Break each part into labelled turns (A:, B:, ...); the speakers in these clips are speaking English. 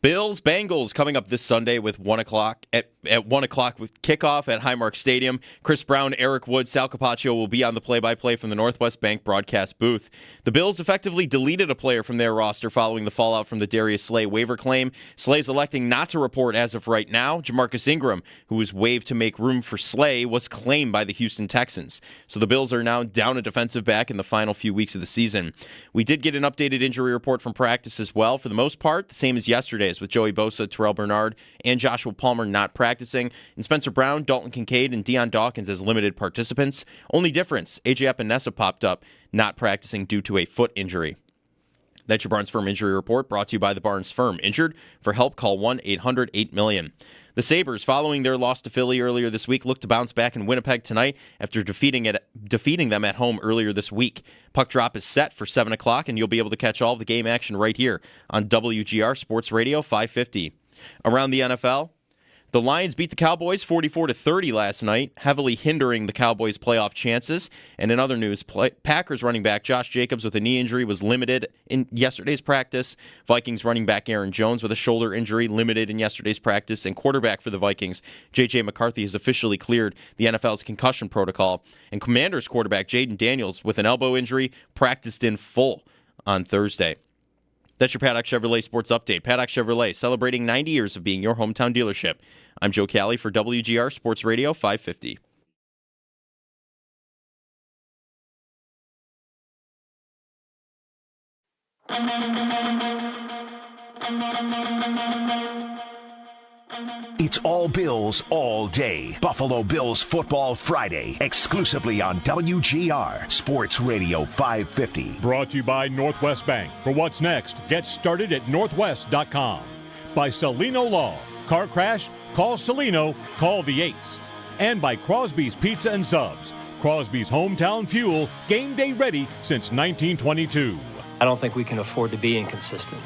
A: Bills Bengals coming up this Sunday with 1 o'clock at 1 o'clock with kickoff at Highmark Stadium. Chris Brown, Eric Wood, Sal Capaccio will be on the play-by-play from the Northwest Bank broadcast booth. The Bills effectively deleted a player from their roster following the fallout from the Darius Slay waiver claim. Slay's electing not to report as of right now. Jamarcus Ingram, who was waived to make room for Slay, was claimed by the Houston Texans. So the Bills are now down a defensive back in the final few weeks of the season. We did get an updated injury report from practice as well. For the most part, the same as yesterday's, with Joey Bosa, Terrell Bernard, and Joshua Palmer not practicing, and Spencer Brown, Dalton Kincaid, and Deion Dawkins as limited participants. Only difference, A.J. Epinesa popped up, not practicing due to a foot injury. That's your Barnes Firm Injury Report, brought to you by the Barnes Firm. Injured? For help, call 1-800-8-MILLION. The Sabres, following their loss to Philly earlier this week, look to bounce back in Winnipeg tonight after defeating them at home earlier this week. Puck drop is set for 7 o'clock, and you'll be able to catch all of the game action right here on WGR Sports Radio 550. Around the NFL, the Lions beat the Cowboys 44-30 last night, heavily hindering the Cowboys' playoff chances. And in other news, Packers running back Josh Jacobs with a knee injury was limited in yesterday's practice. Vikings running back Aaron Jones with a shoulder injury limited in yesterday's practice. And quarterback for the Vikings, J.J. McCarthy, has officially cleared the NFL's concussion protocol. And Commanders quarterback Jaden Daniels with an elbow injury practiced in full on Thursday. That's your Paddock Chevrolet Sports Update. Paddock Chevrolet, celebrating 90 years of being your hometown dealership. I'm Joe Cali for WGR Sports Radio 550.
B: It's all Bills all day. Buffalo Bills Football Friday, exclusively on WGR Sports Radio 550.
C: Brought to you by Northwest Bank. For what's next, get started at northwest.com. By Celino Law. Car crash? Call Celino. Call the Eights. And by Crosby's Pizza and Subs. Crosby's hometown fuel, game day ready since 1922.
D: I don't think we can afford to be inconsistent.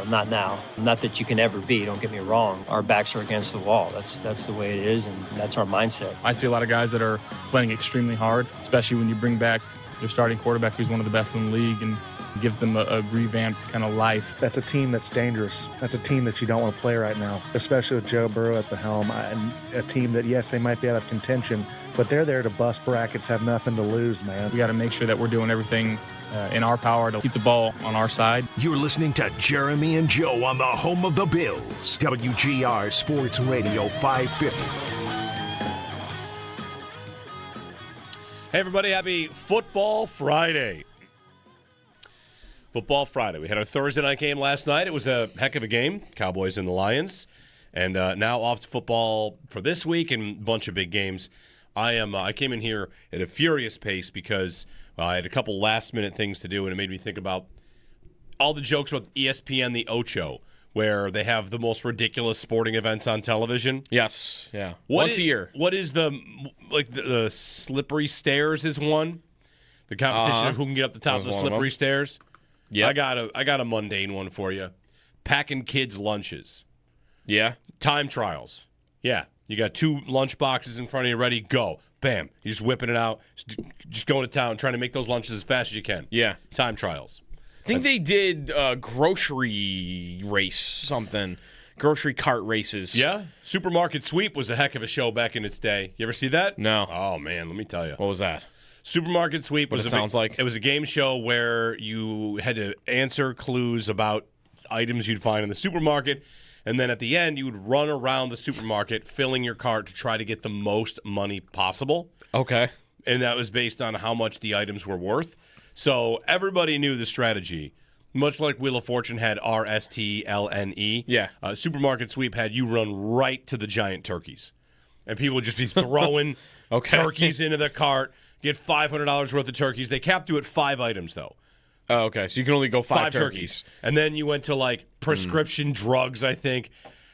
D: Not now. Not that you can ever be, don't get me wrong. Our backs are against the wall. That's the way it is, and that's our mindset.
E: I see a lot of guys that are playing extremely hard, especially when you bring back their starting quarterback who's one of the best in the league and gives them a revamped kind of life.
F: That's a team that's dangerous. That's a team that you don't want to play right now, especially with Joe Burrow at the helm. And a team that, yes, they might be out of contention, but they're there to bust brackets, have nothing to lose, man.
E: We got to make sure that we're doing everything in our power to keep the ball on our side.
B: You're listening to Jeremy and Joe on the home of the Bills. WGR Sports Radio 550.
G: Hey, everybody. Happy Football Friday. Football Friday. We had our Thursday night game last night. It was a heck of a game, Cowboys and the Lions. And now off to football for this week and a bunch of big games. I came in here at a furious pace because I had a couple last-minute things to do, and it made me think about all the jokes about ESPN The Ocho, where they have the most ridiculous sporting events on television.
A: Yes, yeah.
G: Once
A: a year.
G: What is the slippery stairs is one? The competition of who can get up the top of the slippery stairs?
A: Yeah.
G: I got a mundane one for you. Packing kids' lunches.
A: Yeah.
G: Time trials. Yeah. You got 2 lunch boxes in front of you ready, go. Bam. You're just whipping it out. Just going to town, trying to make those lunches as fast as you can.
A: Yeah.
G: Time trials.
A: I think they did grocery race something. Grocery cart races.
G: Yeah. Supermarket Sweep was a heck of a show back in its day. You ever see that?
A: No.
G: Oh, man, let me tell you.
A: What was that?
G: Supermarket Sweep was
A: like?
G: It was a game show where you had to answer clues about items you'd find in the supermarket. And then at the end, you would run around the supermarket filling your cart to try to get the most money possible.
A: Okay.
G: And that was based on how much the items were worth. So everybody knew the strategy. Much like Wheel of Fortune had RSTLNE.
A: Yeah.
G: Supermarket Sweep had you run right to the giant turkeys. And people would just be throwing turkeys into the cart, get $500 worth of turkeys. They capped you at 5 items, though.
A: Oh, okay. So you can only go 5 turkeys.
G: And then you went to, like, prescription drugs, I think.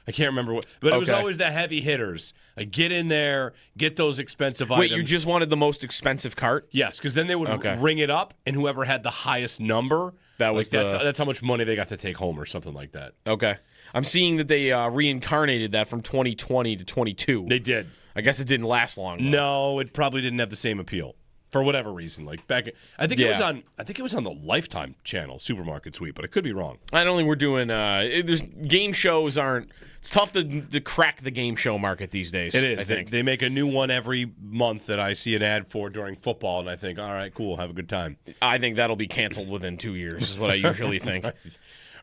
G: I can't remember what. But it was always the heavy hitters. Like, get in there, get those expensive items.
A: Wait, you just wanted the most expensive cart?
G: Yes, because then they would ring it up, and whoever had the highest number, that's how much money they got to take home or something like that.
A: Okay. I'm seeing that they reincarnated that from 2020 to 22.
G: They did.
A: I guess it didn't last long, though.
G: No, it probably didn't have the same appeal. for whatever reason. Like back, I think it was
H: Yeah.
G: on. I think it was on the Lifetime channel, Supermarket Sweep, but I could be wrong.
H: I don't think we're doing. There's game shows aren't. It's tough to crack the game show market these days.
G: It is.
H: I think.
G: They make a new one every month that I see an ad for during football, and I think, all right, cool, have a good time.
H: I think that'll be canceled within 2 years. Is what I usually think.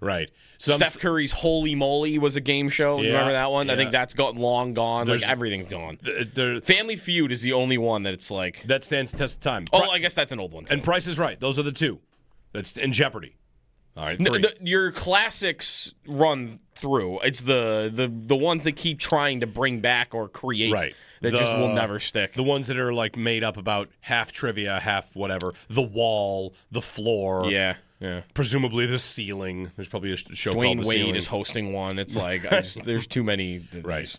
G: Right.
H: Steph Curry's Holy Moly was a game show.
G: Yeah,
H: Remember that one?
G: yeah.
H: I think that's long gone.
G: There's-
H: Like everything's gone.
G: There,
H: Family Feud is the only one that it's like.
G: that stands the test of time.
H: Oh, I guess that's an old one too.
G: And Price is Right. Those are the two. That's in jeopardy. All right, three.
H: Your classics run through. It's the ones that keep trying to bring back or create
G: Right.
H: that just will never stick.
G: The ones that are like made up about half trivia, half whatever. The wall, the floor.
H: Yeah.
G: Presumably the ceiling. There's probably a show called
H: Dwayne
G: The
H: Wade
G: Ceiling.
H: is hosting one. It's like there's too many.
G: Right.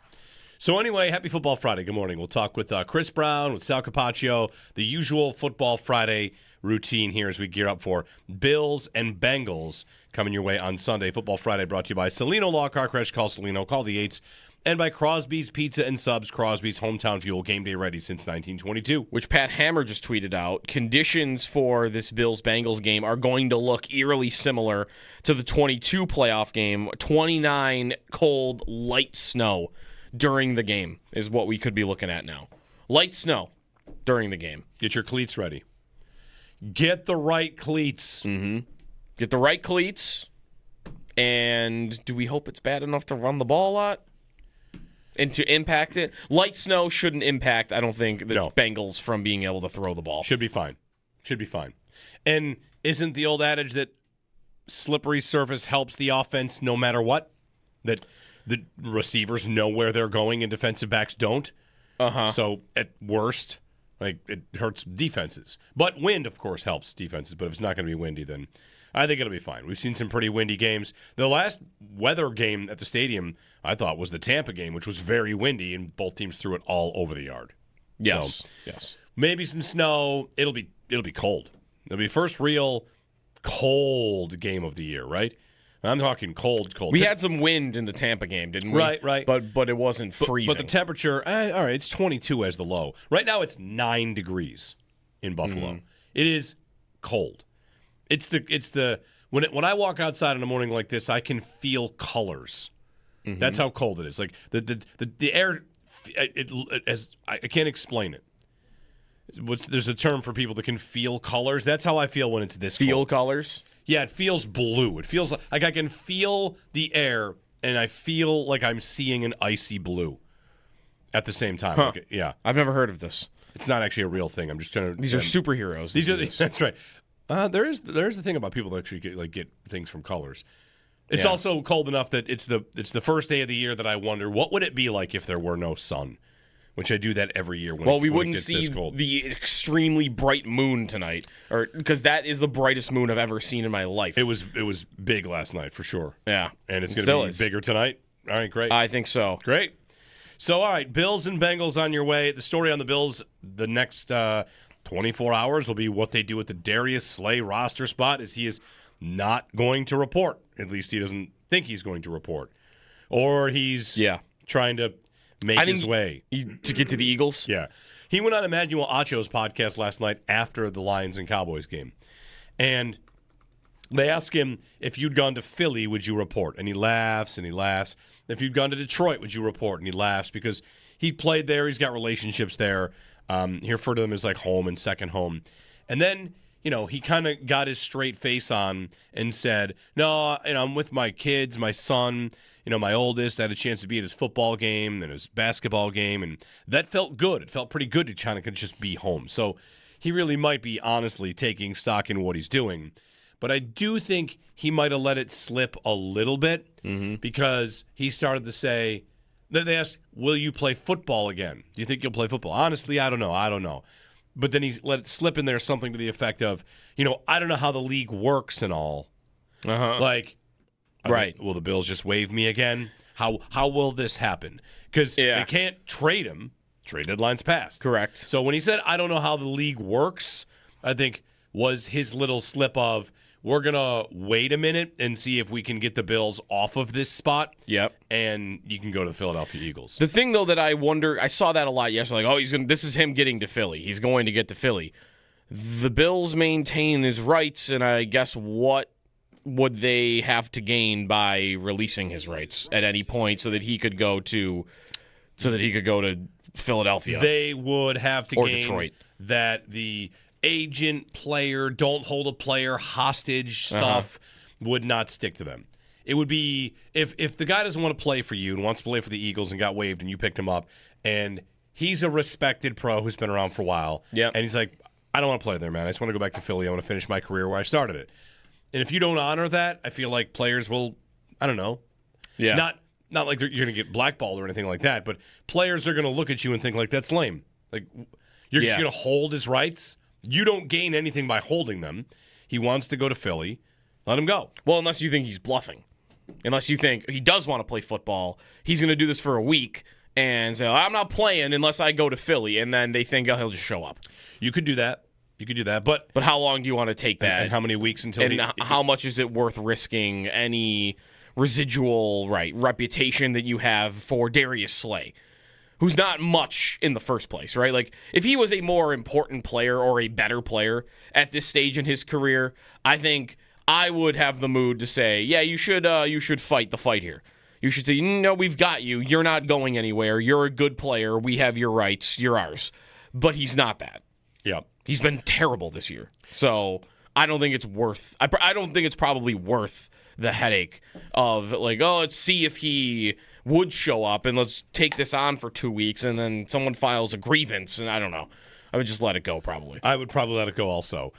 G: So anyway, happy Football Friday. Good morning. We'll talk with Chris Brown, with Sal Capaccio, the usual Football Friday routine here as we gear up for Bills and Bengals coming your way on Sunday. Football Friday brought to you by Salino Law Car Crash. Call Salino. Call the 8s. And by Crosby's Pizza and Subs. Crosby's hometown fuel. Game day ready since 1922.
H: Which Pat Hammer just tweeted out. Conditions for this Bills-Bengals game are going to look eerily similar to the 22 playoff game. 29 cold, light snow during the game is what we could be looking at now. Light snow during the game.
G: Get your cleats ready. Get the right cleats.
H: Get the right cleats. And do we hope it's bad enough to run the ball a lot? And to impact it? Light snow shouldn't impact, I don't think, the Bengals from being able to throw the ball.
G: Should be fine. Should be fine. And isn't the old adage that slippery surface helps the offense no matter what? That the receivers know where they're going and defensive backs don't?
H: Uh-huh.
G: So at worst, like it hurts defenses. But wind, of course, helps defenses. But if it's not going to be windy, then I think it'll be fine. We've seen some pretty windy games. The last weather game at the stadium, I thought, was the Tampa game, which was very windy, and both teams threw it all over the yard.
H: Yes.
G: So,
H: Yes.
G: maybe some snow. It'll be cold. It'll be first real cold game of the year, right? I'm talking cold.
H: We had some wind in the Tampa game, didn't we?
G: Right.
H: But it wasn't freezing.
G: But the temperature, all right, it's 22 as the low. Right now it's 9 degrees in Buffalo. It is cold. It's the when I walk outside in a morning like this, I can feel colors. That's how cold it is. Like the air, I can't explain it. There's a term for people that can feel colors. That's how I feel when it's this cold.
H: colors.
G: Yeah, it feels blue. It feels like I can feel the air, and I feel like I'm seeing an icy blue at the same time.
H: Huh.
G: Like, yeah,
H: I've never heard of this.
G: it's not actually a real thing. I'm just trying to.
H: These are superheroes.
G: These
H: that
G: are
H: do this.
G: that's right. There is the thing about people that actually get things from colors. It's
H: Yeah.
G: also cold enough that it's the first day of the year that I wonder what would it be like if there were no sun, which I do that every year.
H: we
G: when
H: wouldn't
G: it gets
H: see
G: this cold.
H: the extremely bright moon tonight, or because that is the brightest moon I've ever seen in my life.
G: It was big last night for sure.
H: Yeah,
G: And it's
H: It
G: going
H: still
G: to be
H: is.
G: bigger tonight. All right, great.
H: I think so.
G: Great. So, all right, Bills and Bengals on your way. The story on the Bills the next 24 hours will be what they do with the Darius Slay roster spot, as he is not going to report. At least he doesn't think he's going to report. Or he's trying to make his way.
H: To get to the Eagles?
G: Yeah. He went on Emmanuel Acho's podcast last night after the Lions and Cowboys game. And they asked him, if you'd gone to Philly, would you report? And he laughs and he laughs. If you'd gone to Detroit, would you report? And he laughs because he played there. He's got relationships there. He referred to them as like home and second home. And then, he kind of got his straight face on and said, no, I'm with my kids, my son, my oldest. I had a chance to be at his football game and his basketball game. And that felt good. It felt pretty good to kind of just be home. So he really might be honestly taking stock in what he's doing. But I do think he might have let it slip a little bit because he started to say, they asked, will you play football again? Do you think you'll play football? Honestly, I don't know. But then he let it slip in there something to the effect of, I don't know how the league works and all. Like,
H: Right.
G: will the Bills just waive me again? How will this happen? Because they can't trade him. Trade deadline's passed.
H: Correct.
G: So when he said, I don't know how the league works, I think was his little slip of, we're going to wait a minute and see if we can get the Bills off of this spot.
H: Yep.
G: And you can go to the Philadelphia Eagles.
H: The thing, though, that I wonder, I saw that a lot yesterday. Like, this is him getting to Philly. He's going to get to Philly. the Bills maintain his rights, and I guess what would they have to gain by releasing his rights at any point so that he could go to Philadelphia?
G: They would have to
H: or
G: gain
H: Detroit.
G: That the agent, player, don't hold a player hostage stuff would not stick to them. It would be if the guy doesn't want to play for you and wants to play for the Eagles and got waived and you picked him up and he's a respected pro who's been around for a while.
H: Yep.
G: And he's like, I don't want to play there, man. I just want to go back to Philly. I want to finish my career where I started it. And if you don't honor that, I feel like players will, I don't know.
H: Yeah.
G: Not like you're going to get blackballed or anything like that, but players are going to look at you and think like, that's lame. Like, you're just going to hold his rights. You don't gain anything by holding them. He wants to go to Philly. Let him go.
H: Well, unless you think he's bluffing. Unless you think he does want to play football, he's going to do this for a week and say, I'm not playing unless I go to Philly, and then they think he'll just show up.
G: You could do that. But
H: how long do you want to take that?
G: And how many weeks until
H: how much is it worth risking any residual reputation that you have for Darius Slay, who's not much in the first place, right? Like, if he was a more important player or a better player at this stage in his career, I think I would have the mood to say, yeah, you should fight the fight here. You should say, no, we've got you. You're not going anywhere. You're a good player. We have your rights. You're ours. But he's not that.
G: Yeah.
H: He's been terrible this year. So I don't think it's worth – I don't think it's probably worth the headache of like, let's see if he would show up and let's take this on for 2 weeks and then someone files a grievance and I don't know. I would just let it go probably.
G: I would probably let it go also.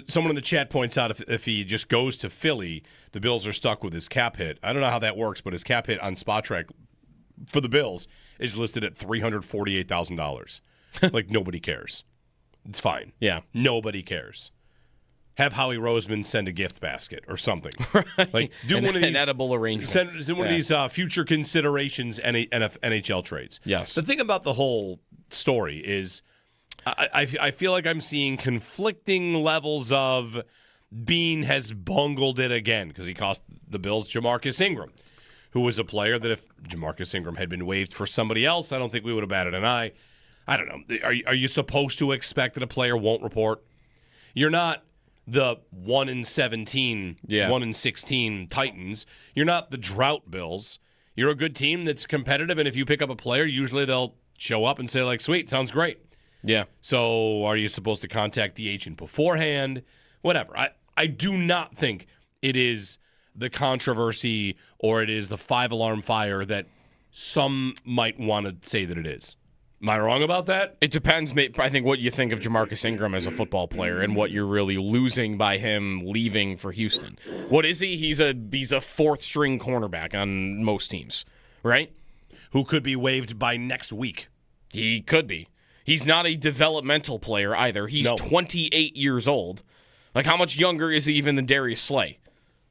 G: Someone in the chat points out if he just goes to Philly, the Bills are stuck with his cap hit. I don't know how that works, but his cap hit on Spot Track for the Bills is listed at $348,000. Like, nobody cares. It's fine.
H: Yeah.
G: Nobody cares. Have Howie Roseman send a gift basket or something.
H: Right.
G: Like, do one of these
H: edible arrangement.
G: Send one of these future considerations NHL trades.
H: Yes.
G: The thing about the whole story is I feel like I'm seeing conflicting levels of Bean has bungled it again because he cost the Bills Jamarcus Ingram, who was a player that if Jamarcus Ingram had been waived for somebody else, I don't think we would have batted an eye. I don't know. Are you supposed to expect that a player won't report? You're not the 1-17, 1-16 Titans. You're not the drought Bills. You're a good team that's competitive, and if you pick up a player, usually they'll show up and say, like, sweet, sounds great.
H: Yeah.
G: So are you supposed to contact the agent beforehand? Whatever. I do not think it is the controversy or it is the 5-alarm fire that some might want to say that it is. Am I wrong about that?
H: It depends, I think, what you think of Jamarcus Ingram as a football player and what you're really losing by him leaving for Houston. What is he? He's a fourth-string cornerback on most teams, right?
G: Who could be waived by next week.
H: He could be. He's not a developmental player either. He's 28 years old. Like, how much younger is he even than Darius Slay?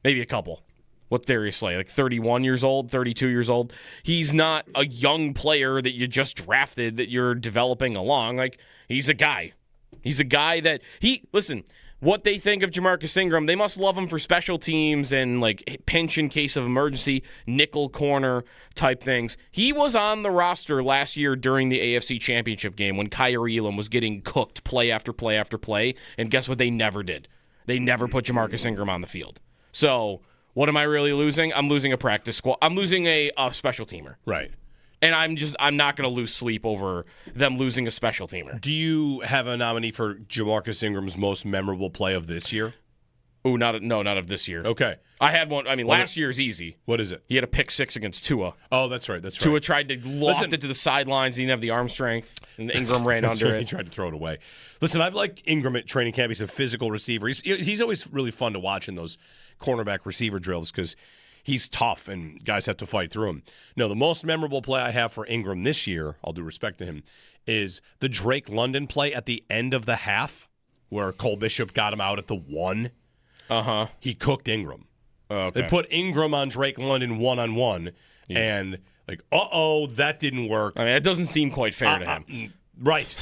H: Maybe a couple. What's Darius Slay? Like 31 years old, 32 years old? He's not a young player that you just drafted that you're developing along. Like, he's a guy. He's a guy that listen, what they think of Jamarcus Ingram, they must love him for special teams and like pinch in case of emergency, nickel corner type things. He was on the roster last year during the AFC Championship game when Kyrie Elam was getting cooked play after play after play, and guess what they never did? They never put Jamarcus Ingram on the field. So what am I really losing? I'm losing a practice squad. I'm losing a special teamer.
G: Right.
H: And I'm not going to lose sleep over them losing a special teamer.
G: Do you have a nominee for Jamarcus Ingram's most memorable play of this year?
H: Ooh, not of this year.
G: Okay.
H: I had one. I mean, last year's easy.
G: What is it?
H: He had a pick six against Tua.
G: Oh, that's right.
H: Tua tried to loft it to the sidelines. He didn't have the arm strength, and Ingram ran under it.
G: He tried to throw it away. Listen, I've liked Ingram at training camp. He's a physical receiver. He's always really fun to watch in those cornerback receiver drills because he's tough and guys have to fight through him. No, the most memorable play I have for Ingram this year, all due respect to him, is the Drake London play at the end of the half where Cole Bishop got him out at the 1.
H: Uh-huh.
G: He cooked Ingram.
H: Okay.
G: They put Ingram on Drake London one-on-one, and like, that didn't work.
H: I mean, it doesn't seem quite fair to him.
G: Right.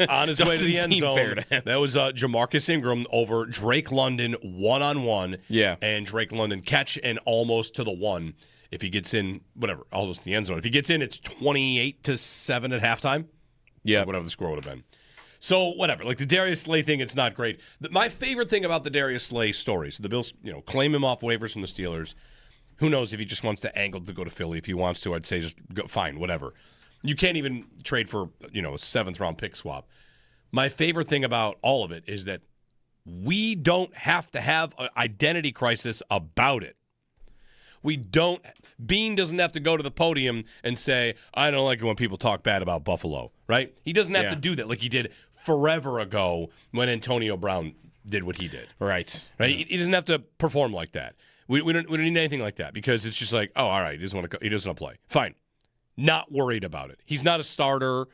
G: On his way to the end zone.
H: Fair to him.
G: That was Jamarcus Ingram over Drake London one-on-one.
H: Yeah.
G: And Drake London catch and almost to the 1. If he gets in, whatever, almost to the end zone. If he gets in, it's 28-7 at halftime.
H: Yeah.
G: Whatever the score would have been. So whatever, like the Darius Slay thing, it's not great. My favorite thing about the Darius Slay story, so the Bills, claim him off waivers from the Steelers. Who knows if he just wants to angle to go to Philly? If he wants to, I'd say just go, fine, whatever. You can't even trade for a seventh-round pick swap. My favorite thing about all of it is that we don't have to have an identity crisis about it. Bean doesn't have to go to the podium and say, I don't like it when people talk bad about Buffalo, right? He doesn't have to do that like he did forever ago when Antonio Brown did what he did.
H: Right.
G: He doesn't have to perform like that. We don't need anything like that because it's just like, oh, all right, he doesn't want to play. Fine. Not worried about it. He's not a starter.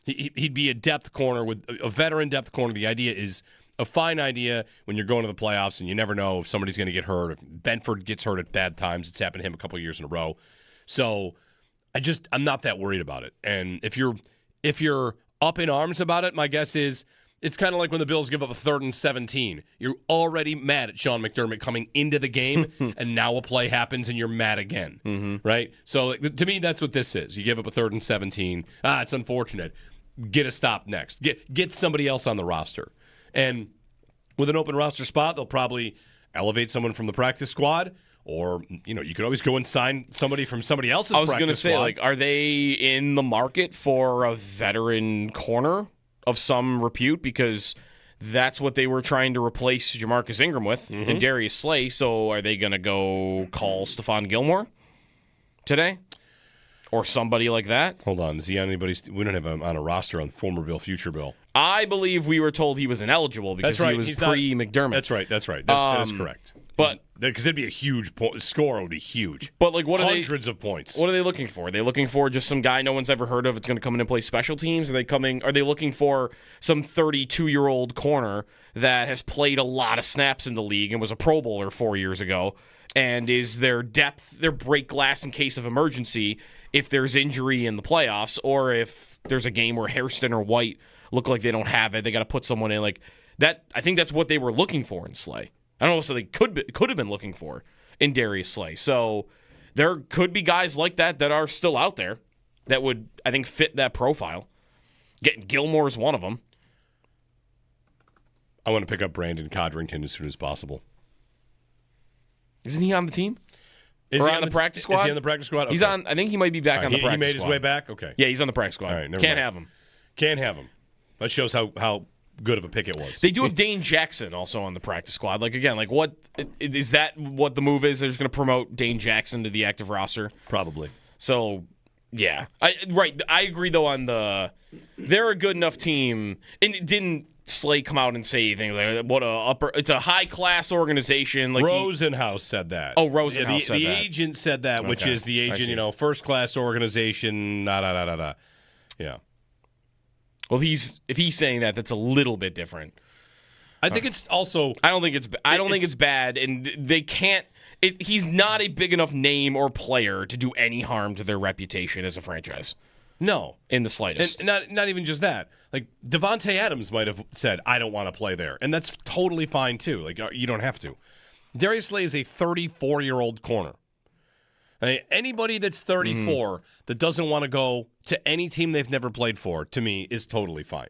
G: He'd be a depth corner with a veteran depth corner. The idea is a fine idea when you're going to the playoffs and you never know if somebody's going to get hurt. If Benford gets hurt at bad times. It's happened to him a couple of years in a row. So I'm not that worried about it. And if you're up in arms about it, my guess is it's kind of like when the Bills give up a 3rd and 17. You're already mad at Sean McDermott coming into the game, and now a play happens and you're mad again, right? So to me, that's what this is. You give up a 3rd and 17. It's unfortunate. Get a stop next. Get somebody else on the roster. And with an open roster spot, they'll probably elevate someone from the practice squad, or you could always go and sign somebody from somebody else's practice squad. I was going
H: to say, are they in the market for a veteran corner of some repute? Because that's what they were trying to replace Jamarcus Ingram with and Darius Slay. So are they going to go call Stephon Gilmore today? Or somebody like that?
G: Hold on. Is he on anybody's? We don't have him on a roster on former Bill, future Bill.
H: I believe we were told he was ineligible because he was pre-McDermott.
G: That's right. That is correct.
H: But
G: because it'd be a huge score, would be huge.
H: But what
G: hundreds of points.
H: What are they looking for? Are they looking for just some guy no one's ever heard of that's going to come in and play special teams? Are they looking for some 32-year-old corner that has played a lot of snaps in the league and was a Pro Bowler 4 years ago? And is their depth, their break glass in case of emergency if there's injury in the playoffs, or if there's a game where Hairston or White look like they don't have it, they got to put someone in like that. I think that's what they were looking for in Slay. I don't know what they could have been looking for in Darius Slay. So there could be guys like that are still out there that would, I think, fit that profile. Getting Gilmore is one of them.
G: I want to pick up Brandon Codrington as soon as possible.
H: Isn't he on the team?
G: Is
H: or
G: he
H: on the practice squad?
G: Is he on the practice squad? Okay.
H: He's on. I think he might be back on the practice squad.
G: He made his way back? Okay.
H: Yeah, he's on the practice squad.
G: All right, never
H: Can't
G: mind.
H: have him.
G: Can't have him. That shows how good of a pick it was.
H: They do have Dane Jackson also on the practice squad. What is that? What the move is? They're just going to promote Dane Jackson to the active roster?
G: Probably.
H: So, yeah. I agree, though, on they're a good enough team. And it didn't Slay come out and say anything like it's a high-class organization. Like
G: Rosenhaus said that.
H: Oh, Rosenhaus said that.
G: The agent said that, which
H: Okay.
G: is the agent, first-class organization, Yeah.
H: Well, if he's saying that, that's a little bit different.
G: I think it's also.
H: I don't think it's bad, and they can't. He's not a big enough name or player to do any harm to their reputation as a franchise.
G: No,
H: in the slightest.
G: And not even just that. Like Devontae Adams might have said, "I don't want to play there," and that's totally fine too. Like you don't have to. Darius Slay is a 34-year-old corner. Anybody that's 34 that doesn't want to go to any team they've never played for, to me, is totally fine.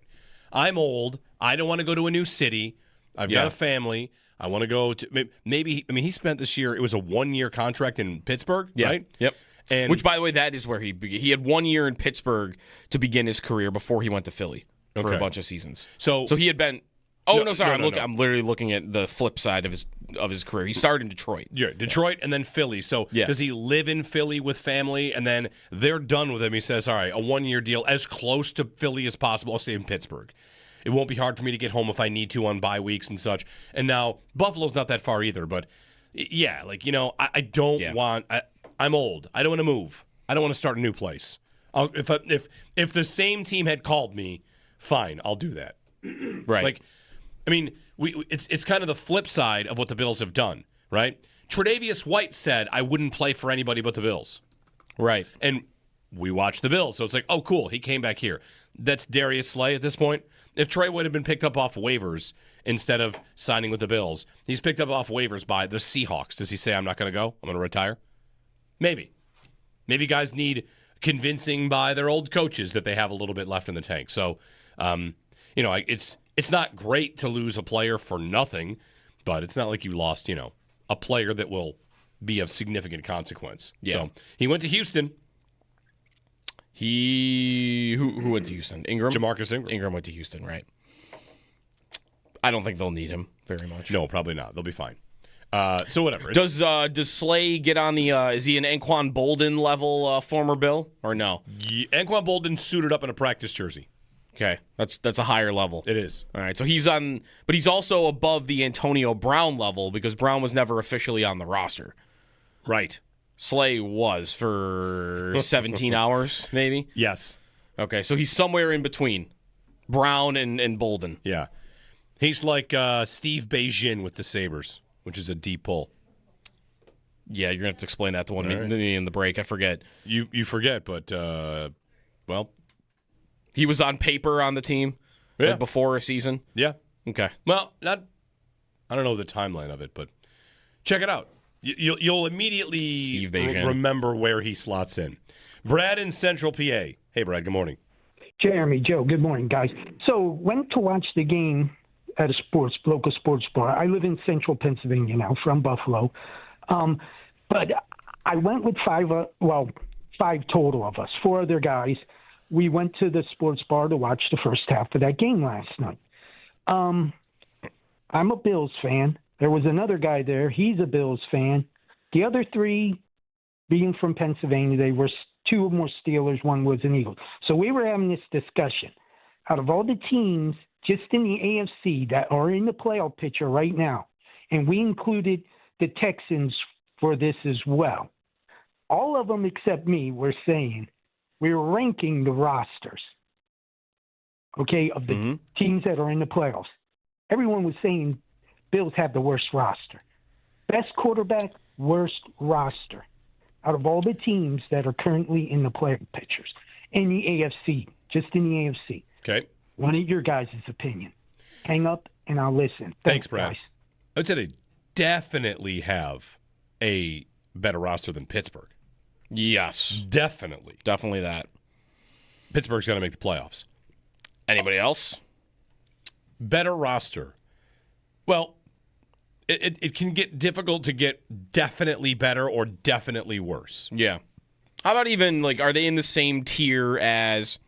G: I'm old. I don't want to go to a new city. I've got a family. I want to go to maybe. I mean, he spent this year. It was a 1-year contract in Pittsburgh, right?
H: Yep.
G: And
H: which, by the way, that is where he had 1 year in Pittsburgh to begin his career before he went to Philly for a bunch of seasons. So he had been. Oh no, sorry. I'm literally looking at the flip side of his career. He started in Detroit.
G: Yeah, Detroit and then Philly. So does he live in Philly with family, and then they're done with him? He says, "All right, a 1-year deal, as close to Philly as possible. I'll stay in Pittsburgh. It won't be hard for me to get home if I need to on bye weeks and such." And now Buffalo's not that far either, but yeah, I don't want. I'm old. I don't want to move. I don't want to start a new place. If the same team had called me, fine, I'll do that.
H: Right.
G: It's kind of the flip side of what the Bills have done, right? Tre'Davious White said, "I wouldn't play for anybody but the Bills."
H: Right.
G: And we watched the Bills, so it's like, oh, cool, he came back here. That's Darius Slay at this point. If Trey would have been picked up off waivers instead of signing with the Bills, he's picked up off waivers by the Seahawks. Does he say, "I'm not going to go, I'm going to retire"? Maybe. Maybe guys need convincing by their old coaches that they have a little bit left in the tank. So it's not great to lose a player for nothing, but it's not like you lost, a player that will be of significant consequence.
H: Yeah.
G: So he went to Houston.
H: Who went to Houston? Ingram?
G: Jamarcus Ingram.
H: Ingram went to Houston, right. I don't think they'll need him very much.
G: No, probably not. They'll be fine. So whatever.
H: Does Slay get on the? Is he an Anquan Bolden level former Bill or no?
G: Anquan Bolden suited up in a practice jersey.
H: Okay, that's a higher level.
G: It is.
H: All right, so he's on, but he's also above the Antonio Brown level because Brown was never officially on the roster.
G: Right.
H: Slay was for 17 hours, maybe.
G: Yes.
H: Okay, so he's somewhere in between Brown and Bolden.
G: Yeah. He's like Steve Beijing with the Sabres, which is a deep pull.
H: Yeah, you're going to have to explain that to
G: right.
H: me in the break. I forget.
G: You forget, but, well.
H: He was on paper on the team like before a season?
G: Yeah.
H: Okay.
G: Well, I don't know the timeline of it, but check it out. You'll immediately remember where he slots in. Brad in Central PA. Hey, Brad, good morning.
I: Jeremy, Joe, good morning, guys. So went to watch the game at a local sports bar. I live in Central Pennsylvania now, from Buffalo. But I went with five total of us, 4 other guys. We went to the sports bar to watch the first half of that game last night. I'm a Bills fan. There was another guy there. He's a Bills fan. The other 3, being from Pennsylvania, they were 2 of them were Steelers, 1 was an Eagle. So we were having this discussion. Out of all the teams just in the AFC that are in the playoff picture right now, and we included the Texans for this as well, all of them except me were saying we're ranking the rosters, okay, of the teams that are in the playoffs. Everyone was saying Bills have the worst roster. Best quarterback, worst roster out of all the teams that are currently in the playoff pictures in the AFC, just in the AFC.
G: Okay.
I: One of your guys' opinion. Hang up and I'll listen.
G: Thanks, Brad.
I: Guys.
G: I would say they definitely have a better roster than Pittsburgh.
H: Yes.
G: Definitely.
H: Definitely that.
G: Pittsburgh's going to make the playoffs.
H: Anybody else?
G: Better roster. Well, it can get difficult to get definitely better or definitely worse.
H: Yeah. How about even, are they in the same tier as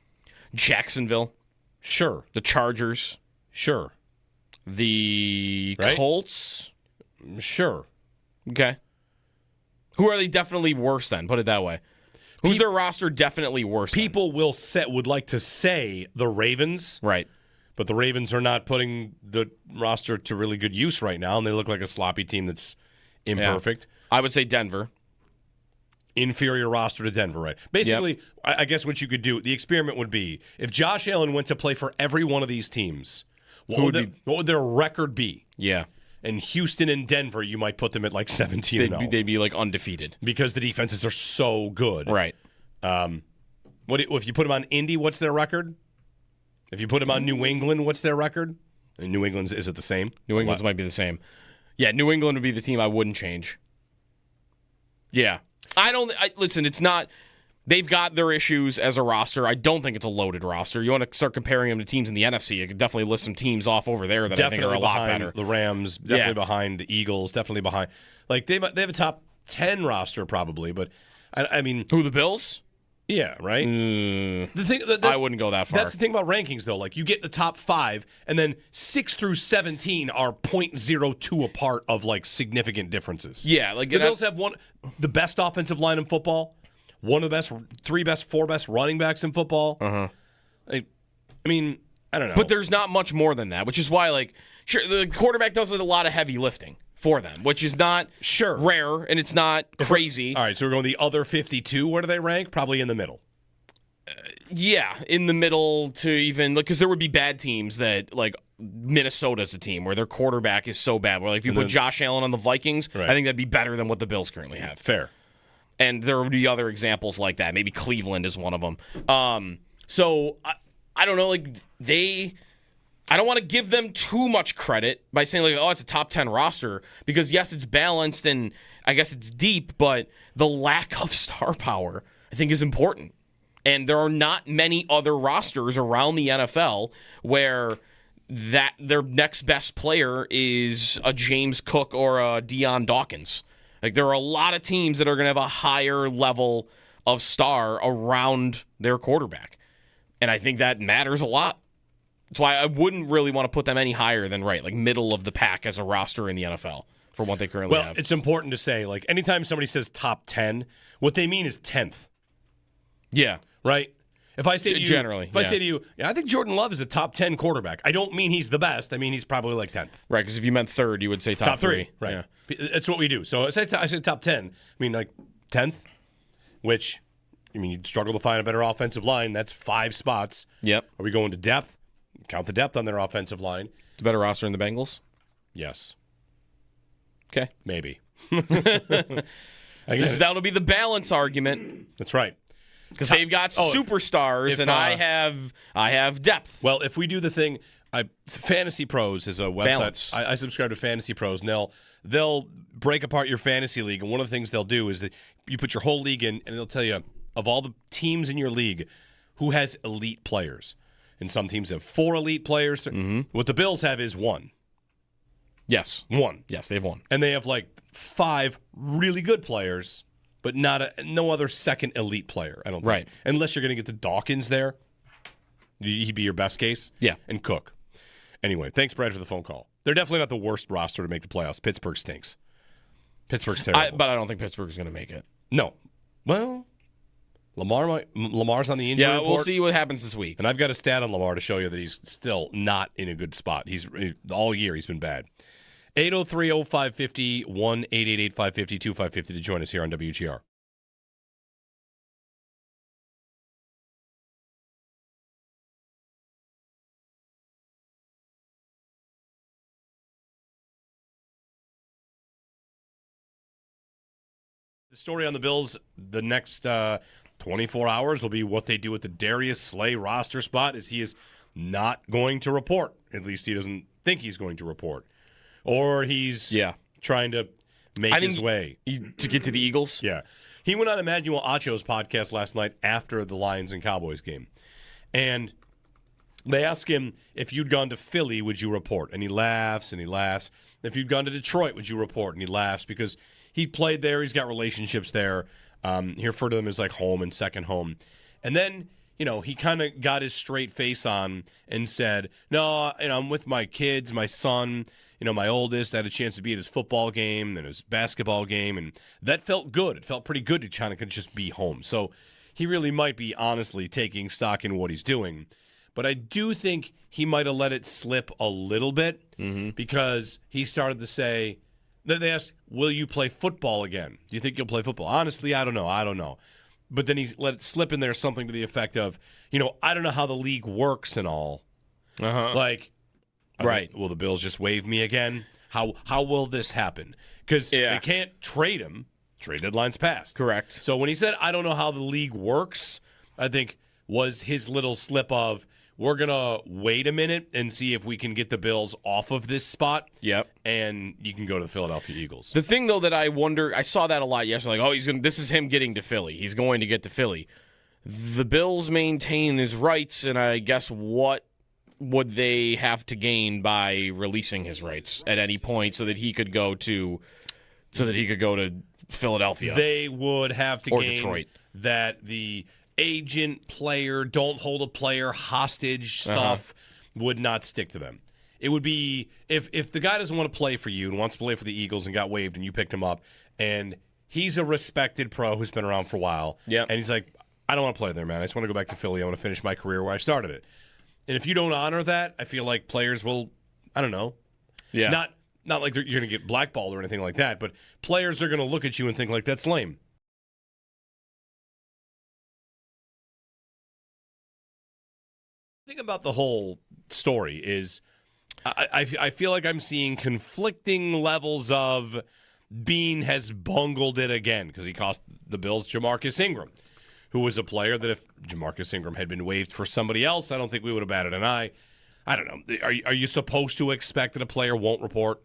H: Jacksonville?
G: Sure.
H: The Chargers?
G: Sure.
H: The
G: Right?
H: Colts?
G: Sure.
H: Okay. Who are they definitely worse than? Put it that way. Who's their roster definitely worse than?
G: People would like to say the Ravens.
H: Right.
G: But the Ravens are not putting the roster to really good use right now, and they look like a sloppy team that's imperfect.
H: Yeah. I would say Denver.
G: Inferior roster to Denver, right? Basically, I guess what you could do, the experiment would be, if Josh Allen went to play for every one of these teams, what would their record be?
H: Yeah.
G: And Houston and Denver, you might put them at 17-0.
H: They'd be undefeated.
G: Because the defenses are so good.
H: Right.
G: If you put them on Indy, what's their record? If you put them on New England, what's their record? And New England's, is it the same?
H: New England's might be the same. Yeah, New England would be the team I wouldn't change. Yeah. Listen, it's not. They've got their issues as a roster. I don't think it's a loaded roster. You want to start comparing them to teams in the NFC, you could definitely list some teams off over there that I think are a lot better.
G: The Rams, definitely behind the Eagles, definitely behind. They have a top 10 roster probably, but I mean,
H: who, the Bills?
G: Yeah, right.
H: The thing I wouldn't go that far.
G: That's the thing about rankings, though. You get the top 5, and then 6 through 17 are 0.02 apart of significant differenents.
H: Yeah,
G: the Bills have the best offensive line in football, one of the best, 4 best running backs in football. I mean, I don't know,
H: but there's not much more than that, which is why sure, the quarterback does a lot of heavy lifting for them, which is not rare, and it's not crazy.
G: All right, so we're going the other 52. Where do they rank? Probably in the middle.
H: Yeah, in the middle to even because there would be bad teams that Minnesota's a team where their quarterback is so bad. Where if you put Josh Allen on the Vikings, I think that'd be better than what the Bills currently have.
G: Fair.
H: And there would be other examples like that. Maybe Cleveland is one of them. So I don't know. I don't want to give them too much credit by saying it's a top 10 roster because yes, it's balanced and I guess it's deep, but the lack of star power I think is important. And there are not many other rosters around the NFL where that their next best player is a James Cook or a Deion Dawkins. Like, there are a lot of teams that are going to have a higher level of star around their quarterback. And I think that matters a lot. That's why I wouldn't really want to put them any higher than like middle of the pack as a roster in the NFL for what they currently have.
G: Well, it's important to say, like, anytime somebody says top 10, what they mean is 10th.
H: Yeah.
G: Right? If I say to you,
H: generally,
G: I say to you, I think Jordan Love is a top 10 quarterback. I don't mean he's the best. I mean he's probably like 10th.
H: Right, because if you meant third, you would say top three.
G: Right. Yeah. That's what we do. So I said top 10. I mean, like 10th, which, I mean, you'd struggle to find a better offensive line. That's 5 spots.
H: Yep.
G: Are we going to depth? Count the depth on their offensive line.
H: It's a better roster than the Bengals?
G: Yes.
H: Okay.
G: Maybe.
H: That'll be the balance argument.
G: That's right.
H: Because they've got superstars, and I have depth.
G: Well, if we do the thing, Fantasy Pros is a website.
H: Balance.
G: I subscribe to Fantasy Pros, and they'll break apart your fantasy league. And one of the things they'll do is that you put your whole league in, and they'll tell you of all the teams in your league who has elite players. And some teams have 4 elite players. Mm-hmm. What the Bills have is 1.
H: Yes.
G: 1.
H: Yes, they have 1.
G: And they have like 5 really good players, but no other second elite player, I don't think.
H: Right.
G: Unless you're going to get to Dawkins there. He'd be your best case.
H: Yeah.
G: And Cook. Anyway, thanks, Brad, for the phone call. They're definitely not the worst roster to make the playoffs. Pittsburgh stinks. Pittsburgh's terrible.
H: But I don't think Pittsburgh's going to make it.
G: No. Well, Lamar's on the injury report.
H: Yeah, we'll see what happens this week.
G: And I've got a stat on Lamar to show you that he's still not in a good spot. All year he's been bad. 803-0550, 1-888-550-2550 to join us here on WGR. The story on the Bills the next 24 hours will be what they do with the Darius Slay roster spot, as he is not going to report. At least he doesn't think he's going to report. Or he's trying to make his way.
H: To get to the Eagles?
G: Yeah. He went on Emmanuel Acho's podcast last night after the Lions and Cowboys game. And they asked him, if you'd gone to Philly, would you report? And he laughs and he laughs. If you'd gone to Detroit, would you report? And he laughs because he played there. He's got relationships there. He referred to them as like home and second home. And then, he kind of got his straight face on and said, no, I'm with my kids, my son, my oldest. I had a chance to be at his football game and his basketball game. And that felt good. It felt pretty good to kind of just be home. So he really might be honestly taking stock in what he's doing. But I do think he might have let it slip a little bit because he started to say, they asked, will you play football again? Do you think you'll play football? Honestly, I don't know. But then he let it slip in there something to the effect of, I don't know how the league works and all.
H: Uh-huh.
G: Like,
H: right.
G: Will the Bills just waive me again? How will this happen? Because they can't trade him. Trade deadline's passed.
H: Correct.
G: So when he said, I don't know how the league works, I think was his little slip of, we're going to wait a minute and see if we can get the Bills off of this spot.
H: Yep.
G: And you can go to the Philadelphia Eagles.
H: The thing, though, that I wonder, I saw that a lot yesterday, like, this is him getting to Philly. He's going to get to Philly. The Bills maintain his rights, and I guess what would they have to gain by releasing his rights at any point so that he could go to Philadelphia?
G: They would have to gain
H: Detroit.
G: That the agent, player, don't hold a player hostage stuff would not stick to them. It would be if the guy doesn't want to play for you and wants to play for the Eagles and got waived and you picked him up and he's a respected pro who's been around for a while.
H: Yeah.
G: And he's like, I don't want to play there, man. I just want to go back to Philly. I want to finish my career where I started it. And if you don't honor that, I feel like players will, I don't know.
H: Yeah.
G: Not like you're going to get blackballed or anything like that, but players are going to look at you and think like, that's lame. The thing about the whole story is I feel like I'm seeing conflicting levels of Bean has bungled it again because he cost the Bills Jamarcus Ingram, who was a player that if Jamarcus Ingram had been waived for somebody else, I don't think we would have batted an eye. I don't know. Are you supposed to expect that a player won't report?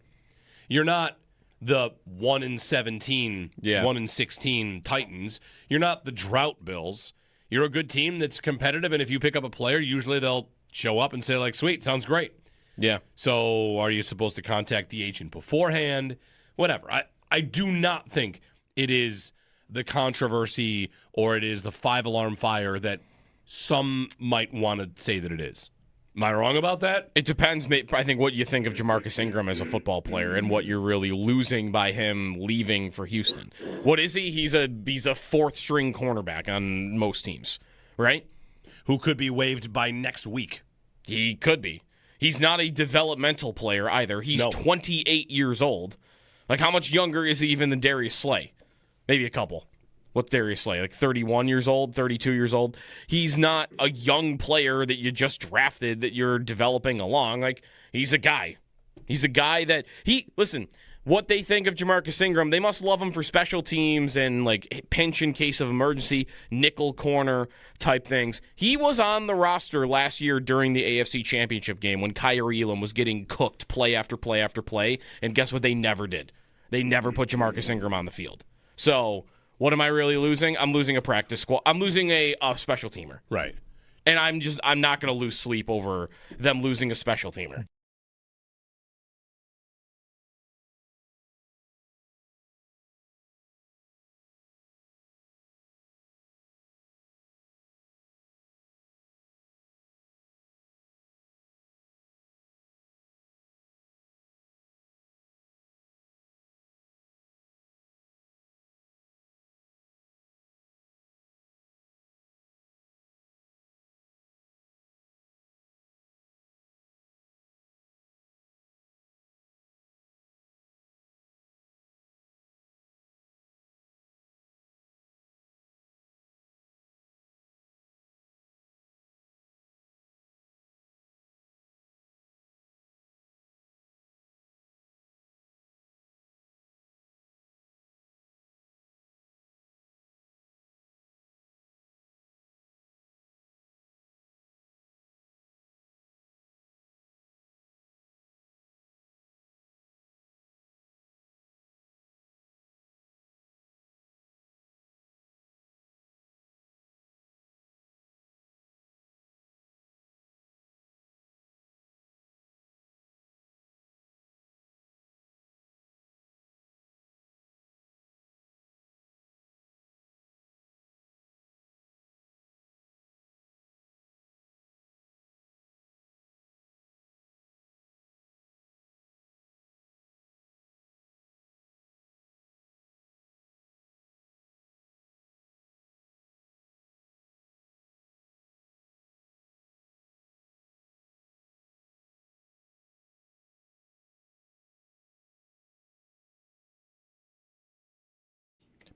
G: You're not the 1-17, 1-16 Titans. You're not the drought Bills. you're a good team that's competitive, and if you pick up a player, usually they'll show up and say, like, sweet, sounds great.
H: Yeah.
G: So are you supposed to contact the agent beforehand? Whatever. I do not think it is the controversy or it is the 5-alarm fire that some might want to say that it is. Am I wrong about that?
H: It depends, I think, what you think of Jamarcus Ingram as a football player and what you're really losing by him leaving for Houston. What is he? He's a fourth-string cornerback on most teams, right?
G: Who could be waived by next week.
H: He could be. He's not a developmental player either. He's 28 years old. Like, how much younger is he even than Darius Slay? Maybe a couple. What's Darius Slay? Like 31 years old, 32 years old? He's not a young player that you just drafted that you're developing along. Like, he's a guy. He's a guy that listen, what they think of Jamarcus Ingram, they must love him for special teams and like pinch in case of emergency, nickel corner type things. He was on the roster last year during the AFC Championship game when Kyrie Elam was getting cooked play after play after play, and guess what they never did? They never put Jamarcus Ingram on the field. So, what am I really losing? I'm losing a practice squad. I'm losing a special teamer.
G: Right.
H: And I'm not going to lose sleep over them losing a special teamer.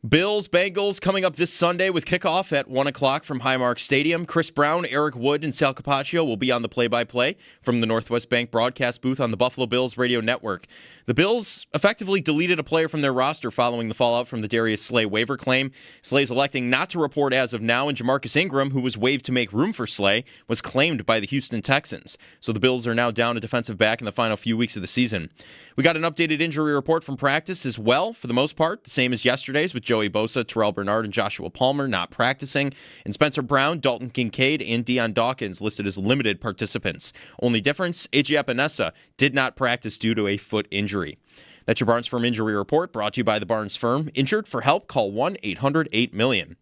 A: Bills, Bengals coming up this Sunday with kickoff at 1 o'clock from Highmark Stadium. Chris Brown, Eric Wood, and Sal Capaccio will be on the play-by-play from the Northwest Bank broadcast booth on the Buffalo Bills radio network. The Bills effectively deleted a player from their roster following the fallout from the Darius Slay waiver claim. Slay's electing not to report as of now, and Jamarcus Ingram, who was waived to make room for Slay, was claimed by the Houston Texans. So the Bills are now down a defensive back in the final few weeks of the season. We got an updated injury report from practice as well, for the most part, the same as yesterday's, with Joey Bosa, Terrell Bernard, and Joshua Palmer not practicing, and Spencer Brown, Dalton Kincaid, and Deion Dawkins listed as limited participants. Only difference, A.J. Epinesa did not practice due to a foot injury. That's your Barnes Firm Injury Report, brought to you by the Barnes Firm. Injured? For help, call 1-800-8-million.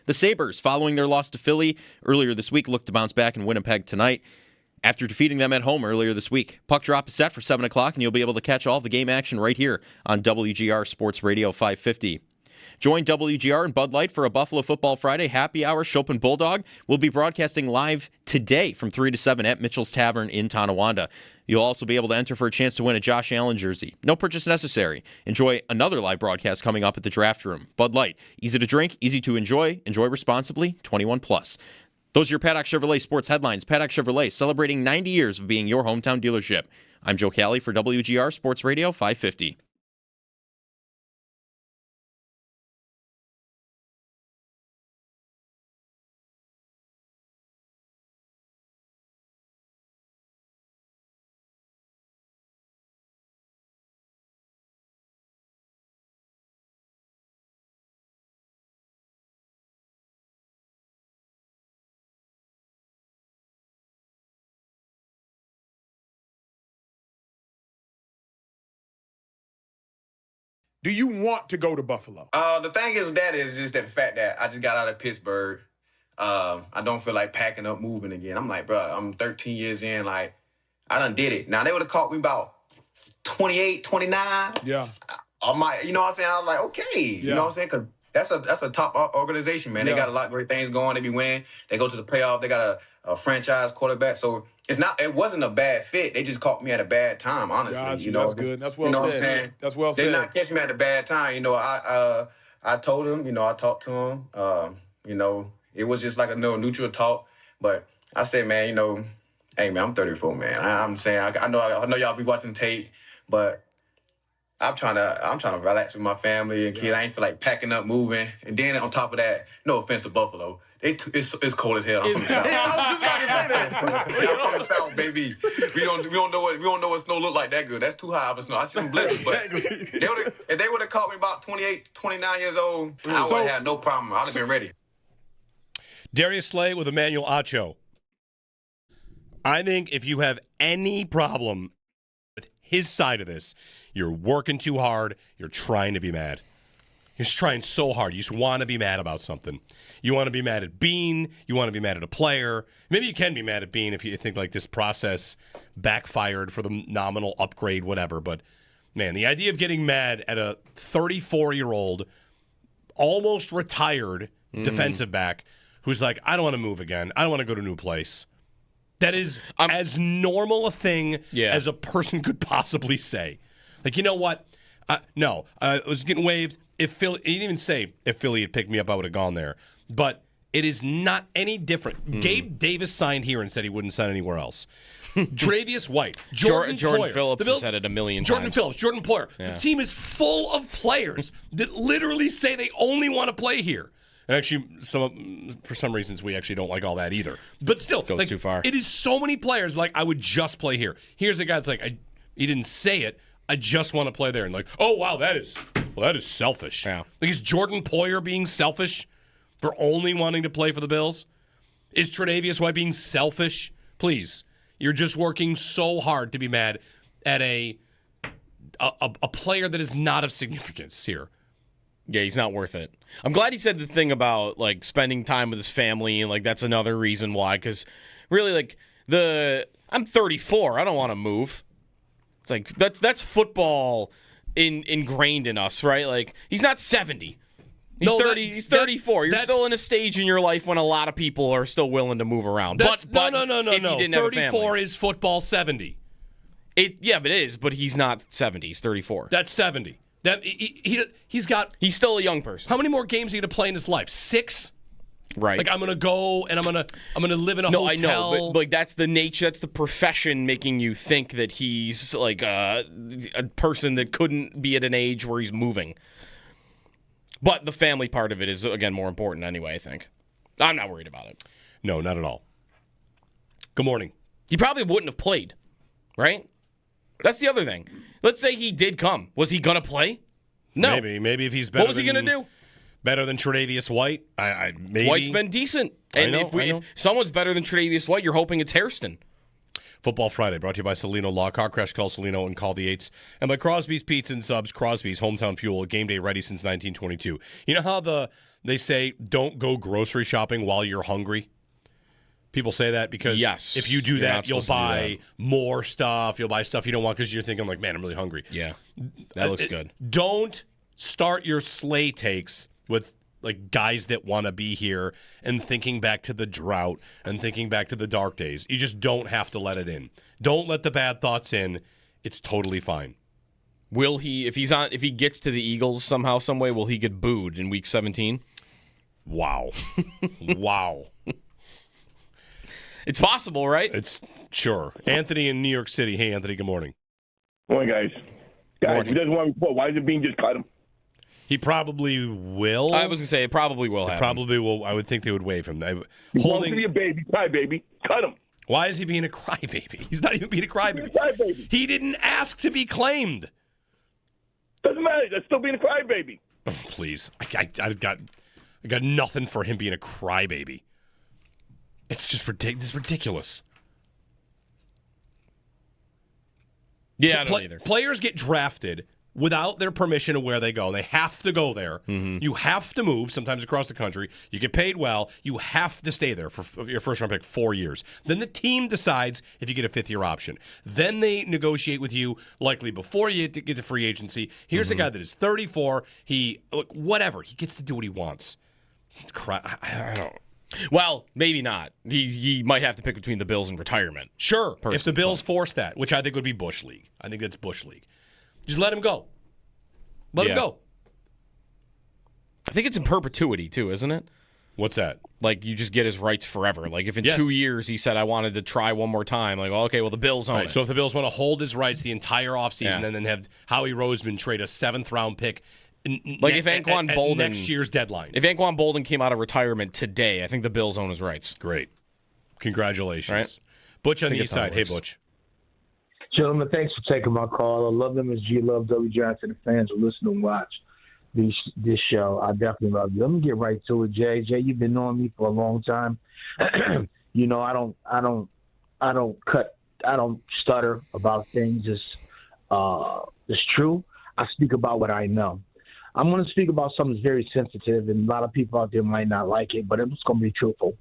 A: The Sabres, following their loss to Philly earlier this week, look to bounce back in Winnipeg tonight after defeating them at home earlier this week. Puck drop is set for 7 o'clock, and you'll be able to catch all the game action right here on WGR Sports Radio 550. Join WGR and Bud Light for a Buffalo Football Friday happy hour. Chopin Bulldog will be broadcasting live today from 3 to 7 at Mitchell's Tavern in Tonawanda. You'll also be able to enter for a chance to win a Josh Allen jersey. No purchase necessary. Enjoy another live broadcast coming up at the Draft Room. Bud Light, easy to drink, easy to enjoy. Enjoy responsibly, 21 plus. Those are your Paddock Chevrolet sports headlines. Paddock Chevrolet, celebrating 90 years of being your hometown dealership. I'm Joe Cali for WGR Sports Radio 550.
J: Do you want to go to Buffalo?
K: The thing is with that is just that fact that I just got out of Pittsburgh. I don't feel like packing up, moving again. I'm like, bro, I'm 13 years in. Like, I done did it. Now, they would have caught me about 28, 29.
J: Yeah.
K: I might, you know what I'm saying? I was like, okay.
J: Yeah.
K: You know what I'm saying? Because that's a top organization, man.
J: Yeah.
K: They got a lot of great things going. They be winning. They go to the playoff. They got a franchise quarterback. So it wasn't a bad fit. They just caught me at a bad time, honestly.
J: Gotcha.
K: You know,
J: That's good. That's well
K: you know
J: said.
K: What I'm saying?
J: That's well
K: They
J: said.
K: not catch me at a bad time. You know, I told him, you know, I talked to him. You know, it was just like a neutral talk. But I said, man, you know, hey, man, I'm 34, man. I'm saying, I know y'all be watching tape, but I'm trying to relax with my family and kids. I ain't feel like packing up, moving. And then on top of that, no offense to Buffalo, it's cold as hell. I'm from the South.
J: I was just about to say that.
K: I'm from the South, baby. We don't know what snow look like that good. That's too high of snow. I see them blizzards, but if they would have caught me about 28, 29 years old, I would have had no problem. I'd have been ready.
G: Darius Slay with Emmanuel Acho. I think if you have any problem with his side of this, you're working too hard, you're trying to be mad. You're just trying so hard. You just want to be mad about something. You want to be mad at Bean. You want to be mad at a player. Maybe you can be mad at Bean if you think like this process backfired for the nominal upgrade, whatever. But, man, the idea of getting mad at a 34-year-old, almost retired defensive back who's like, I don't want to move again. I don't want to go to a new place. That is as normal a thing as a person could possibly say. Like, you know what? No, I was getting waived. He didn't even say if Philly had picked me up, I would have gone there. But it is not any different. Gabe Davis signed here and said he wouldn't sign anywhere else. Travius White, Jordan Poyer,
H: Phillips has said it a million
G: Jordan
H: times.
G: Phillips, Jordan Poyer.
H: Yeah.
G: The team is full of players that literally say they only want to play here. And actually, for some reasons, we actually don't like all that either. But still,
H: it goes too far.
G: It is so many players like, I would just play here. Here's a guy that's like, he didn't say it, I just want to play there. And like, oh, wow, that is selfish.
H: Yeah.
G: Like, is Jordan Poyer being selfish for only wanting to play for the Bills? Is Tre'Davious White being selfish? Please. You're just working so hard to be mad at a player that is not of significance here.
H: Yeah, he's not worth it. I'm glad he said the thing about, like, spending time with his family, and, like, that's another reason why. Because, really, like, I'm 34. I don't want to move. It's like, that's football ingrained in us, right? Like, he's not 70. He's 30. He's 34. You're still in a stage in your life when a lot of people are still willing to move around.
G: No.
H: If you didn't have a
G: 34
H: family.
G: is football 70.
H: Yeah, but it is. But he's not 70. He's 34.
G: That's 70. He's
H: still a young person.
G: How many more games are he going to play in his life? 6?
H: Right.
G: Like, I'm going to go and I'm going to live in a hotel.
H: I know, but like, that's the nature, that's the profession making you think that he's like a person that couldn't be at an age where he's moving. But the family part of it is, again, more important anyway, I think. I'm not worried about it.
G: No, not at all. Good morning.
H: He probably wouldn't have played, right? That's the other thing. Let's say he did come. Was he going to play? No.
G: Maybe if he's better.
H: What was he going to do?
G: Better than Tre'Davious White? Maybe.
H: White's been decent. And if someone's better than Tre'Davious White, you're hoping it's Hairston.
G: Football Friday brought to you by Salino Law. Car crash, call Salino and call the 8s. And by Crosby's Pizza and Subs, Crosby's Hometown Fuel, game day ready since 1922. You know how they say don't go grocery shopping while you're hungry? People say that because if you do that, you'll buy more stuff. You'll buy stuff you don't want because you're thinking like, man, I'm really hungry.
H: Yeah, that looks good.
G: Don't start your sleigh takes with like guys that want to be here and thinking back to the drought and thinking back to the dark days. You just don't have to let it in. Don't let the bad thoughts in. It's totally fine.
H: Will he, if he gets to the Eagles somehow, some way, will he get booed in Week 17?
G: Wow. Wow.
H: It's possible, right?
G: It's sure. Anthony in New York City. Hey, Anthony, good morning.
L: Morning, guys. If he doesn't want to report, why is it being just cut him?
G: He probably will.
H: I was going to say it probably will happen.
G: Probably will. I would think they would waive him.
L: He wants to be a baby, crybaby. Cut him.
G: Why is he being a crybaby? He's not even being a crybaby. He didn't ask to be claimed.
L: Doesn't matter. That's still being a crybaby.
G: Oh, please. I got nothing for him being a crybaby. It's just ridiculous.
H: Yeah, I don't either.
G: Players get drafted without their permission of where they go. They have to go there. You have to move, sometimes across the country. You get paid well. You have to stay there for your first-round pick 4 years. Then the team decides if you get a fifth-year option. Then they negotiate with you, likely before you get to free agency. Here's a guy that is 34. He gets to do what he wants. I don't.
H: Well, maybe not. He might have to pick between the Bills and retirement.
G: Sure, if the Bills force that, which I think would be Bush League. I think that's Bush League. Just let him go. Let him go.
H: I think it's in perpetuity, too, isn't it?
G: What's that?
H: Like, you just get his rights forever. Like, if in 2 years he said, I wanted to try one more time, like, well, okay, well, the Bills own it.
G: So if the Bills want to hold his rights the entire offseason and then have Howie Roseman trade a 7th-round pick
H: if Anquan Bolden
G: next year's deadline.
H: If Anquan Bolden came out of retirement today, I think the Bills own his rights.
G: Great. Congratulations.
H: Right?
G: Butch on the east side. Hey, Butch.
M: Gentlemen, thanks for taking my call. I love them as you love WGR to the fans who listen and watch this show. I definitely love you. Let me get right to it, Jay. Jay, you've been knowing me for a long time. You know, I don't stutter about things. It's true. I speak about what I know. I'm going to speak about something that's very sensitive, and a lot of people out there might not like it, but I'm just going to be truthful.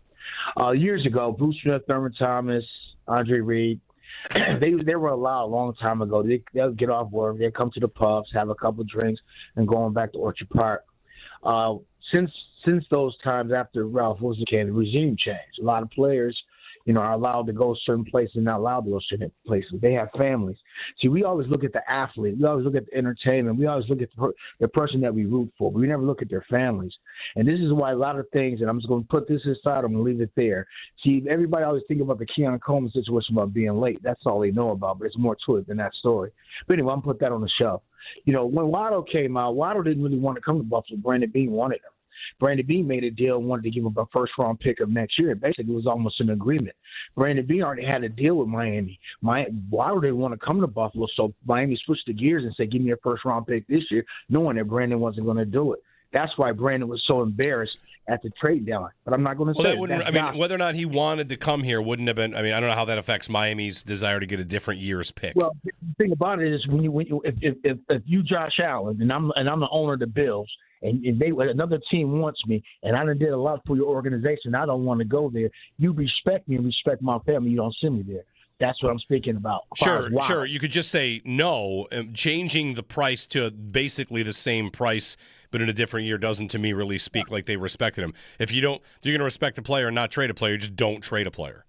M: Years ago, Bruce Smith, Thurman Thomas, Andre Reed, they were allowed a long time ago. They'll get off work, they'll come to the pubs, have a couple drinks, and going back to Orchard Park. Since those times after Ralph Wilson came, the regime changed. A lot of players, are allowed to go certain places and not allowed to go certain places. They have families. See, we always look at the athlete. We always look at the entertainment. We always look at the person that we root for. But we never look at their families. And this is why a lot of things, and I'm just going to put this aside, I'm going to leave it there. See, everybody always think about the Keon Coleman situation about being late. That's all they know about, but there's more to it than that story. But anyway, I'm going to put that on the shelf. When Waddle came out, Waddle didn't really want to come to Buffalo. Brandon Beane wanted him. Brandon Beane made a deal and wanted to give him a first-round pick of next year. Basically, it was almost an agreement. Brandon Beane already had a deal with Miami. Waddle didn't want to come to Buffalo, so Miami switched the gears and said, give me a first-round pick this year, knowing that Brandon wasn't going to do it. That's why Brandon was so embarrassed at the trade deadline. But I'm not going to say
G: that. Whether or not he wanted to come here wouldn't have been – I don't know how that affects Miami's desire to get a different year's pick.
M: Well, the thing about it is if you Josh Allen, and I'm the owner of the Bills – and another team wants me, and I done did a lot for your organization, I don't want to go there. You respect me and respect my family. You don't send me there. That's what I'm speaking about.
G: Sure. You could just say no. Changing the price to basically the same price, but in a different year, doesn't to me really speak like they respected him. If you're going to respect a player and not trade a player, you just don't trade a player.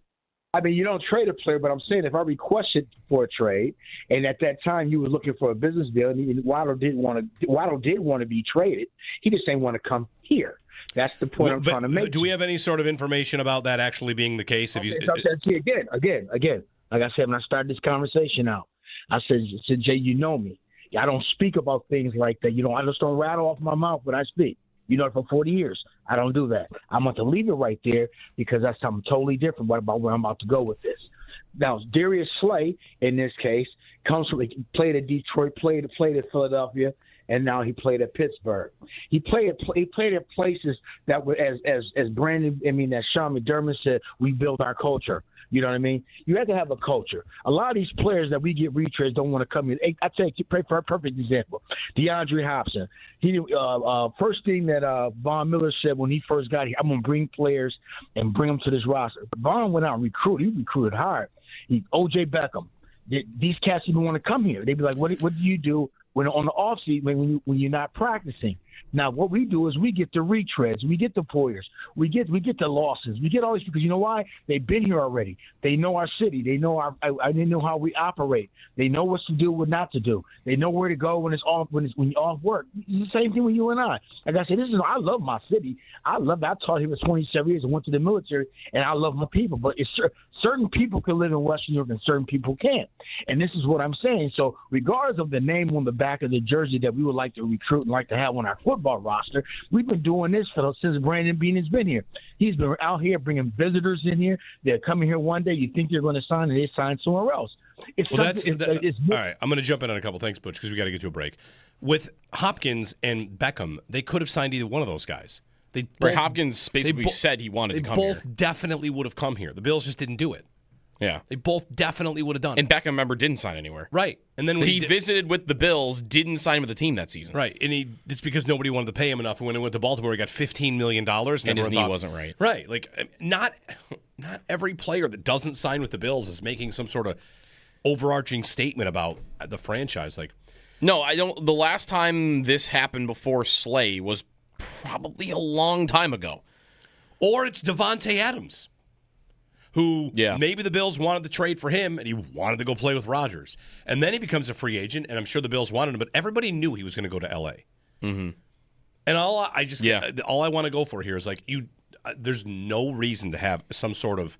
M: You don't trade a player, but I'm saying if I requested for a trade, and at that time you were looking for a business deal, and Waddle did want to be traded, he just didn't want to come here. That's the point I'm trying to make.
G: Do we have any sort of information about that actually being the case?
M: Again, like I said, when I started this conversation out, I said, Jay, you know me. I don't speak about things like that. I just don't rattle off my mouth when I speak. For 40 years. I don't do that. I'm going to leave it right there because that's something totally different about where I'm about to go with this. Now, Darius Slay, in this case, played at Detroit, played at Philadelphia, and now he played at Pittsburgh. He played at places that were, as Sean McDermott said, we built our culture. You know what I mean? You have to have a culture. A lot of these players that we get retrades don't want to come in. I take for a perfect example, DeAndre Hopkins. He first thing that Von Miller said when he first got here, I'm going to bring players and bring them to this roster. Von went out and recruited. He recruited hard. O.J. Beckham. These cats even want to come here. They'd be like, what do you do when on the off season when you're not practicing? Now, what we do is we get the retreads, we get the Poyers, we get the losses, we get all these because you know why? They've been here already. They know our city. They know they know how we operate. They know what to do, what not to do. They know where to go when you're off work. It's the same thing with you and I. Like I said, I love my city. I taught here for 27 years and went to the military, and I love my people. But certain people can live in Western Europe and certain people can't. And this is what I'm saying. So regardless of the name on the back of the jersey that we would like to recruit and like to have on our football roster, we've been doing this since Brandon Beane has been here. He's been out here bringing visitors in here. They're coming here one day. You think they're going to sign, and they sign somewhere else.
G: All right, I'm going to jump in on a couple things, Butch, because we got to get to a break. With Hopkins and Beckham, they could have signed either one of those guys.
H: Hopkins basically said he wanted to come here.
G: They both definitely would have come here. The Bills just didn't do it.
H: Yeah.
G: They both definitely would have done
H: And
G: it.
H: Beckham, remember, didn't sign anywhere.
G: Right. And then when
H: he visited with the Bills, didn't sign with the team that season.
G: Right. And it's because nobody wanted to pay him enough. And when he went to Baltimore, he got $15 million.
H: And his knee wasn't right.
G: Right. Like, not every player that doesn't sign with the Bills is making some sort of overarching statement about the franchise. Like,
H: no, I don't. The last time this happened before Slay was probably a long time ago.
G: Or it's Devontae Adams, who maybe the Bills wanted to trade for him, and he wanted to go play with Rodgers. And then he becomes a free agent, and I'm sure the Bills wanted him, but everybody knew he was going to go to L.A.
H: Mm-hmm.
G: And all I want to go for here is, like, there's no reason to have some sort of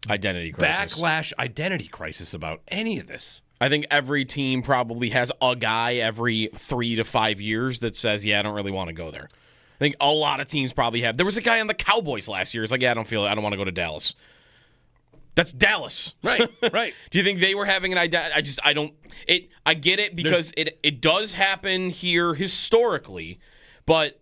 H: identity crisis.
G: Backlash identity crisis about any of this.
H: I think every team probably has a guy every 3 to 5 years that says, I don't really want to go there. I think a lot of teams probably have. There was a guy on the Cowboys last year. It's like, I don't want to go to Dallas. That's Dallas.
G: Right, right.
H: Do you think they were having an identity? I get it because it does happen here historically, but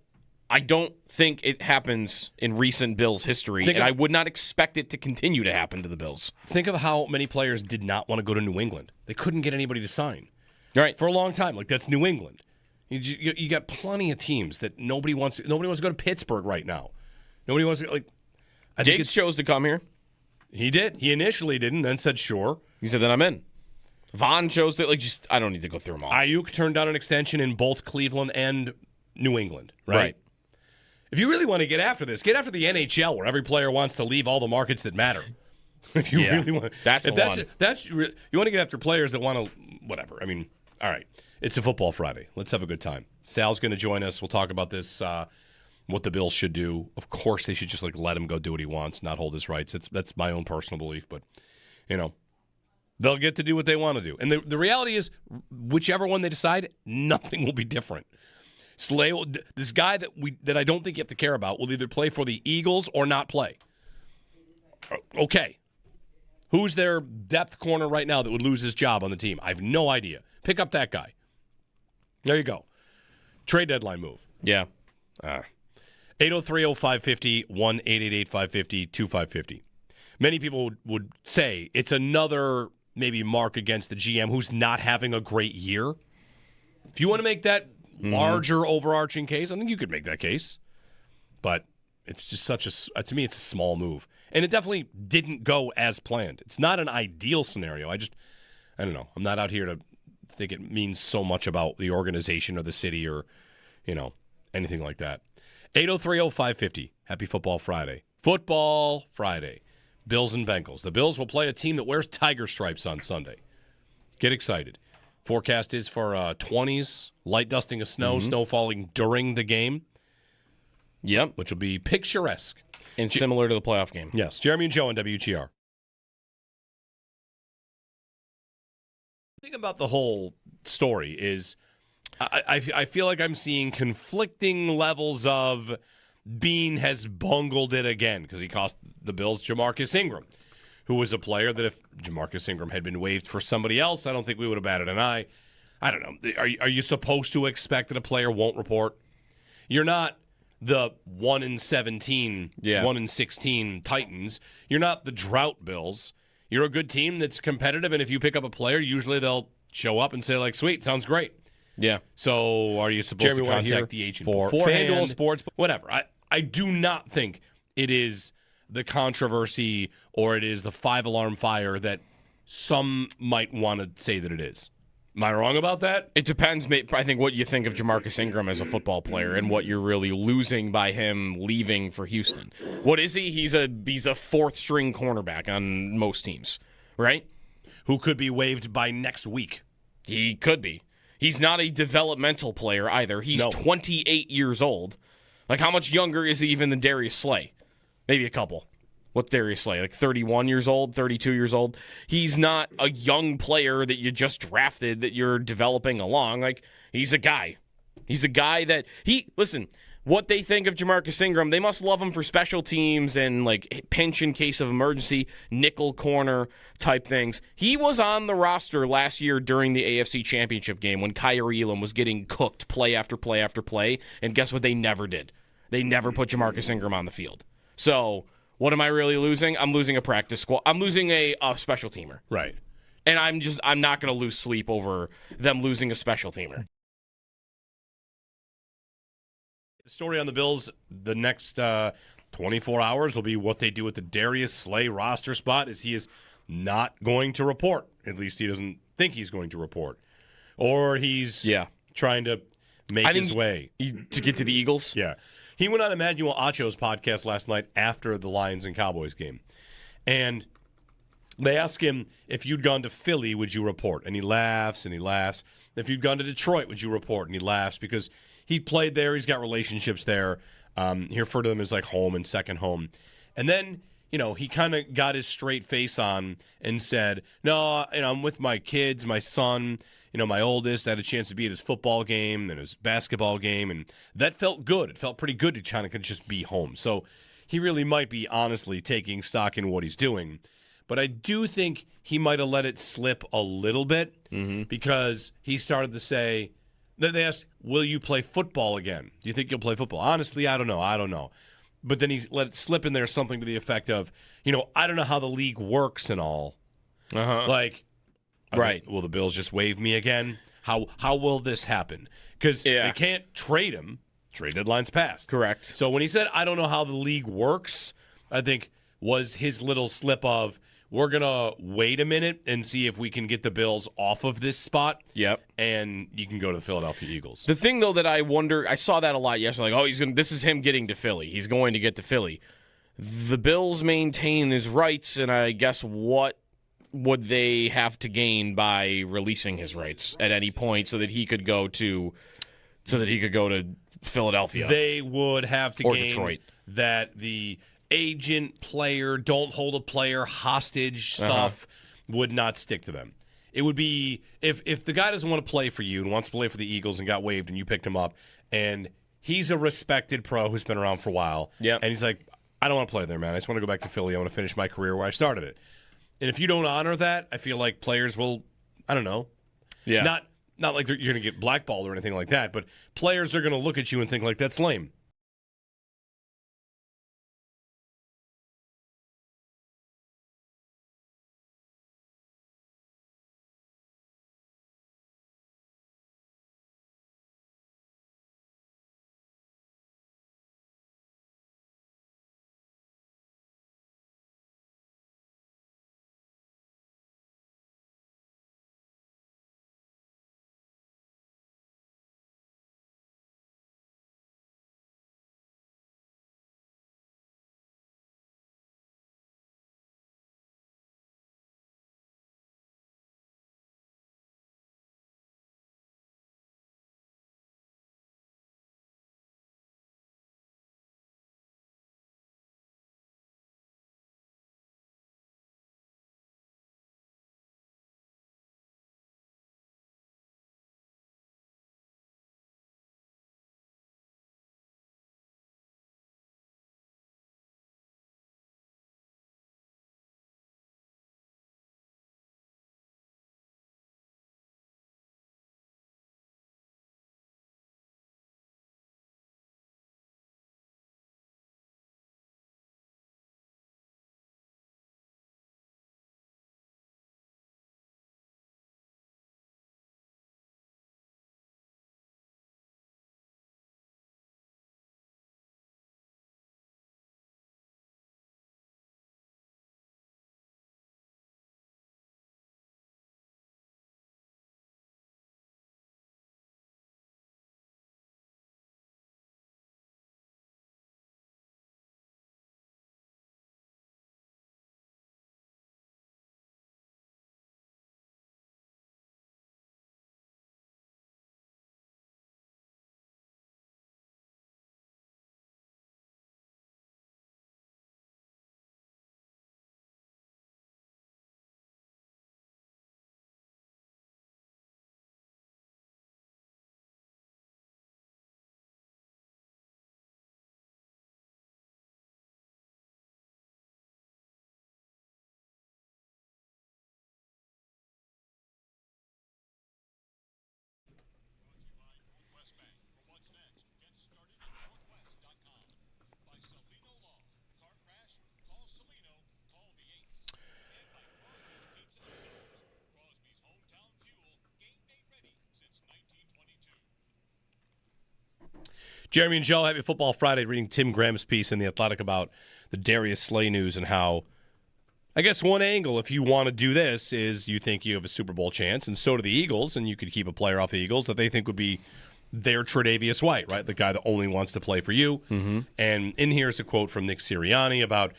H: I don't think it happens in recent Bills history, and I would not expect it to continue to happen to the Bills.
G: Think of how many players did not want to go to New England. They couldn't get anybody to sign.
H: Right.
G: For a long time. Like, that's New England. You got plenty of teams that nobody wants to go to Pittsburgh right now. Nobody wants to, like...
H: Diggs chose to come here.
G: He did. He initially didn't, then said sure.
H: He said, then I'm in. Vaughn chose to, I don't need to go through them all.
G: Ayuk turned down an extension in both Cleveland and New England, right? If you really want to get after this, get after the NHL, where every player wants to leave all the markets that matter. If you really want,
H: that's the one.
G: You want to get after players that want to, whatever. I mean, all right. It's a Football Friday. Let's have a good time. Sal's going to join us. We'll talk about this, what the Bills should do. Of course, they should just let him go do what he wants, not hold his rights. That's my own personal belief, but they'll get to do what they want to do. And the reality is, whichever one they decide, nothing will be different. Slay, this guy that I don't think you have to care about, will either play for the Eagles or not play. Okay. Who's their depth corner right now that would lose his job on the team? I have no idea. Pick up that guy. There you go. Trade deadline move.
H: Yeah.
G: 803-0550, 1-888-550-2550. Many people would say it's another maybe mark against the GM who's not having a great year. If you want to make that larger overarching case, I think you could make that case. But it's just to me, it's a small move. And it definitely didn't go as planned. It's not an ideal scenario. I don't know. I'm not out here to think it means so much about the organization or the city or, anything like that. 803-0550. Happy Football Friday. Football Friday. Bills and Bengals. The Bills will play a team that wears tiger stripes on Sunday. Get excited. Forecast is for 20s, light dusting of snow, snow falling during the game.
H: Yep.
G: Which will be picturesque.
H: And similar to the playoff game.
G: Yes. Jeremy and Joe on WGR. The thing about the whole story is I feel like I'm seeing conflicting levels of Bean has bungled it again because he cost the Bills Jamarcus Ingram, who was a player that if Jamarcus Ingram had been waived for somebody else, I don't think we would have batted an eye. I don't know. Are you supposed to expect that a player won't report? You're not the 1-17, 1-16 Titans. You're not the drought Bills. You're a good team that's competitive, and if you pick up a player, usually they'll show up and say, like, sweet, sounds great.
H: Yeah.
G: So are you supposed to contact the agent
H: for FanDuel Sports?
G: Whatever. I do not think it is the controversy or it is the 5-alarm fire that some might want to say that it is. Am I wrong about that?
H: It depends, I think, what you think of Jamarcus Ingram as a football player and what you're really losing by him leaving for Houston. What is he? He's a fourth-string cornerback on most teams, right?
G: Who could be waived by next week.
H: He could be. He's not a developmental player either. He's 28 years old. Like, how much younger is he even than Darius Slay? Maybe a couple. What's Darius Slay? Like 31 years old, 32 years old? He's not a young player that you just drafted that you're developing along. Like, he's a guy. He's a guy that listen, what they think of Jamarcus Ingram, they must love him for special teams and like pinch in case of emergency, nickel corner type things. He was on the roster last year during the AFC Championship game when Kyrie Elam was getting cooked play after play after play, and guess what they never did? They never put Jamarcus Ingram on the field. So What am I really losing? I'm losing a practice squad. I'm losing a special teamer.
G: Right.
H: And I'm not going to lose sleep over them losing a special teamer.
G: The story on the Bills the next 24 hours will be what they do with the Darius Slay roster spot, as he is not going to report. At least he doesn't think he's going to report. Or he's trying to make his way.
H: To get to the Eagles?
G: Yeah. He went on Emmanuel Acho's podcast last night after the Lions and Cowboys game. And they ask him, if you'd gone to Philly, would you report? And he laughs and he laughs. If you'd gone to Detroit, would you report? And he laughs because he played there. He's got relationships there. He referred to them as like home and second home. And then, he kind of got his straight face on and said, no, I'm with my kids, my son, my oldest. I had a chance to be at his football game and his basketball game. And that felt good. It felt pretty good to kind of just be home. So he really might be honestly taking stock in what he's doing. But I do think he might have let it slip a little bit because he started to say, they asked, will you play football again? Do you think you'll play football? Honestly, I don't know. But then he let it slip in there something to the effect of, I don't know how the league works and all. Like, right. Will the Bills just waive me again? How will this happen? Because they can't trade him. Trade deadline's passed.
H: Correct.
G: So when he said, I don't know how the league works, I think was his little slip of, we're going to wait a minute and see if we can get the Bills off of this spot.
H: Yep.
G: And you can go to the Philadelphia Eagles.
H: The thing, though, that I wonder, I saw that a lot yesterday. Like, this is him getting to Philly. He's going to get to Philly. The Bills maintain his rights, and I guess what would they have to gain by releasing his rights at any point so that he could go to Philadelphia?
G: They would have to gain
H: Detroit.
G: That the agent, player, don't hold a player hostage stuff would not stick to them. It would be if the guy doesn't want to play for you and wants to play for the Eagles and got waived and you picked him up and he's a respected pro who's been around for a while and he's like, I don't want to play there, man. I just want to go back to Philly. I want to finish my career where I started it. And if you don't honor that, I feel like players will, I don't know.
H: Yeah.
G: Not like you're going to get blackballed or anything like that, but players are going to look at you and think like, that's lame. Jeremy and Joe, happy Football Friday, reading Tim Graham's piece in The Athletic about the Darius Slay news and how, I guess one angle, if you want to do this, is you think you have a Super Bowl chance, and so do the Eagles, and you could keep a player off the Eagles that they think would be their Tre'Davious White, right? The guy that only wants to play for you. Mm-hmm. And in here is a quote from Nick Sirianni about,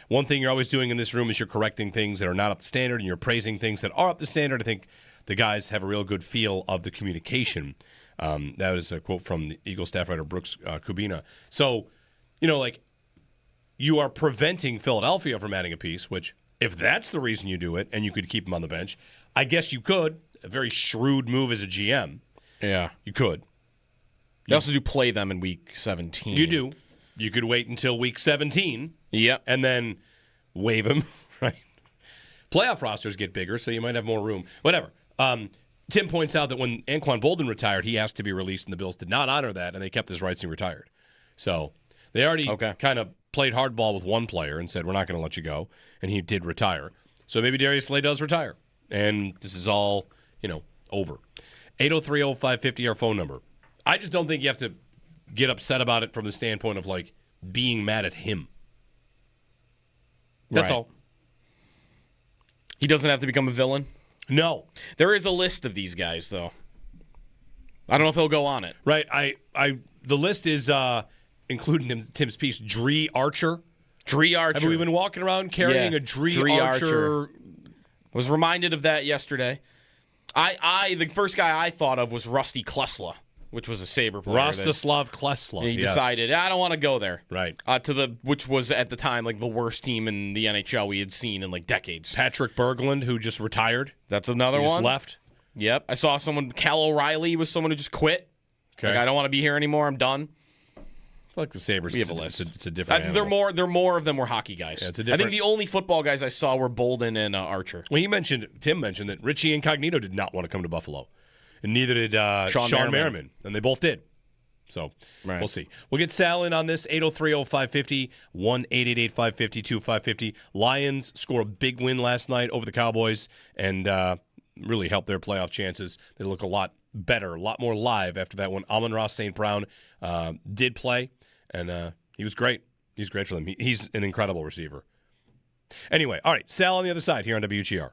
G: one thing you're always doing in this room is you're correcting things that are not up to standard, and you're praising things that are up to standard. I think the guys have a real good feel of the communication. That is a quote from the Eagles staff writer Brooks Kubina. So, you are preventing Philadelphia from adding a piece, which, if that's the reason you do it, and you could keep him on the bench, I guess you could. A very shrewd move as a GM.
H: Yeah.
G: You could.
H: You also do play them in Week 17.
G: You do. You could wait until Week 17.
H: Yep.
G: And then waive him, right? Playoff rosters get bigger, so you might have more room. Whatever. Tim points out that when Anquan Bolden retired, he asked to be released, and the Bills did not honor that, and they kept his rights and he retired. So they already kind of played hardball with one player and said, we're not going to let you go, and he did retire. So maybe Darius Slay does retire, and this is all, over. 803-0550, our phone number. I just don't think you have to get upset about it from the standpoint of, being mad at him. That's all.
H: He doesn't have to become a villain?
G: No.
H: There is a list of these guys, though. I don't know if he'll go on it.
G: Right. The list is, including in Tim's piece, Dree Archer.
H: Dree Archer.
G: Have we been walking around carrying a Dree Archer?
H: I was reminded of that yesterday. The first guy I thought of was Rusty Klesla, which was a Sabre player.
G: Rostislav Klesla.
H: He decided, I don't want to go there.
G: Right.
H: Which was at the time the worst team in the NHL we had seen in decades.
G: Patrick Berglund, who just retired.
H: That's another one.
G: Just left.
H: Yep. I saw Cal O'Reilly was someone who just quit.
G: Okay.
H: I don't want to be here anymore. I'm done.
G: I feel like the Sabres.
H: We have a list.
G: It's a different.
H: They're more of them were hockey guys.
G: Yeah, it's a
H: I think the only football guys I saw were Bolden and Archer.
G: Well, Tim mentioned that Richie Incognito did not want to come to Buffalo, and neither did Sean Merriman, and they both did. So We'll see. We'll get Sal in on this. 803-0550, 1-888-550-2550. Lions score a big win last night over the Cowboys and really helped their playoff chances. They look a lot better, a lot more live after that one. Amon-Ra St. Brown did play, and he was great. He's great for them. He's an incredible receiver. Anyway, all right, Sal on the other side here on WGR.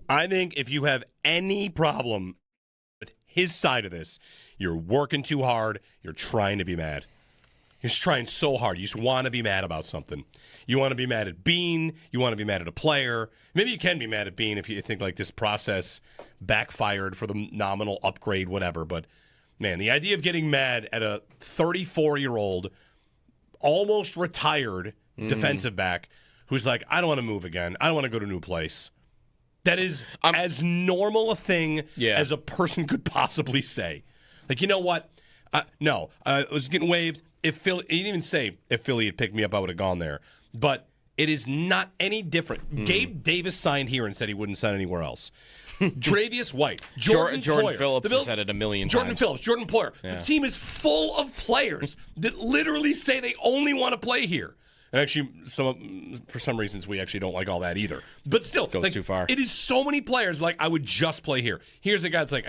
G: I think if you have any problem with his side of this, you're working too hard, you're trying to be mad. You're just trying so hard. You just want to be mad about something. You want to be mad at Bean. You want to be mad at a player. Maybe you can be mad at Bean if you think this process backfired for the nominal upgrade, whatever. But, man, the idea of getting mad at a 34-year-old, almost retired defensive back who's like, I don't want to move again. I don't want to go to a new place. That is as normal a thing as a person could possibly say. You know what? No, I was getting waived. If Philly, he didn't even say if Philly had picked me up, I would have gone there. But it is not any different. Gabe Davis signed here and said he wouldn't sign anywhere else. Tre'Davious White, Jordan
H: Phillips has said it a million times.
G: Jordan Poyer. Yeah. The team is full of players that literally say they only want to play here. And actually, for some reasons, we actually don't like all that either. But still,
H: it goes too far.
G: It is so many players I would just play here. Here's a guy that's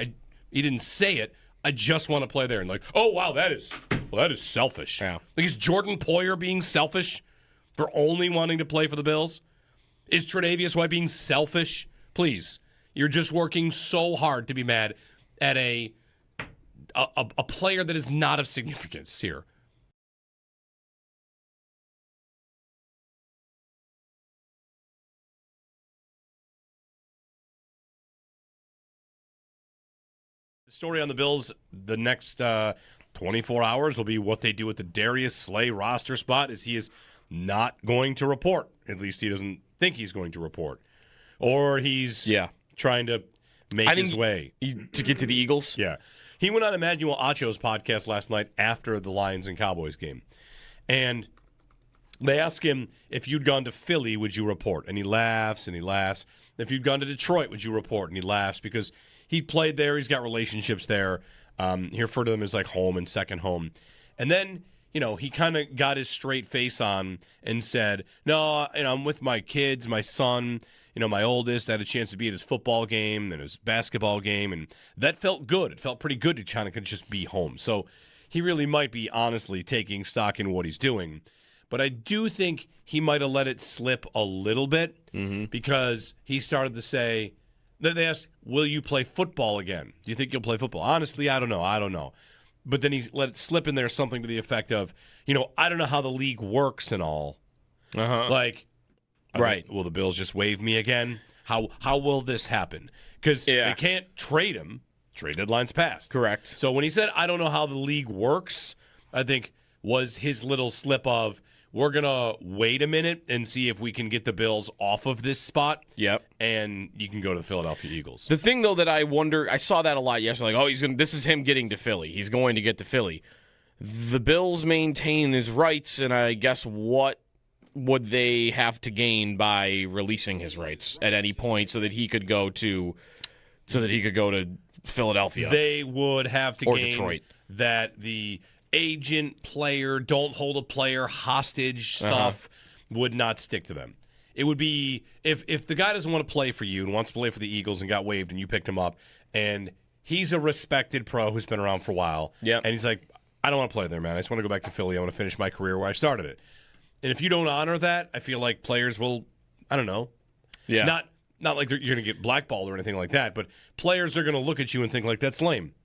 G: he didn't say it. I just want to play there. And oh, wow, that is selfish.
H: Yeah.
G: Is Jordan Poyer being selfish for only wanting to play for the Bills? Is Tre'Davious White being selfish? Please. You're just working so hard to be mad at a player that is not of significance here. The story on the Bills the next 24 hours will be what they do with the Darius Slay roster spot, as he is not going to report. At least he doesn't think he's going to report. Or he's trying to make his way.
H: To get to the Eagles?
G: Yeah. He went on Emmanuel Acho's podcast last night after the Lions and Cowboys game. And They ask him, if you'd gone to Philly, would you report? And he laughs and he laughs. If you'd gone to Detroit, would you report? And he laughs because he played there. He's got relationships there. He referred to them as like home and second home. And then, he kind of got his straight face on and said, no, I'm with my kids, my son, my oldest. I had a chance to be at his football game and his basketball game. And that felt good. It felt pretty good to kind of just be home. So he really might be honestly taking stock in what he's doing. But I do think he might have let it slip a little bit because he started to say, they asked, will you play football again? Do you think you'll play football? Honestly, I don't know. But then he let it slip in there something to the effect of, I don't know how the league works and all. Like, right. Will the Bills just waive me again? How will this happen? Because they can't trade him. Trade deadline's passed.
H: Correct.
G: So when he said, I don't know how the league works, I think was his little slip of, we're going to wait a minute and see if we can get the Bills off of this spot.
H: Yep.
G: And you can go to the Philadelphia Eagles.
H: The thing, though, that I wonder, I saw that a lot yesterday, like, this is him getting to Philly. He's going to get to Philly. The Bills maintain his rights, and I guess what would they have to gain by releasing his rights at any point so that he could go to Philadelphia?
G: They would have to gain
H: Detroit.
G: That the agent, player, don't hold a player hostage stuff would not stick to them. It would be if the guy doesn't want to play for you and wants to play for the Eagles and got waived and you picked him up and he's a respected pro who's been around for a while.
H: Yeah.
G: And he's like, I don't want to play there, man. I just want to go back to Philly. I want to finish my career where I started it. And if you don't honor that, I feel like players will, I don't know.
H: Yeah.
G: Not like you're going to get blackballed or anything like that, but players are going to look at you and think like, that's lame.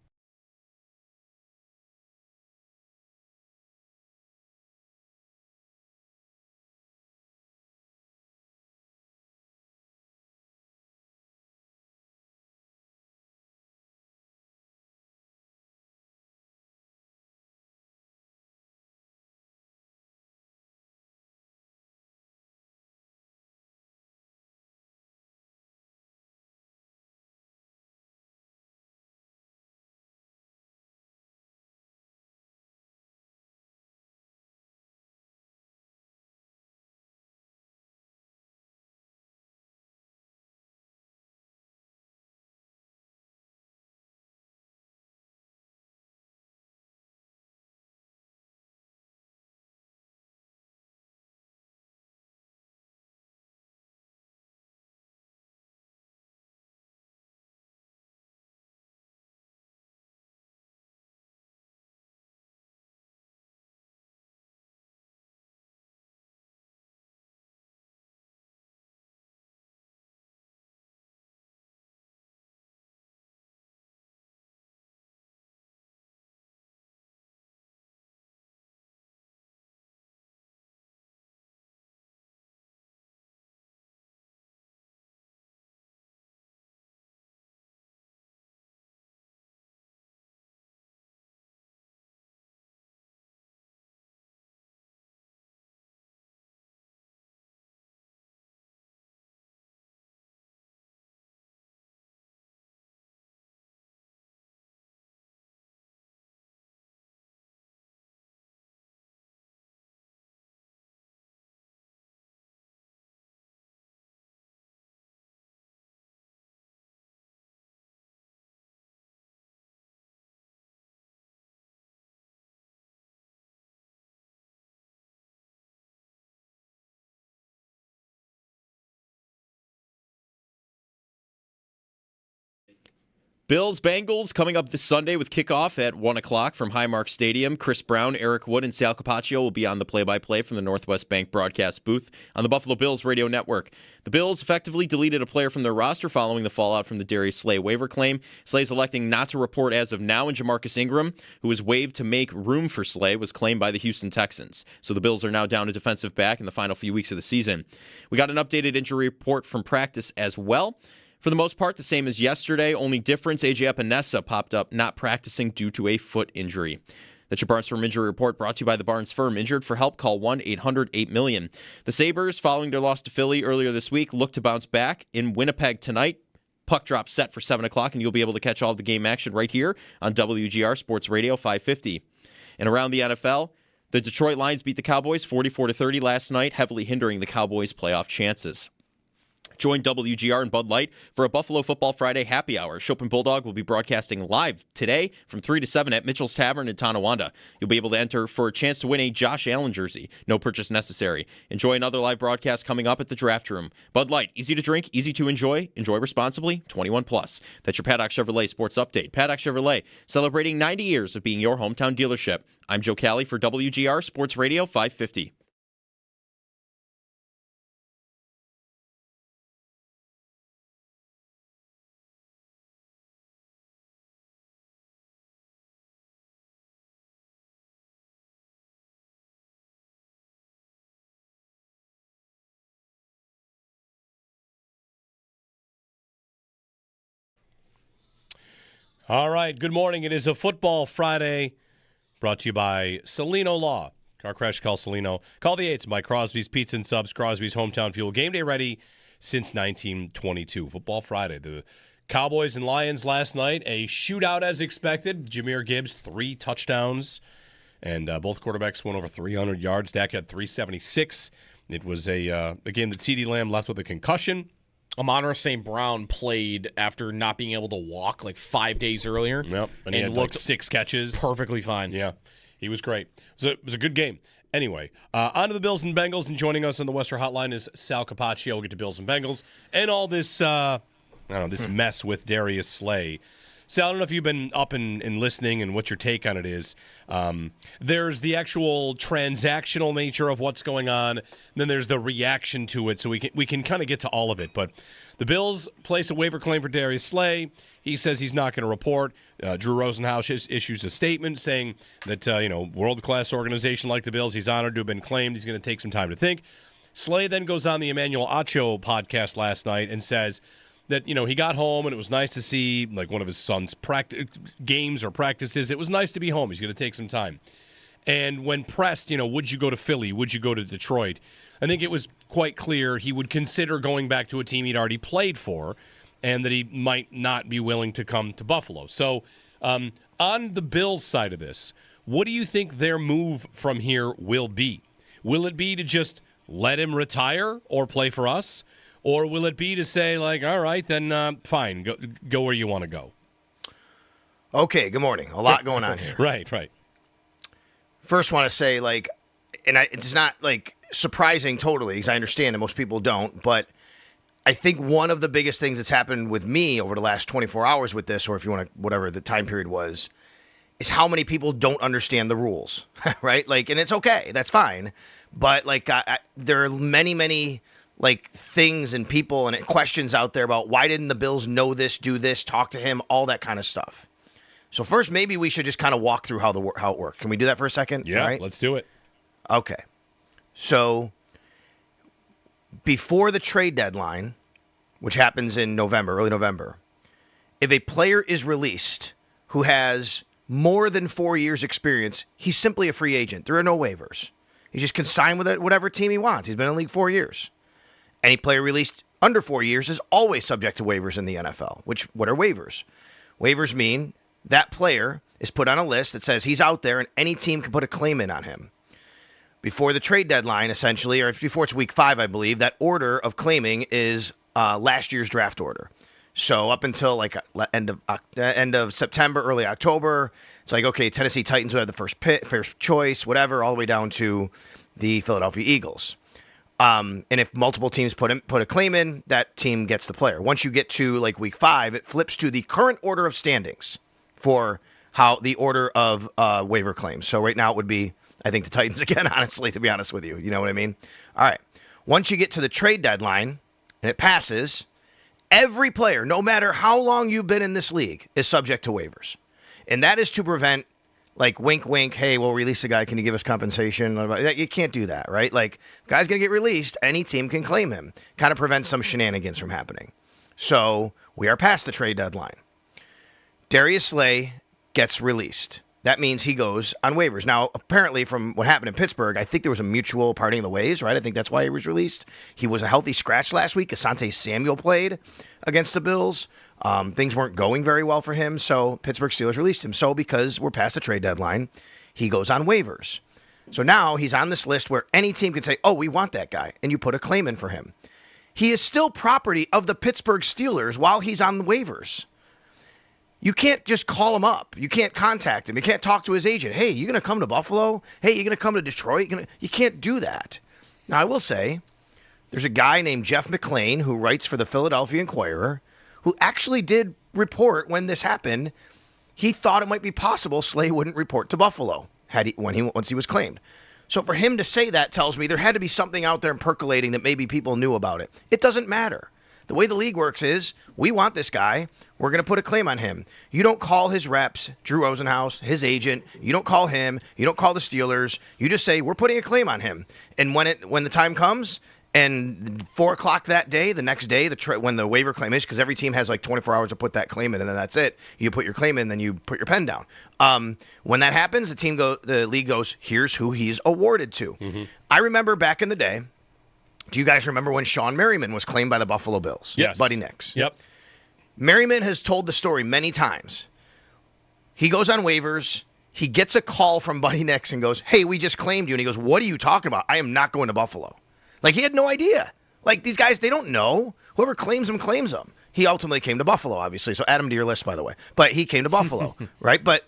A: Bills-Bengals coming up this Sunday with kickoff at 1 o'clock from Highmark Stadium. Chris Brown, Eric Wood, and Sal Capaccio will be on the play-by-play from the Northwest Bank broadcast booth on the Buffalo Bills radio network. The Bills effectively deleted a player from their roster following the fallout from the Darius Slay waiver claim. Slay's electing not to report as of now, and Jamarcus Ingram, who was waived to make room for Slay, was claimed by the Houston Texans. So the Bills are now down a defensive back in the final few weeks of the season. We got an updated injury report from practice as well. For the most part, the same as yesterday. Only difference, A.J. Epinesa popped up not practicing due to a foot injury. That's your Barnes Firm Injury Report brought to you by the Barnes Firm. Injured for help, call 1-800-8-million. The Sabres, following their loss to Philly earlier this week, look to bounce back in Winnipeg tonight. Puck drop set for 7 o'clock, and you'll be able to catch all of the game action right here on WGR Sports Radio 550. And around the NFL, The Detroit Lions beat the Cowboys 44-30 last night, heavily hindering the Cowboys' playoff chances. Join WGR and Bud Light for a Buffalo Football Friday happy hour. Chopin Bulldog will be broadcasting live today from 3 to 7 at Mitchell's Tavern in Tonawanda. You'll be able to enter for a chance to win a Josh Allen jersey. No purchase necessary. Enjoy another live broadcast coming up at the Draft Room. Bud Light, easy to drink, easy to enjoy. Enjoy responsibly, 21+. That's your Paddock Chevrolet Sports Update. Paddock Chevrolet, celebrating 90 years of being your hometown dealership. I'm Joe Cali for WGR Sports Radio 550.
G: All right, good morning. It is a Football Friday brought to you by Salino Law. Car crash, call Salino. Call the 8s by Crosby's Pizza and Subs, Crosby's Hometown Fuel. Game day ready since 1922. Football Friday. The Cowboys and Lions last night, a shootout as expected. Jahmyr Gibbs, 3 touchdowns, and both quarterbacks went over 300 yards. Dak had 376. It was a game that CeeDee Lamb left with a concussion.
H: Amon-Ra St. Brown played after not being able to walk like 5 days earlier.
G: Yep, and he had looked like 6 catches.
H: Perfectly fine.
G: Yeah, he was great. It was a good game. Anyway, on to the Bills and Bengals, and joining us on the Western Hotline is Sal Capaccio. We'll get to Bills and Bengals and all this, this mess with Darius Slay. Sal, I don't know if you've been up and listening and what your take on it is. There's the actual transactional nature of what's going on, and then there's the reaction to it, so we can kind of get to all of it. But the Bills place a waiver claim for Darius Slay. He says he's not going to report. Drew Rosenhaus issues a statement saying that, world-class organization like the Bills, he's honored to have been claimed. He's going to take some time to think. Slay then goes on the Emmanuel Acho podcast last night and says that, he got home and it was nice to see like one of his son's games or practices. It was nice to be home. He's going to take some time. And when pressed, would you go to Philly? Would you go to Detroit? I think it was quite clear he would consider going back to a team he'd already played for and that he might not be willing to come to Buffalo. So on the Bills side of this, what do you think their move from here will be? Will it be to just let him retire or play for us? Or will it be to say, like, all right, then fine, go where you want to go?
N: Okay, good morning. A lot going on here.
G: Right.
N: First, want to say, it's not, surprising totally, because I understand that most people don't, but I think one of the biggest things that's happened with me over the last 24 hours with this, or if you want to, whatever the time period was, is how many people don't understand the rules, right? And it's okay. That's fine. But, there are many things and people and questions out there about why didn't the Bills know this, do this, talk to him, all that kind of stuff. So first, maybe we should just kind of walk through how it worked. Can we do that for a second?
G: Yeah,
N: right?
G: Let's do it.
N: Okay. So before the trade deadline, which happens in early November, if a player is released who has more than 4 years experience, he's simply a free agent. There are no waivers. He just can sign with whatever team he wants. He's been in the league 4 years. Any player released under 4 years is always subject to waivers in the NFL. What are waivers? Waivers mean that player is put on a list that says he's out there and any team can put a claim in on him. Before the trade deadline, essentially, or before it's week 5, I believe, that order of claiming is last year's draft order. So up until end of September, early October, it's okay, Tennessee Titans would have the first choice, whatever, all the way down to the Philadelphia Eagles. And if multiple teams put a claim in, that team gets the player. Once you get to week 5, it flips to the current order of standings for how the order of waiver claims. So right now it would be, I think, the Titans again, honestly, to be honest with you. You know what I mean? All right. Once you get to the trade deadline and it passes, every player, no matter how long you've been in this league, is subject to waivers. And that is to prevent, wink, wink, hey, we'll release a guy. Can you give us compensation? You can't do that, right? Guy's going to get released. Any team can claim him. Kind of prevents some shenanigans from happening. So we are past the trade deadline. Darius Slay gets released. That means he goes on waivers. Now, apparently from what happened in Pittsburgh, I think there was a mutual parting of the ways, right? I think that's why he was released. He was a healthy scratch last week. Asante Samuel played against the Bills. Things weren't going very well for him, so Pittsburgh Steelers released him. So because we're past the trade deadline, he goes on waivers. So now he's on this list where any team can say, oh, we want that guy, and you put a claim in for him. He is still property of the Pittsburgh Steelers while he's on the waivers. You can't just call him up. You can't contact him. You can't talk to his agent. Hey, you going to come to Buffalo? Hey, you going to come to Detroit? You can't do that. Now, I will say, there's a guy named Jeff McClain who writes for the Philadelphia Inquirer who actually did report when this happened. He thought it might be possible Slay wouldn't report to Buffalo once he was claimed. So for him to say that tells me there had to be something out there percolating that maybe people knew about it. It doesn't matter. The way the league works is we want this guy. We're going to put a claim on him. You don't call his reps, Drew Rosenhaus, his agent. You don't call him. You don't call the Steelers. You just say, we're putting a claim on him. And when the time comes and 4 o'clock that day, the next day, when the waiver claim is, because every team has like 24 hours to put that claim in, and then that's it. You put your claim in, then you put your pen down. When that happens, the league goes, here's who he's awarded to. Mm-hmm. I remember back in the day, do you guys remember when Sean Merriman was claimed by the Buffalo Bills?
G: Yes.
N: Buddy Nix.
G: Yep.
N: Merriman has told the story many times. He goes on waivers. He gets a call from Buddy Nix and goes, hey, we just claimed you. And he goes, what are you talking about? I am not going to Buffalo. Like, he had no idea. Like, these guys, they don't know. Whoever claims him, claims him. He ultimately came to Buffalo, obviously. So add him to your list, by the way. But he came to Buffalo, right? But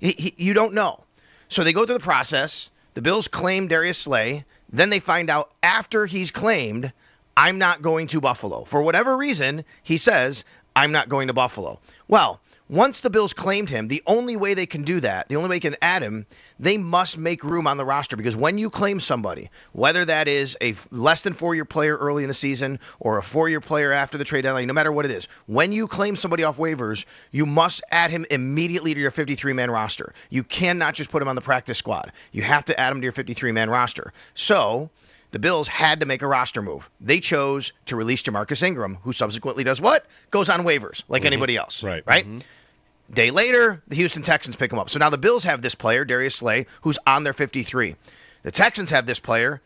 N: you don't know. So they go through the process. The Bills claim Darius Slay. Then they find out after he's claimed, I'm not going to Buffalo. For whatever reason, he says, I'm not going to Buffalo. Well, once the Bills claimed him, the only way they can do that, the only way they can add him, they must make room on the roster. Because when you claim somebody, whether that is a less than 4-year player early in the season or a 4-year player after the trade deadline, no matter what it is, when you claim somebody off waivers, you must add him immediately to your 53-man roster. You cannot just put him on the practice squad. You have to add him to your 53-man roster. So the Bills had to make a roster move. They chose to release Jamarcus Ingram, who subsequently does what? Goes on waivers like anybody else. Right? Mm-hmm. Day later, the Houston Texans pick him up. So now the Bills have this player, Darius Slay, who's on their 53. The Texans have this player,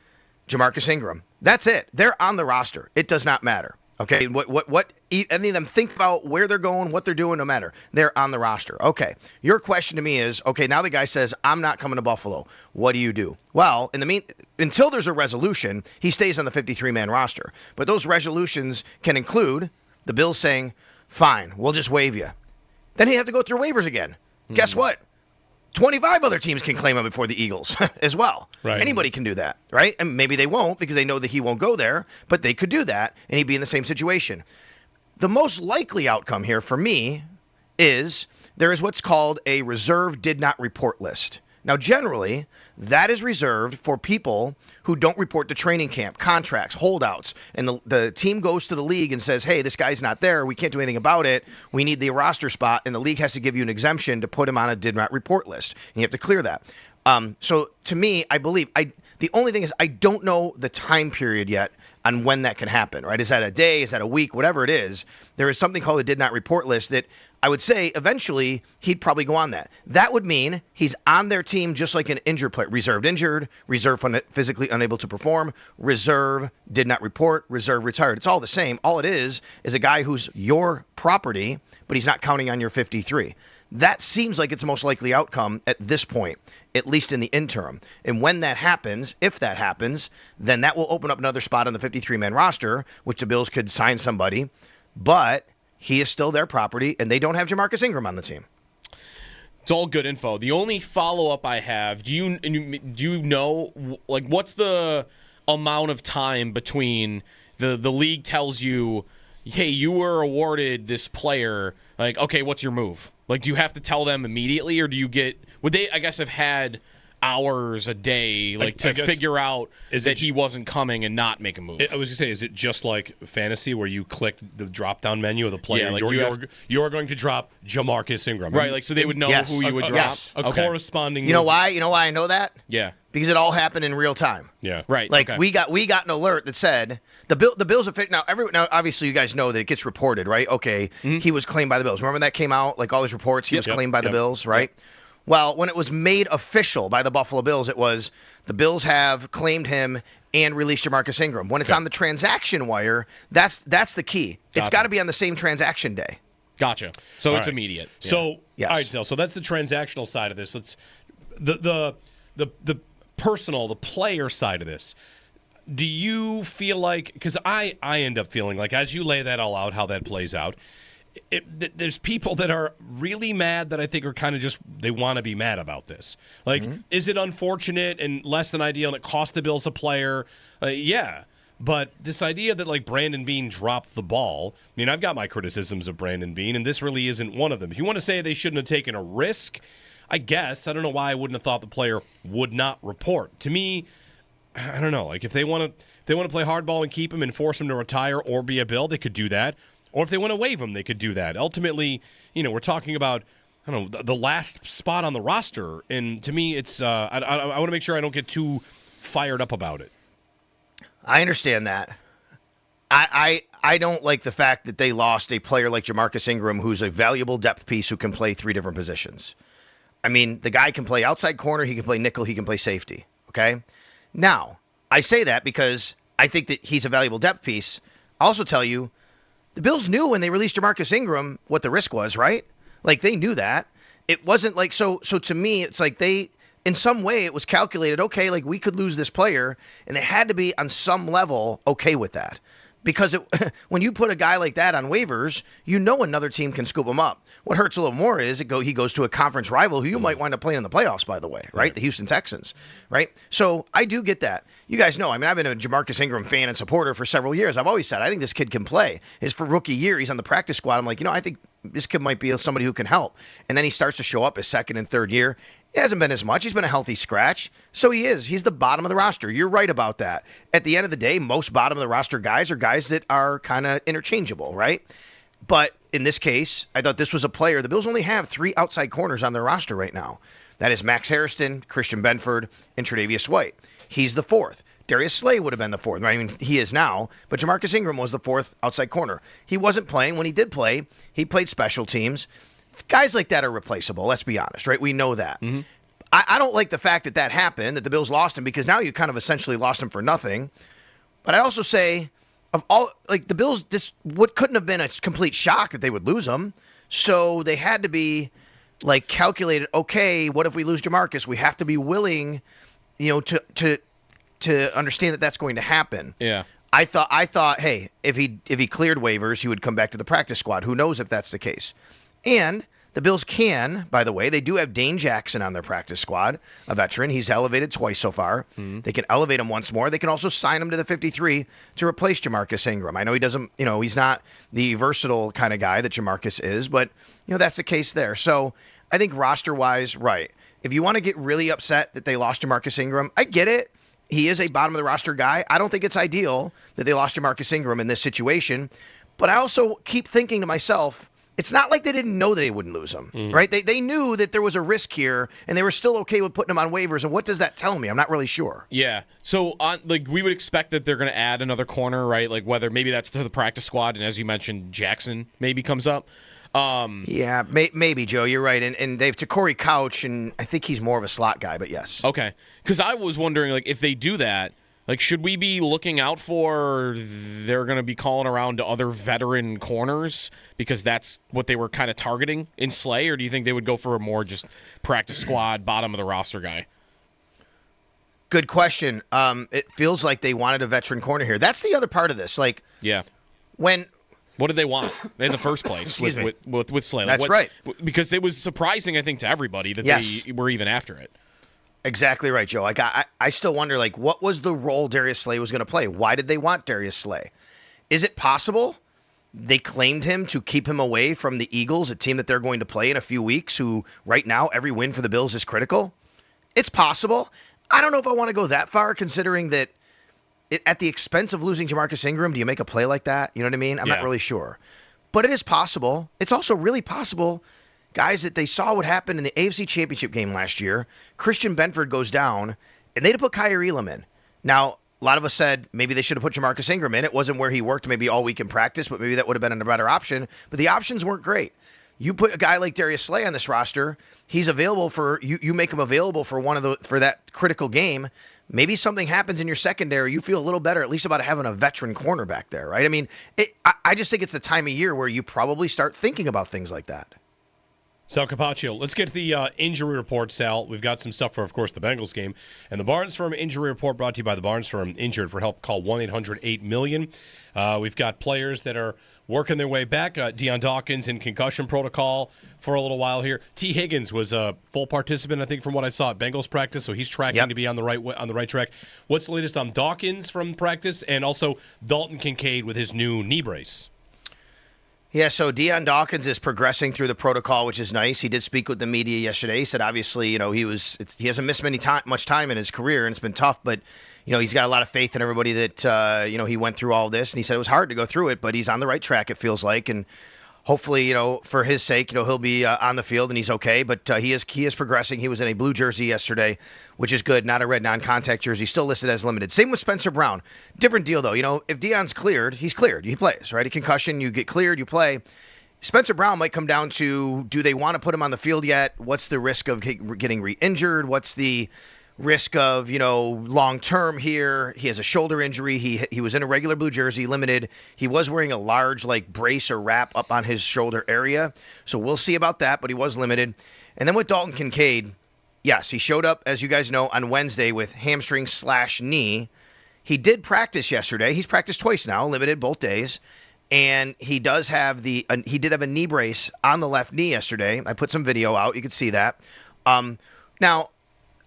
N: Jamarcus Ingram. That's it. They're on the roster. It does not matter. Okay, what any of them think about where they're going, what they're doing, no matter. They're on the roster. Okay, your question to me is, okay, now the guy says, I'm not coming to Buffalo. What do you do? Well, until there's a resolution, he stays on the 53-man roster. But those resolutions can include the Bills saying, fine, we'll just waive you. Then he'd have to go through waivers again. Mm-hmm. Guess what? 25 other teams can claim him before the Eagles as well. Right. Anybody can do that, right? And maybe they won't because they know that he won't go there, but they could do that, and he'd be in the same situation. The most likely outcome here for me is there is what's called a reserve did not report list. Now, generally, that is reserved for people who don't report to training camp, contracts, holdouts, and the team goes to the league and says, hey, this guy's not there. We can't do anything about it. We need the roster spot, and the league has to give you an exemption to put him on a did not report list. And you have to clear that. So to me, I believe the only thing is I don't know the time period yet on when that can happen, right? Is that a day? Is that a week? Whatever it is, there is something called a did not report list that I would say eventually he'd probably go on that. That would mean he's on their team just like an injured player. Reserved injured, reserve physically unable to perform, reserve did not report, reserve retired. It's all the same. All it is a guy who's your property, but he's not counting on your 53. That seems like it's the most likely outcome at this point, at least in the interim. And when that happens, if that happens, then that will open up another spot on the 53-man roster, which the Bills could sign somebody. But he is still their property, and they don't have Jamarcus Ingram on the team.
H: It's all good info. The only follow-up I have, do you know, like, what's the amount of time between the league tells you, hey, you were awarded this player, like, okay, what's your move? Like, do you have to tell them immediately, or would they, I guess, have had hours a day, like, to figure out that he wasn't coming and not make a move?
G: I was going to say, is it just like fantasy where you click the drop-down menu of the player?
H: Yeah, like
G: you're going to drop Jamarcus Ingram.
H: Right, like, so they would know who you would drop?
N: Yes.
G: Corresponding.
N: You know why? You know why I know that?
H: Yeah.
N: Because it all happened in real time.
G: Yeah.
H: Right.
N: Like, we got an alert that said the Bills have now obviously you guys know that it gets reported, right? Okay, he was claimed by the Bills. Remember that came out, like all these reports, he was claimed by the Bills, right? Yep. Well, when it was made official by the Buffalo Bills, it was the Bills have claimed him and released Jamarcus Ingram. When it's on the transaction wire, that's the key. Gotcha. It's got to be on the same transaction day.
H: Gotcha. So
G: all
H: it's
G: right.
H: immediate.
G: So
N: yes.
G: All right, so that's the transactional side of this. Let's the the player side of this, do you feel like, because I end up feeling like as you lay that all out, how that plays out, there's people that are really mad that I think are kind of just, they want to be mad about this. Like, is it unfortunate and less than ideal and it cost the Bills a player? Yeah. But this idea that, like, Brandon Beane dropped the ball, I mean, I've got my criticisms of Brandon Beane, and this really isn't one of them. If you want to say they shouldn't have taken a risk, I guess. I don't know why I wouldn't have thought the player would not report. To me, I don't know. Like, if they want to play hardball and keep him and force him to retire or be a Bill, they could do that. Or if they want to waive him, they could do that. Ultimately, we're talking about, I don't know, the last spot on the roster. And to me, it's I want to make sure I don't get too fired up about it.
N: I understand that. I don't like the fact that they lost a player like Jamarcus Ingram, who's a valuable depth piece who can play 3 different positions. I mean, the guy can play outside corner, he can play nickel, he can play safety. Okay? Now, I say that because I think that he's a valuable depth piece. I'll also tell you, the Bills knew when they released Jamarcus Ingram what the risk was, right? Like, they knew that. It wasn't like, so to me, it's like they, in some way, it was calculated, okay, like, we could lose this player, and they had to be on some level okay with that. Because when you put a guy like that on waivers, you know another team can scoop him up. What hurts a little more is he goes to a conference rival who you might wind up playing in the playoffs, by the way, right? The Houston Texans, right? So I do get that. You guys know, I mean, I've been a Jamarcus Ingram fan and supporter for several years. I've always said, I think this kid can play. His rookie year, he's on the practice squad. I'm like, I think this kid might be somebody who can help. And then he starts to show up his second and third year. It hasn't been as much. He's been a healthy scratch. So he is. He's the bottom of the roster. You're right about that. At the end of the day, most bottom of the roster guys are guys that are kind of interchangeable, right? But in this case, I thought this was a player. The Bills only have 3 outside corners on their roster right now. That is Max Harrison, Christian Benford, and Tre'Davious White. He's the 4th. Darius Slay would have been the 4th. I mean, he is now, but Jamarcus Ingram was the 4th outside corner. He wasn't playing. When he did play, he played special teams. Guys like that are replaceable, let's be honest, right? We know that. Mm-hmm. I don't like the fact that happened, that the Bills lost him, because now you kind of essentially lost him for nothing. But I also say, of all, like, the Bills, what couldn't have been a complete shock that they would lose him. So they had to be, like, calculated, okay, what if we lose Jamarcus? We have to be willing, to understand that that's going to happen.
H: Yeah.
N: I thought, hey, if he cleared waivers, he would come back to the practice squad. Who knows if that's the case? And the Bills can, by the way, they do have Dane Jackson on their practice squad, a veteran. He's elevated twice so far. Mm-hmm. They can elevate him once more. They can also sign him to the 53 to replace Jamarcus Ingram. I know he doesn't, he's not the versatile kind of guy that Jamarcus is, but, that's the case there. So I think roster-wise, right. If you want to get really upset that they lost Jamarcus Ingram, I get it. He is a bottom-of-the-roster guy. I don't think it's ideal that they lost Jamarcus Ingram in this situation, but I also keep thinking to myself, it's not like they didn't know they wouldn't lose him, right? They knew that there was a risk here, and they were still okay with putting him on waivers. And what does that tell me? I'm not really sure.
H: Yeah. So, we would expect that they're going to add another corner, right? Like, whether maybe that's to the practice squad, and as you mentioned, Jackson maybe comes up.
N: Yeah, maybe, Joe. You're right. And they've to Corey Couch, and I think he's more of a slot guy, but yes.
H: Okay. Because I was wondering, like, if they do that, like, should we be looking out for they're going to be calling around to other veteran corners because that's what they were kind of targeting in Slay, or do you think they would go for a more just practice squad, bottom of the roster guy?
N: Good question. It feels like they wanted a veteran corner here. That's the other part of this. Like,
H: yeah,
N: what
H: did they want in the first place with Slay?
N: That's right.
H: Because it was surprising, I think, to everybody that they were even after it.
N: Exactly right, Joe. Like, I still wonder, like, what was the role Darius Slay was going to play? Why did they want Darius Slay? Is it possible they claimed him to keep him away from the Eagles, a team that they're going to play in a few weeks, who right now every win for the Bills is critical? It's possible. I don't know if I want to go that far, considering that at the expense of losing Jamarcus Ingram, do you make a play like that? You know what I mean? I'm not really sure. But it is possible. It's also really possible, guys, that they saw what happened in the AFC Championship game last year. Christian Benford goes down, and they'd have put Kyer Elam in. Now, a lot of us said maybe they should have put Jamarcus Ingram in. It wasn't where he worked maybe all week in practice, but maybe that would have been a better option. But the options weren't great. You put a guy like Darius Slay on this roster, he's available for you make him available for for that critical game. Maybe something happens in your secondary, you feel a little better at least about having a veteran cornerback there, right? I mean, I just think it's the time of year where you probably start thinking about things like that.
G: Sal Capaccio, let's get to the injury report, Sal. We've got some stuff for, of course, the Bengals game. And the Barnes Firm injury report brought to you by the Barnes Firm. Injured for help, call 1-800-8-million. We've got players that are working their way back. Deion Dawkins in concussion protocol for a little while here. T. Higgins was a full participant, I think, from what I saw at Bengals practice, so he's tracking to be on the right track. What's the latest on Dawkins from practice, and also Dalton Kincaid with his new knee brace?
N: Yeah, so Deion Dawkins is progressing through the protocol, which is nice. He did speak with the media yesterday. He said, obviously, he hasn't missed much time in his career, and it's been tough, but he's got a lot of faith in everybody that he went through all this, and he said it was hard to go through it, but he's on the right track, it feels like, and hopefully, for his sake, he'll be on the field and he's okay. But he is progressing. He was in a blue jersey yesterday, which is good. Not a red non-contact jersey. Still listed as limited. Same with Spencer Brown. Different deal though. If Deion's cleared, he's cleared. He plays, right? A concussion, you get cleared, you play. Spencer Brown might come down to, do they want to put him on the field yet? What's the risk of getting re-injured? What's the risk of, long-term here? He has a shoulder injury. He was in a regular blue jersey, limited. He was wearing a large, brace or wrap up on his shoulder area. So we'll see about that, but he was limited. And then with Dalton Kincaid, yes, he showed up, as you guys know, on Wednesday with hamstring/knee. He did practice yesterday. He's practiced twice now, limited both days. And he does have he did have a knee brace on the left knee yesterday. I put some video out. You can see that. Now,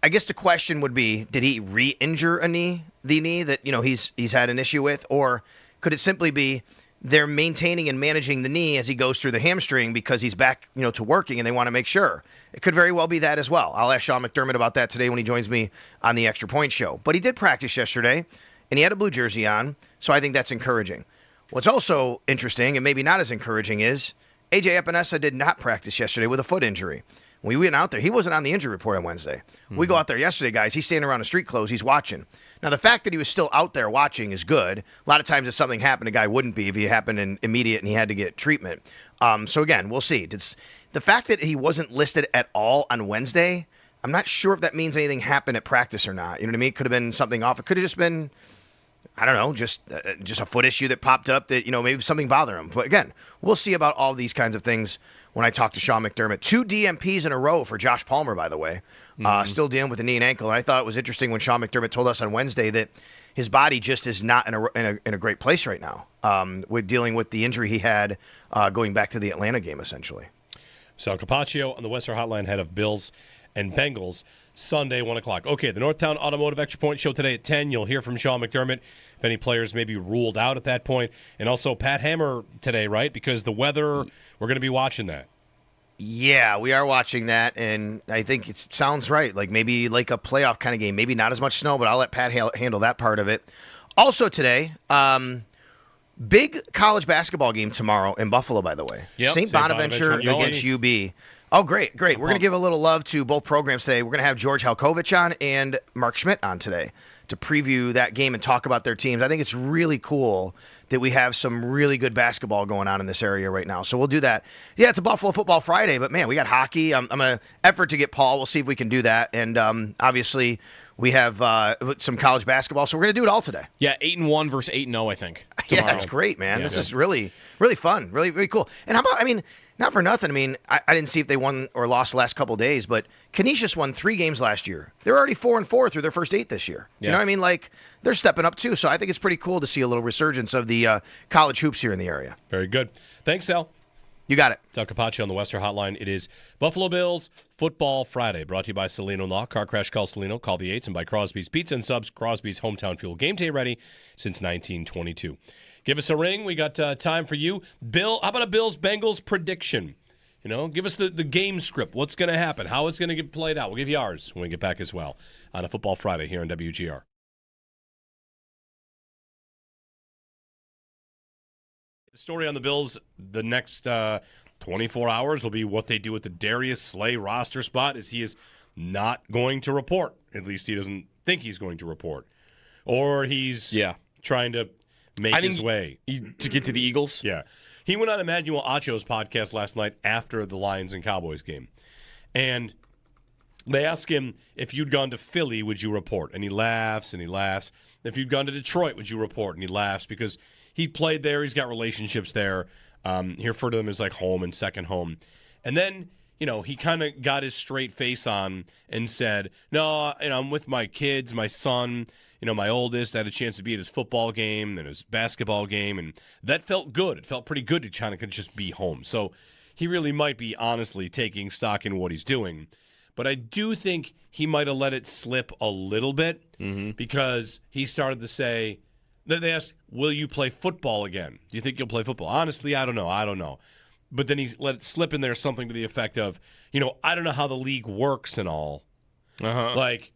N: I guess the question would be, did he re-injure the knee that, he's had an issue with? Or could it simply be they're maintaining and managing the knee as he goes through the hamstring because he's back, to working, and they want to make sure? It could very well be that as well. I'll ask Sean McDermott about that today when he joins me on the Extra Point Show. But he did practice yesterday, and he had a blue jersey on, so I think that's encouraging. What's also interesting, and maybe not as encouraging, is A.J. Epinesa did not practice yesterday with a foot injury. When we went out there, he wasn't on the injury report on Wednesday. We go out there yesterday, guys. He's standing around the street clothes. He's watching. Now, the fact that he was still out there watching is good. A lot of times if something happened, a guy wouldn't be if it happened in immediate and he had to get treatment. So, again, we'll see. The fact that he wasn't listed at all on Wednesday, I'm not sure if that means anything happened at practice or not. You know what I mean? It could have been something off. It could have just been, I don't know, just a foot issue that popped up that, maybe something bothered him. But, again, we'll see about all these kinds of things when I talk to Sean McDermott. 2 DMPs in a row for Josh Palmer, by the way. Still dealing with a knee and ankle. And I thought it was interesting when Sean McDermott told us on Wednesday that his body just is not in a great place right now with dealing with the injury he had going back to the Atlanta game, essentially.
G: Sal Capaccio on the Western Hotline, head of Bills and Bengals, Sunday, 1 o'clock. Okay, the Northtown Automotive Extra Point Show today at 10. You'll hear from Sean McDermott if any players may be ruled out at that point. And also Pat Hammer today, right? Because the weather, we're going to be watching that.
N: Yeah, we are watching that, and I think it sounds right. Maybe like a playoff kind of game. Maybe not as much snow, but I'll let Pat handle that part of it. Also today, big college basketball game tomorrow in Buffalo, by the way.
G: Yep,
N: St. Bonaventure against UB. Oh, great. We're going to give a little love to both programs today. We're going to have George Halkovich on and Mark Schmidt on today to preview that game and talk about their teams. I think it's really cool that we have some really good basketball going on in this area right now. So we'll do that. Yeah, it's a Buffalo Football Friday, but, man, we got hockey. I'm going to effort to get Paul. We'll see if we can do that. And, obviously, we have some college basketball, so we're going to do it all today.
H: Yeah, 8-1 versus 8-0, I think.
N: Tomorrow. Yeah, that's great, man. This is really, really fun. Really, really cool. And how about, not for nothing. I didn't see if they won or lost the last couple of days, but Canisius won 3 games last year. They're already 4-4 through their first 8 this year. Yeah. You know what I mean? They're stepping up too. So I think it's pretty cool to see a little resurgence of the college hoops here in the area.
G: Very good. Thanks, Sal.
N: You got it.
G: Sal Capaccio on the Western Hotline. It is Buffalo Bills Football Friday, brought to you by Salino Law. Car crash, call Salino. Call the 8s, and by Crosby's Pizza and Subs. Crosby's Hometown Fuel. Game day ready since 1922. Give us a ring. We got time for you. Bill, how about a Bills-Bengals prediction? Give us the game script. What's going to happen? How it's going to get played out. We'll give you ours when we get back as well on a Football Friday here on WGR. The story on the Bills the next 24 hours will be what they do with the Darius Slay roster spot, as he is not going to report. At least he doesn't think he's going to report. Or he's trying to make his way.
H: To get to the Eagles?
G: Yeah. He went on Emmanuel Acho's podcast last night after the Lions and Cowboys game. And they asked him, if you'd gone to Philly, would you report? And he laughs and he laughs. If you'd gone to Detroit, would you report? And he laughs because he played there. He's got relationships there. He referred to them as like home and second home. And then he kind of got his straight face on and said, no, I'm with my kids, my son, my oldest. I had a chance to be at his football game and his basketball game, and that felt good. It felt pretty good to kind of just be home. So he really might be honestly taking stock in what he's doing. But I do think he might have let it slip a little bit because he started to say, they asked, will you play football again? Do you think you'll play football? Honestly, I don't know. But then he let it slip in there something to the effect of, I don't know how the league works and all. Like,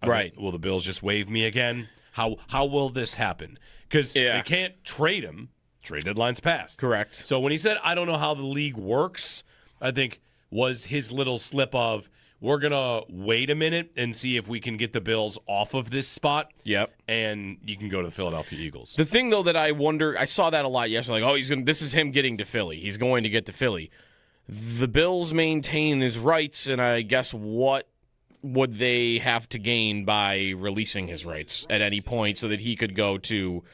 H: right.
G: Will the Bills just waive me again? How will this happen? Because they can't trade him. Trade deadline's passed.
H: Correct.
G: So when he said, I don't know how the league works, I think was his little slip of, we're going to wait a minute and see if we can get the Bills off of this spot.
H: Yep.
G: And you can go to the Philadelphia Eagles.
H: The thing, though, that I wonder, I saw that a lot yesterday, like, this is him getting to Philly. He's going to get to Philly. The Bills maintain his rights, and I guess what would they have to gain by releasing his rights at any point so that he could go to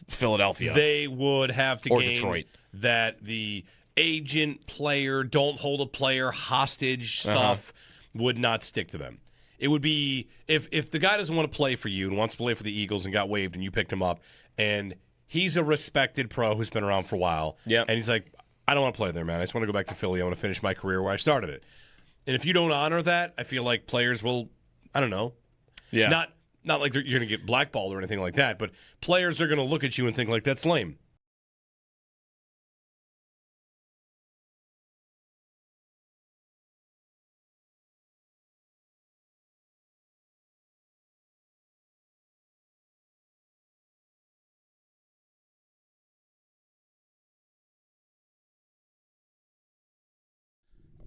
H: Philadelphia?
G: They would have to
H: or
G: gain
H: Detroit.
G: That the agent, player, don't hold a player hostage stuff would not stick to them. It would be if the guy doesn't want to play for you and wants to play for the Eagles and got waived and you picked him up and he's a respected pro who's been around for a while.
H: Yep.
G: And he's like, I don't want to play there, man. I just want to go back to Philly. I want to finish my career where I started it. And if you don't honor that, I feel like players will, I don't know.
H: Yeah.
G: Not like you're going to get blackballed or anything like that, but players are going to look at you and think like, that's lame.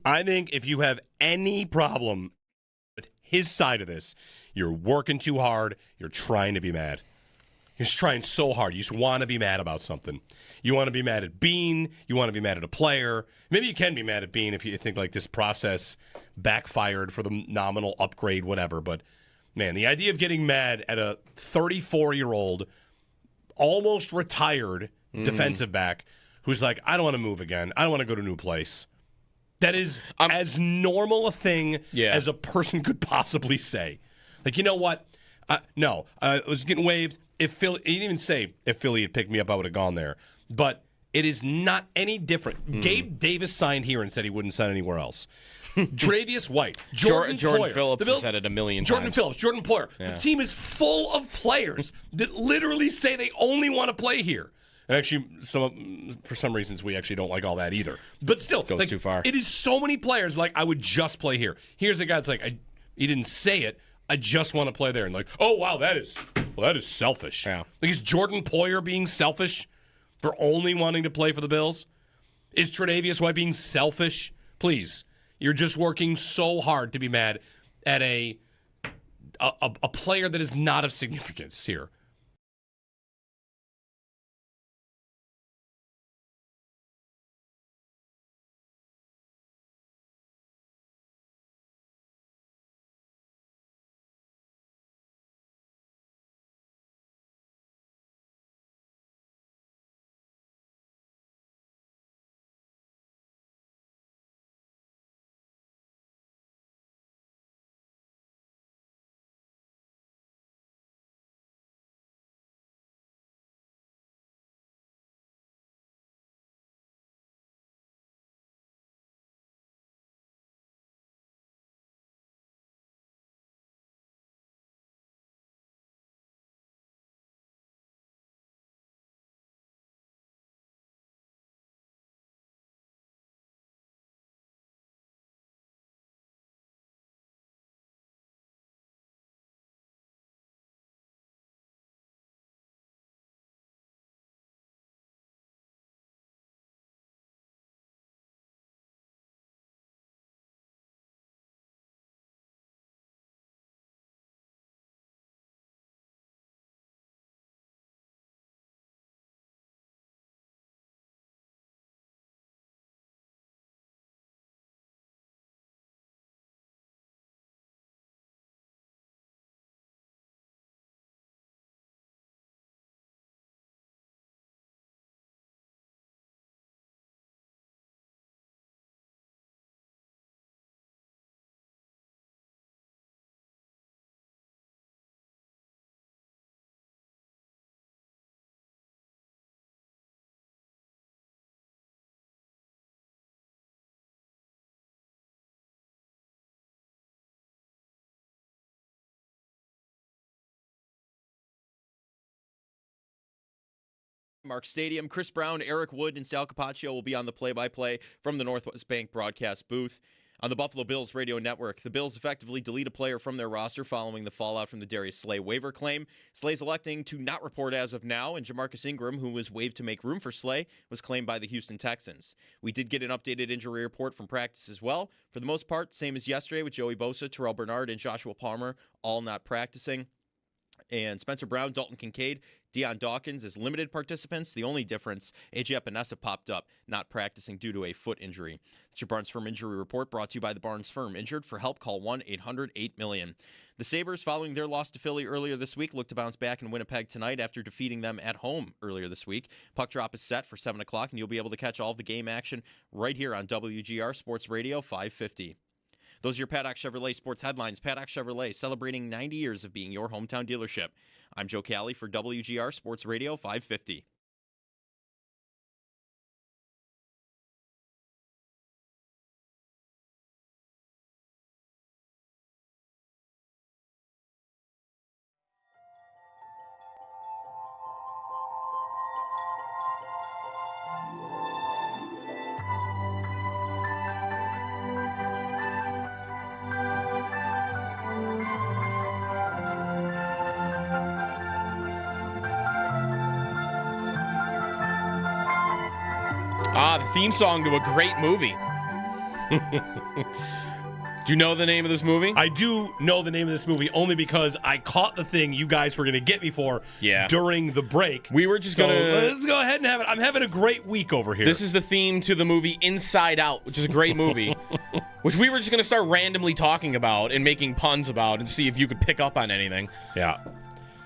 G: I think if you have any problem with his side of this, you're working too hard, you're trying to be mad. You're just trying so hard. You just want to be mad about something. You want to be mad at Bean. You want to be mad at a player. Maybe you can be mad at Bean if you think like this process backfired for the nominal upgrade, whatever. But, man, the idea of getting mad at a 34-year-old, almost retired defensive back who's like, I don't want to move again. I don't want to go to a new place. That is as normal a thing as a person could possibly say. Like, you know what? No, I was getting waived. If Philly, he didn't even say if Philly had picked me up, I would have gone there. But it is not any different. Gabe Davis signed here and said he wouldn't sign anywhere else. Travius White, Jordan Poyer.
H: Phillips has said it a million times.
G: Jordan Poyer. Yeah. The team is full of players that literally say they only want to play here. And actually, for some reasons, we actually don't like all that either. But still,
H: it goes too far.
G: It is so many players like, I would just play here. Here's a guy that's like, he didn't say it. I just want to play there. And like, oh, wow, that is selfish.
H: Yeah.
G: Like, is Jordan Poyer being selfish for only wanting to play for the Bills? Is Tre'Davious White being selfish? Please. You're just working so hard to be mad at a player that is not of significance here.
A: Highmark Stadium. Chris Brown, Eric Wood, and Sal Capaccio will be on the play-by-play from the Northwest Bank broadcast booth. On the Buffalo Bills radio network, the Bills effectively delete a player from their roster following the fallout from the Darius Slay waiver claim. Slay's electing to not report as of now, and Jamarcus Ingram, who was waived to make room for Slay, was claimed by the Houston Texans. We did get an updated injury report from practice as well. For the most part, same as yesterday with Joey Bosa, Terrell Bernard, and Joshua Palmer all not practicing. And Spencer Brown, Dalton Kincaid, Deion Dawkins as limited participants. The only difference, A.J. Epinesa popped up, not practicing due to a foot injury. It's your Barnes Firm Injury Report brought to you by the Barnes Firm. Injured? For help, call 1-800-8-million. The Sabres, following their loss to Philly earlier this week, look to bounce back in Winnipeg tonight after defeating them at home earlier this week. Puck drop is set for 7 o'clock, and you'll be able to catch all of the game action right here on WGR Sports Radio 550. Those are your Paddock Chevrolet sports headlines. Paddock Chevrolet, celebrating 90 years of being your hometown dealership. I'm Joe Cali for WGR Sports Radio 550.
H: The theme song to a great movie. Do you know the name of this movie?
G: I do know the name of this movie only because I caught the thing you guys were going to get me for during the break.
H: We were just going to...
G: Let's go ahead and have it. I'm having a great week over here.
H: This is the theme to the movie Inside Out, which is a great movie, which we were just going to start randomly talking about and making puns about and see if you could pick up on anything.
G: Yeah.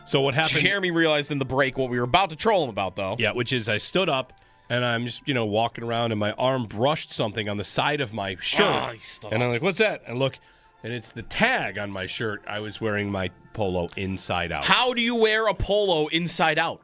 G: So what happened...
H: Jeremy realized in the break what we were about to troll him about, though.
G: Yeah, which is I stood up, and I'm just, walking around, and my arm brushed something on the side of my shirt. And I'm like, what's that? And look, and it's the tag on my shirt. I was wearing my polo inside out.
H: How do you wear a polo inside out?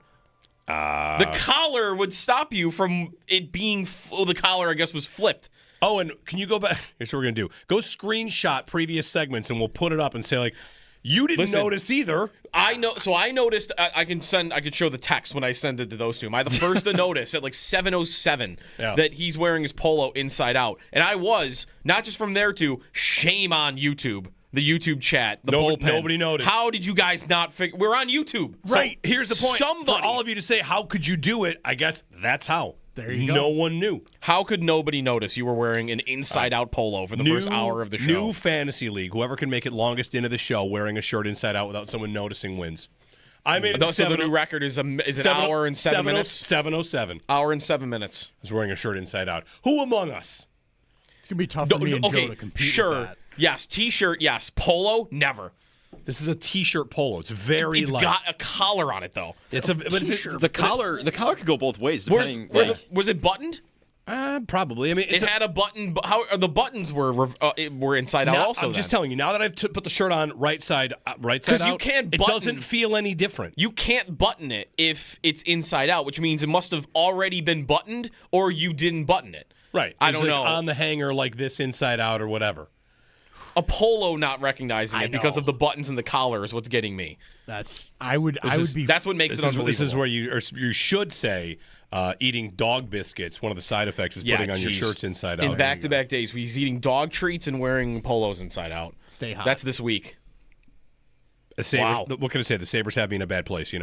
H: The collar would stop you from it being... the collar, I guess, was flipped.
G: Oh, and can you go back? Here's what we're going to do. Go screenshot previous segments, and we'll put it up and say, like, you didn't notice either.
H: I know. So I noticed. I can show the text when I send it to those two. Am I the first to notice at like 7:07 that he's wearing his polo inside out? And I was not just from there to shame on YouTube, the YouTube chat, the bullpen.
G: Nobody noticed.
H: How did you guys not figure? We're on YouTube,
G: right?
H: So
G: here's the point.
H: Somebody,
G: for all of you to say, how could you do it? I guess that's how.
O: There you go.
G: No one knew.
H: How could nobody notice you were wearing an inside-out polo for the first hour of the show?
G: New fantasy league. Whoever can make it longest into the show wearing a shirt inside out without someone noticing wins. I made it.
H: So the new record is an hour and 7 minutes?
G: 7:07.
H: Hour and 7 minutes.
G: I was wearing a shirt inside out. Who among us?
O: It's going to be tough for me and Joe to compete with that.
H: Yes. T-shirt, yes. Polo, never.
G: This is a T-shirt polo. It's very
H: It's
G: light.
H: got a collar on it, though.
A: It's a T-shirt. The collar could go both ways. Depending.
H: Was it buttoned?
G: Probably. I mean,
H: it had a button. How the buttons were inside out? Also,
G: I'm just telling you. Now that I've put the shirt on right side out,
H: because you can't.
G: It doesn't feel any different.
H: You can't button it if it's inside out, which means it must have already been buttoned, or you didn't button it.
G: Right.
H: I don't know.
G: On the hanger like this, inside out, or whatever.
H: A polo not recognizing it because of the buttons and the collar is what's getting me.
O: That's
H: what makes it unbelievable.
G: This is where you should say eating dog biscuits. One of the side effects is putting on your shirts inside out.
H: In back-to-back days, he's eating dog treats and wearing polos inside out.
O: Stay hot.
H: That's this week.
G: Wow. What can I say? The Sabres have me in a bad place,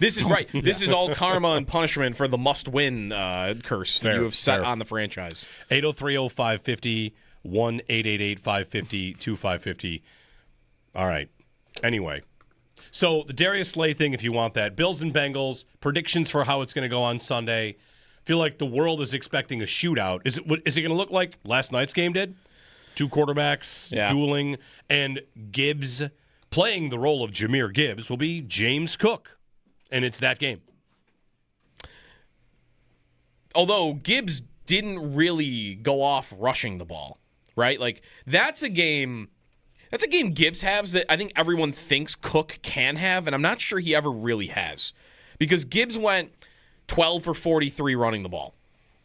H: This is right. This is all karma and punishment for the must-win curse that you have set on the franchise.
G: 803-0550, 1-888-550-2550. All right. Anyway. So the Darius Slay thing, if you want that. Bills and Bengals, predictions for how it's going to go on Sunday. I feel like the world is expecting a shootout. Is it going to look like last night's game did? Two quarterbacks dueling, and Gibbs playing the role of Jahmyr Gibbs will be James Cook, and it's that game.
H: Although Gibbs didn't really go off rushing the ball, right? Like that's a game Gibbs has that I think everyone thinks Cook can have, and I'm not sure he ever really has. Because Gibbs went 12 for 43 running the ball.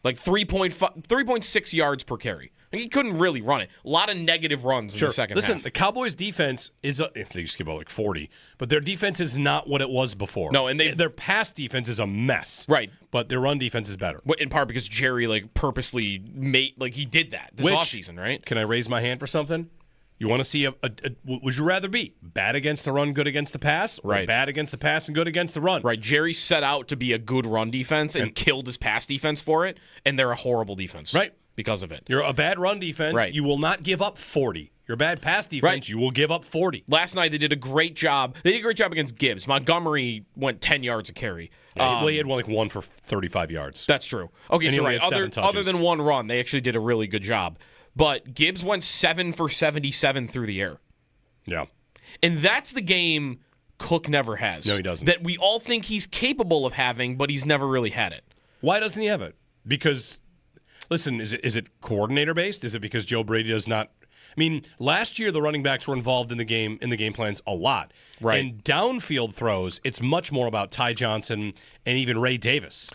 H: Like 3.6 yards per carry. He couldn't really run it. A lot of negative runs in the second half.
G: Listen, the Cowboys' defense is they just give out like 40, but their defense is not what it was before.
H: No, and their
G: pass defense is a mess.
H: Right.
G: But their run defense is better.
H: In part because Jerry purposely made he did that this offseason, right?
G: Can I raise my hand for something? You want to see would you rather be bad against the run, good against the pass, or
H: right?
G: Bad against the pass and good against the run?
H: Right. Jerry set out to be a good run defense and killed his pass defense for it, and they're a horrible defense.
G: Right.
H: Because of it.
G: You're a bad run defense.
H: Right.
G: You will not give up 40. You're a bad pass defense.
H: Right.
G: You will give up 40.
H: Last night they did a great job. They did a great job against Gibbs. Montgomery went 10 yards a carry.
G: Yeah, he had one for 35 yards.
H: That's true. Okay,
G: and
H: so
G: right.
H: Other than one run, they actually did a really good job. But Gibbs went 7 for 77 through the air.
G: Yeah.
H: And that's the game Cook never has.
G: No, he doesn't.
H: That we all think he's capable of having, but he's never really had it.
G: Why doesn't he have it? Because, listen, is it coordinator-based? Is it because Joe Brady does not... I mean, last year the running backs were involved in the game plans a lot.
H: Right.
G: And downfield throws, it's much more about Ty Johnson and even Ray Davis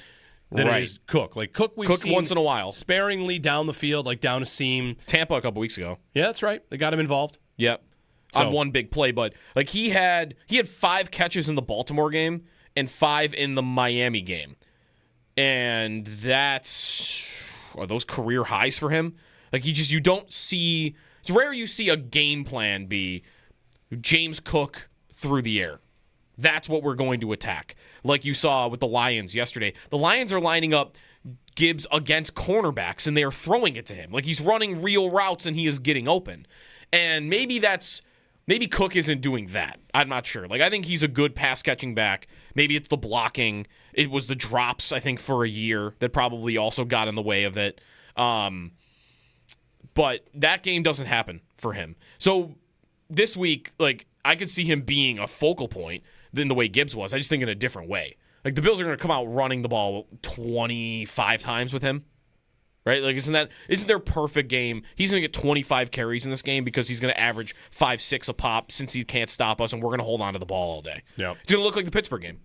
G: than it is Cook. Like Cook seen
H: once in a while.
G: Sparingly down the field, like down a seam.
H: Tampa a couple weeks ago.
G: Yeah, that's right. They got him involved.
H: Yep. On one big play, but he had 5 catches in the Baltimore game and 5 in the Miami game. And are those career highs for him? You don't see, it's rare you see a game plan be James Cook through the air. That's what we're going to attack. Like you saw with the Lions yesterday. The Lions are lining up Gibbs against cornerbacks and they are throwing it to him. He's running real routes and he is getting open. And maybe Cook isn't doing that. I'm not sure. I think he's a good pass-catching back. Maybe it's the blocking. It was the drops, I think, for a year that probably also got in the way of it. But that game doesn't happen for him. So this week, I could see him being a focal point than the way Gibbs was. I just think in a different way. The Bills are going to come out running the ball 25 times with him. Right? Isn't their perfect game? He's going to get 25 carries in this game because he's going to average 5-6 a pop since he can't stop us, and we're going to hold on to the ball all day.
G: Yeah.
H: It's going to look like the Pittsburgh game.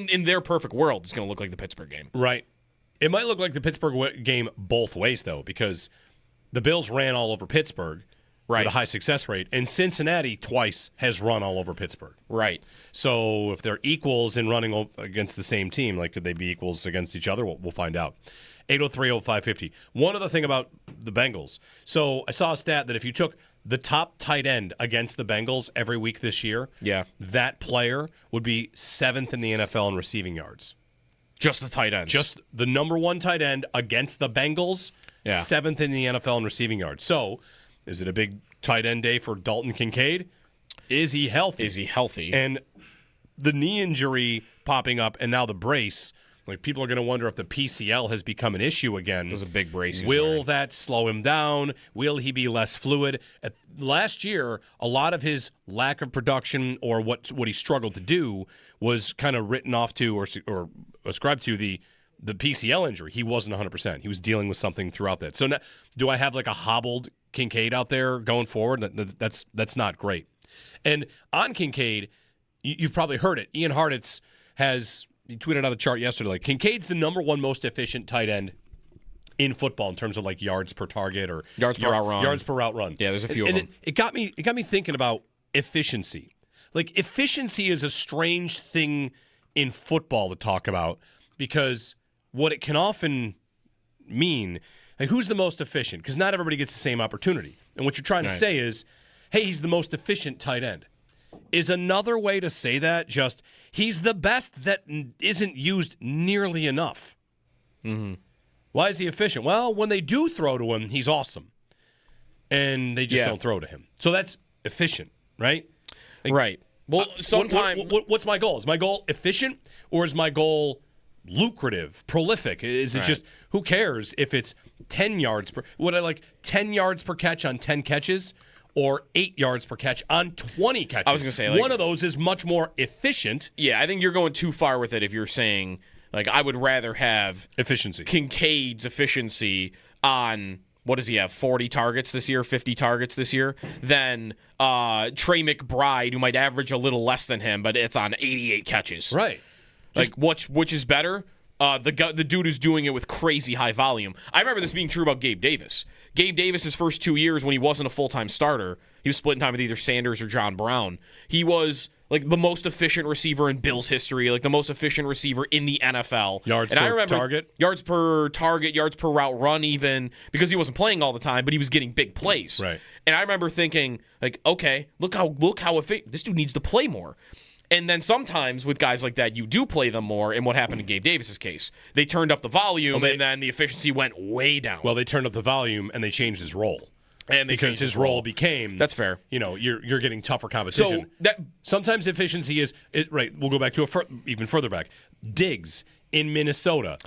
H: In their perfect world, it's going to look like the Pittsburgh game.
G: Right. It might look like the Pittsburgh game both ways, though, because the Bills ran all over Pittsburgh with a high success rate, and Cincinnati twice has run all over Pittsburgh.
H: Right.
G: So if they're equals in running against the same team, could they be equals against each other? We'll find out. 803-0550. One other thing about the Bengals. So I saw a stat that if you took the top tight end against the Bengals every week this year, that player would be 7th in the NFL in receiving yards.
H: Just the tight ends.
G: Just the number 1 tight end against the Bengals, 7th in the NFL in receiving yards. So is it a big tight end day for Dalton Kincaid? Is he healthy? And the knee injury popping up and now the brace, people are going to wonder if the PCL has become an issue again.
H: It was a big brace.
G: Will that slow him down? Will he be less fluid? Last year, a lot of his lack of production or what he struggled to do was kind of written off to or ascribed to the PCL injury. He wasn't 100%. He was dealing with something throughout that. So now, do I have a hobbled Kincaid out there going forward? That's not great. And on Kincaid, you've probably heard it. Ian Hartitz he tweeted out a chart yesterday. Kincaid's the number 1 most efficient tight end in football in terms of yards per target or
H: yards per route run.
G: Yards per route run.
H: Yeah, there's a few of them.
G: It got me thinking about efficiency. Efficiency is a strange thing in football to talk about because what it can often mean, who's the most efficient? Because not everybody gets the same opportunity. And what you're trying to say is, hey, he's the most efficient tight end. Is another way to say that just he's the best that isn't used nearly enough.
H: Mm-hmm.
G: Why is he efficient? Well, when they do throw to him, he's awesome. And they just don't throw to him. So that's efficient, right?
H: Right. Well, sometimes...
G: What's my goal? Is my goal efficient or is my goal lucrative, prolific? Is it just, who cares if it's 10 yards per... Would I like 10 yards per catch on 10 catches? Or 8 yards per catch on 20 catches.
H: I was going to say,
G: one of those is much more efficient.
H: Yeah, I think you're going too far with it if you're saying, I would rather have
G: efficiency.
H: Kincaid's efficiency on, what does he have, 40 targets this year, 50 targets this year, than Trey McBride, who might average a little less than him, but it's on 88 catches.
G: Right.
H: Which is better? The dude who's doing it with crazy high volume. I remember this being true about Gabe Davis. Gabe Davis' first 2 years when he wasn't a full-time starter, he was splitting time with either Sanders or John Brown. He was like the most efficient receiver in Bills history, like the most efficient receiver in the NFL.
G: Yards per target,
H: yards per route run, even because he wasn't playing all the time, but he was getting big plays.
G: Right.
H: And I remember thinking, like, okay, look how efficient this dude needs to play more. And then sometimes with guys like that, you do play them more. And what happened in Gabe Davis's case, they turned up the volume, and then the efficiency went way down.
G: Well, they turned up the volume and they changed his role.
H: And
G: because his role became,
H: that's fair.
G: You're getting tougher competition.
H: So
G: sometimes efficiency is right. We'll go back to even further back. Diggs in Minnesota,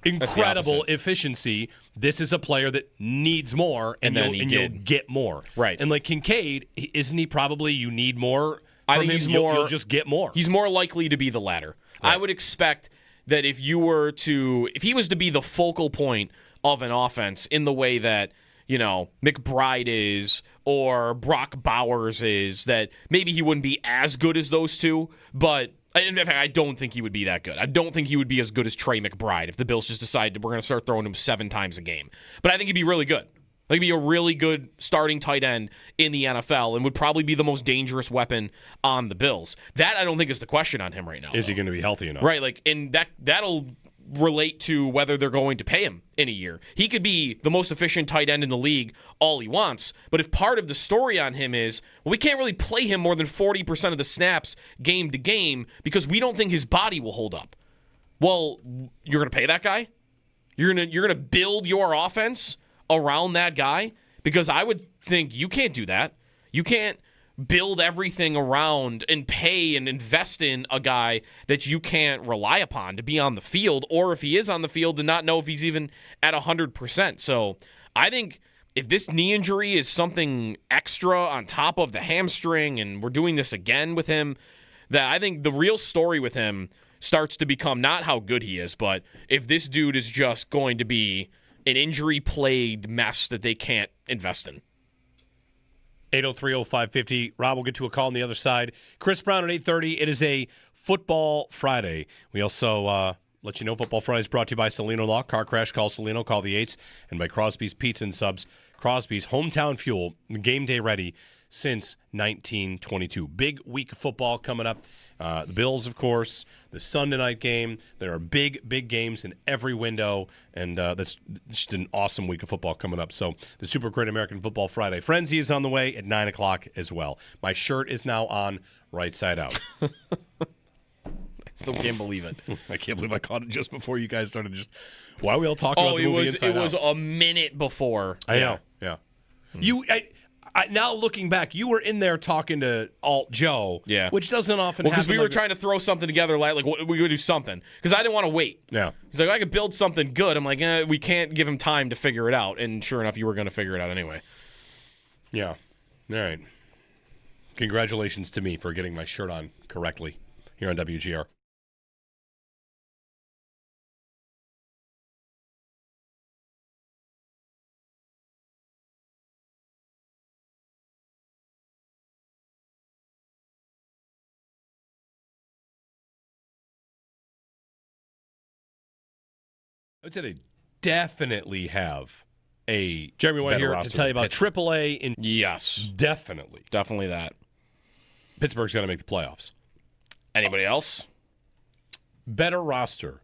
G: incredible efficiency. This is a player that needs more, and you'll get more.
H: Right.
G: And like Kincaid, isn't he probably you need more?
H: I think
G: you'll just get more.
H: He's more likely to be the latter. Right. I would expect that if he was to be the focal point of an offense in the way that McBride is or Brock Bowers is, that maybe he wouldn't be as good as those two, but in fact, I don't think he would be that good. I don't think he would be as good as Trey McBride if the Bills just decided we're going to start throwing him 7 times a game. But I think he'd be really good. Like, he'd be a really good starting tight end in the NFL and would probably be the most dangerous weapon on the Bills. That I don't think is the question on him right now.
G: Is he going to be healthy enough?
H: Right, and that'll relate to whether they're going to pay him in a year. He could be the most efficient tight end in the league all he wants, but if part of the story on him is, well, we can't really play him more than 40% of the snaps game to game because we don't think his body will hold up. Well, you're going to pay that guy? You're going to build your offense around that guy? Because I would think you can't do that. You can't build everything around and pay and invest in a guy that you can't rely upon to be on the field, or if he is on the field, to not know if he's even at 100%. So I think if this knee injury is something extra on top of the hamstring and we're doing this again with him, that I think the real story with him starts to become not how good he is, but if this dude is just going to be an injury-plagued mess that they can't invest in.
G: 803-0550. Rob will get to a call on the other side. Chris Brown at 8:30. It is a Football Friday. We also let you know Football Friday is brought to you by Salino Law. Car crash, call Salino, call the 8s. And by Crosby's Pizza and Subs. Crosby's hometown fuel, game day ready since 1922. Big week of football coming up. The Bills, of course, the Sunday night game. There are big games in every window, and that's just an awesome week of football coming up. So the Super Great American Football Friday Frenzy is on the way at 9 o'clock as well. My shirt is now on right side out.
H: I still can't believe it.
G: I can't believe I caught it just before you guys started just... Why are we all talking about the movie Inside Out?
H: It was a minute before.
G: I know, yeah. Now looking back, you were in there talking to Alt Joe, which doesn't often happen.
H: Because we were trying to throw something together, like we would do something. Because I didn't want to wait.
G: Yeah.
H: He's like, I could build something good. I'm like, we can't give him time to figure it out. And sure enough, you were going to figure it out anyway.
G: Yeah. All right. Congratulations to me for getting my shirt on correctly here on WGR. I would say they definitely have a
H: Jeremy White here
G: to tell you about AAA.
H: Yes.
G: Definitely
H: that.
G: Pittsburgh's going to make the playoffs.
H: Anybody else?
G: Better roster.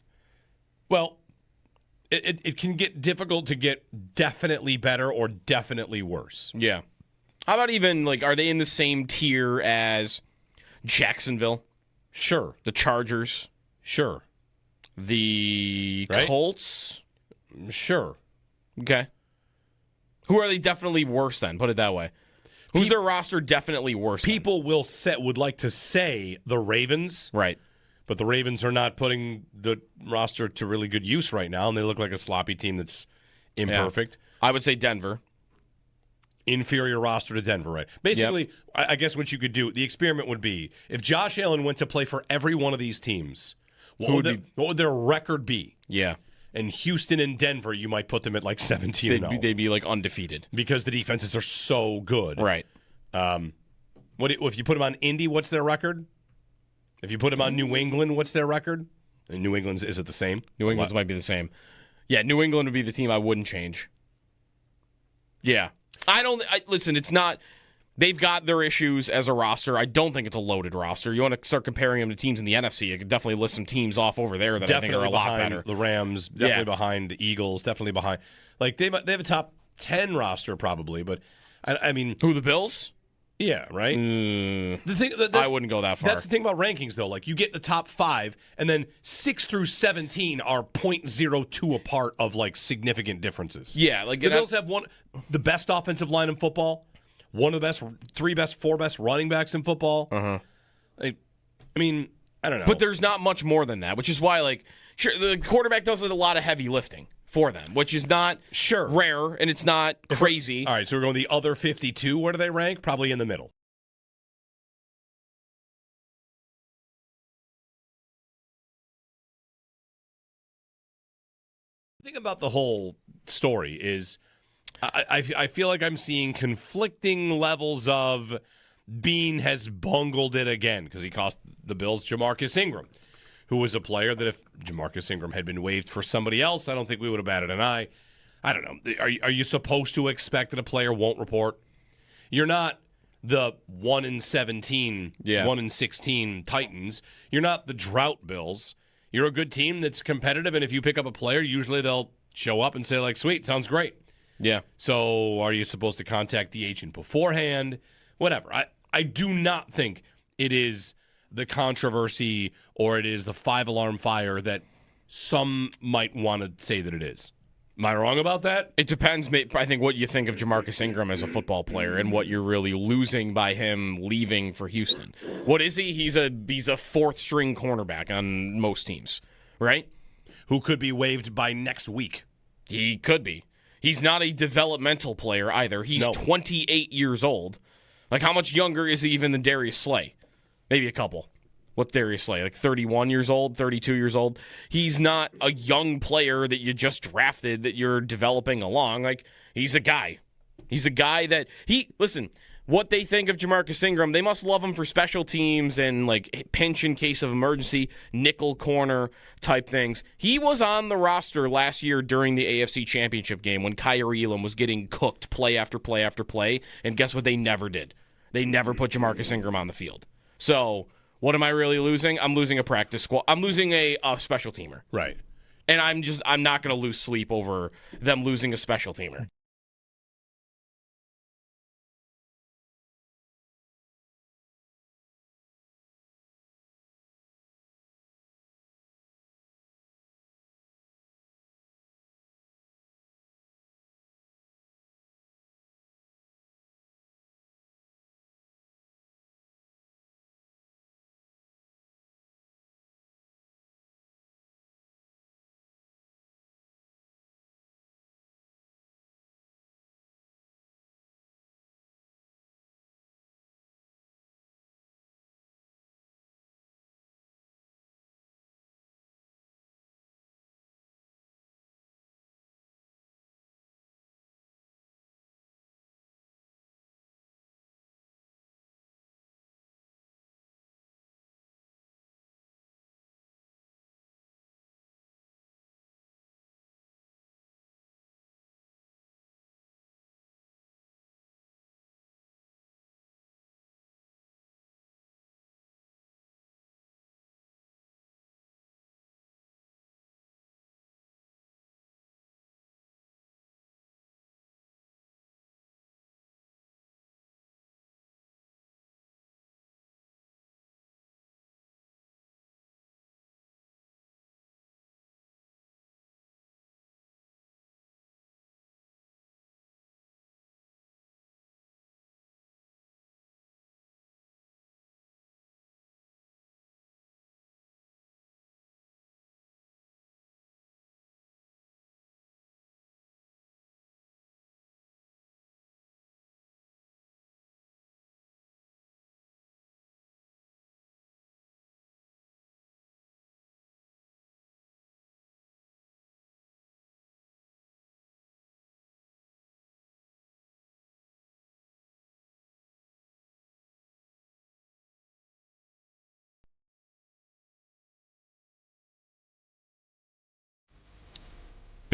G: Well, it can get difficult to get definitely better or definitely worse.
H: Yeah. How about even, are they in the same tier as Jacksonville?
G: Sure.
H: The Chargers?
G: Sure.
H: The Colts?
G: Sure.
H: Okay. Who are they definitely worse than? Put it that way. Who's their roster definitely worse
G: People would like to say the Ravens.
H: Right.
G: But the Ravens are not putting the roster to really good use right now, and they look like a sloppy team that's imperfect.
H: Yeah. I would say Denver.
G: Inferior roster to Denver, right? Basically, I guess what you could do, the experiment would be, if Josh Allen went to play for every one of these teams, what would their record be?
H: Yeah.
G: And Houston and Denver, you might put them at 17-0.
H: They'd be undefeated.
G: Because the defenses are so good.
H: Right.
G: If you put them on Indy, what's their record? If you put them on New England, what's their record? And New England's, is it the same?
H: New England's might be the same. Yeah, New England would be the team I wouldn't change. Yeah. Listen, it's not. They've got their issues as a roster. I don't think it's a loaded roster. You want to start comparing them to teams in the NFC, you could definitely list some teams off over there that
G: definitely
H: I think are a lot better.
G: The Rams, definitely behind the Eagles, definitely behind. Like, they have a top 10 roster probably, but I mean.
H: Who, the Bills?
G: Yeah, right? The thing,
H: I wouldn't go that far.
G: That's the thing about rankings, though. Like, you get the top 5, and then 6 through 17 are .02 apart of, like, significant differences.
H: Yeah. Like
G: the Bills have the best offensive line in football, one of the best, 4 best running backs in football.
H: Uh-huh.
G: Like, I mean, I don't know.
H: But there's not much more than that, which is why, like, sure, the quarterback does a lot of heavy lifting for them, which is not rare, and it's not crazy.
G: All right, so we're going the other 52. Where do they rank? Probably in the middle. The thing about the whole story is I feel like I'm seeing conflicting levels of Bean has bungled it again because he cost the Bills Jamarcus Ingram, who was a player that if Jamarcus Ingram had been waived for somebody else, I don't think we would have batted an eye. I don't know. Are you supposed to expect that a player won't report? You're not the 1-17, 1-16 Titans. You're not the drought Bills. You're a good team that's competitive, and if you pick up a player, usually they'll show up and say, like, sweet, sounds great.
H: Yeah.
G: So are you supposed to contact the agent beforehand? Whatever. I do not think it is the controversy or it is the 5-alarm fire that some might want to say that it is. Am I wrong about that?
H: It depends, I think, what you think of Jamarcus Ingram as a football player and what you're really losing by him leaving for Houston. What is he? He's a fourth-string cornerback on most teams, right?
G: Who could be waived by next week.
H: He could be. He's not a developmental player either. He's 28 years old. Like, how much younger is he even than Darius Slay? Maybe a couple. What's Darius Slay? Like 31 years old, 32 years old? He's not a young player that you just drafted that you're developing along. Like, he's a guy. He's a guy that listen, what they think of Jamarcus Ingram, they must love him for special teams and like pinch in case of emergency, nickel corner type things. He was on the roster last year during the AFC Championship game when Kyrie Elam was getting cooked play after play after play, and guess what they never did? They never put Jamarcus Ingram on the field. So, what am I really losing? I'm losing a practice squad. I'm losing a special teamer.
G: Right.
H: And I'm not going to lose sleep over them losing a special teamer.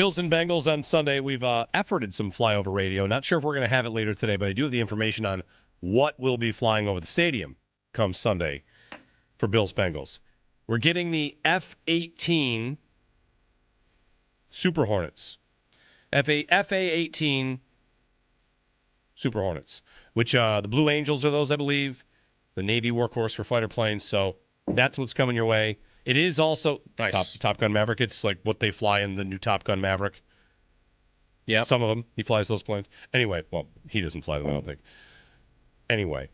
P: Bills and Bengals on Sunday. We've efforted some flyover radio. Not sure if we're going to have it later today, but I do have the information on what will be flying over the stadium come Sunday for Bills Bengals. We're getting the F-18 Super Hornets. FA-18 Super Hornets, which the Blue Angels are those, I believe. The Navy workhorse for fighter planes. So that's what's coming your way. It is also Top Gun Maverick. It's like what they fly in the new Top Gun Maverick.
H: Yeah.
P: Some of them. He flies those planes. Anyway, well, he doesn't fly them, I don't think. Anyway.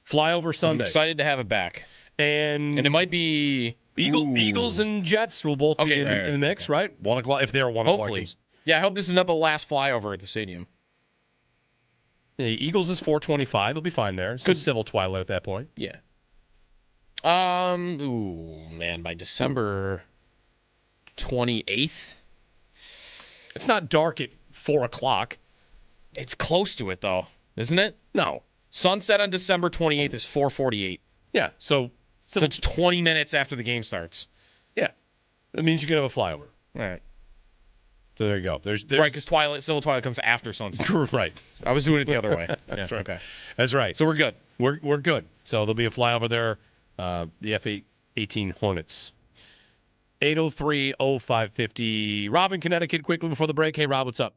P: Flyover Sunday.
H: I'm excited to have it back.
P: And
H: it might be...
P: Eagles and Jets will both be in the mix, right? 1 o'clock, if they're 1 o'clock.
H: Hopefully. Yeah, I hope this is not the last flyover at the stadium.
P: The Eagles is 4:25. It'll be fine there. It's good civil twilight at that point.
H: Yeah. By December 28th.
P: It's not dark at 4 o'clock.
H: It's close to it, though, isn't it?
P: No.
H: Sunset on December 28th is 4:48.
P: Yeah, so
H: it's 20 minutes after the game starts.
P: Yeah. That means you can have a flyover.
H: All right.
P: So there you go. There's
H: right, because civil twilight comes after sunset.
P: Right.
H: I was doing it the other way.
P: That's right.
H: Okay.
P: That's right.
H: So we're good.
P: We're good. So there'll be a flyover there. The F-18 Hornets. 803-0550. Rob in Connecticut, quickly before the break. Hey, Rob, what's up?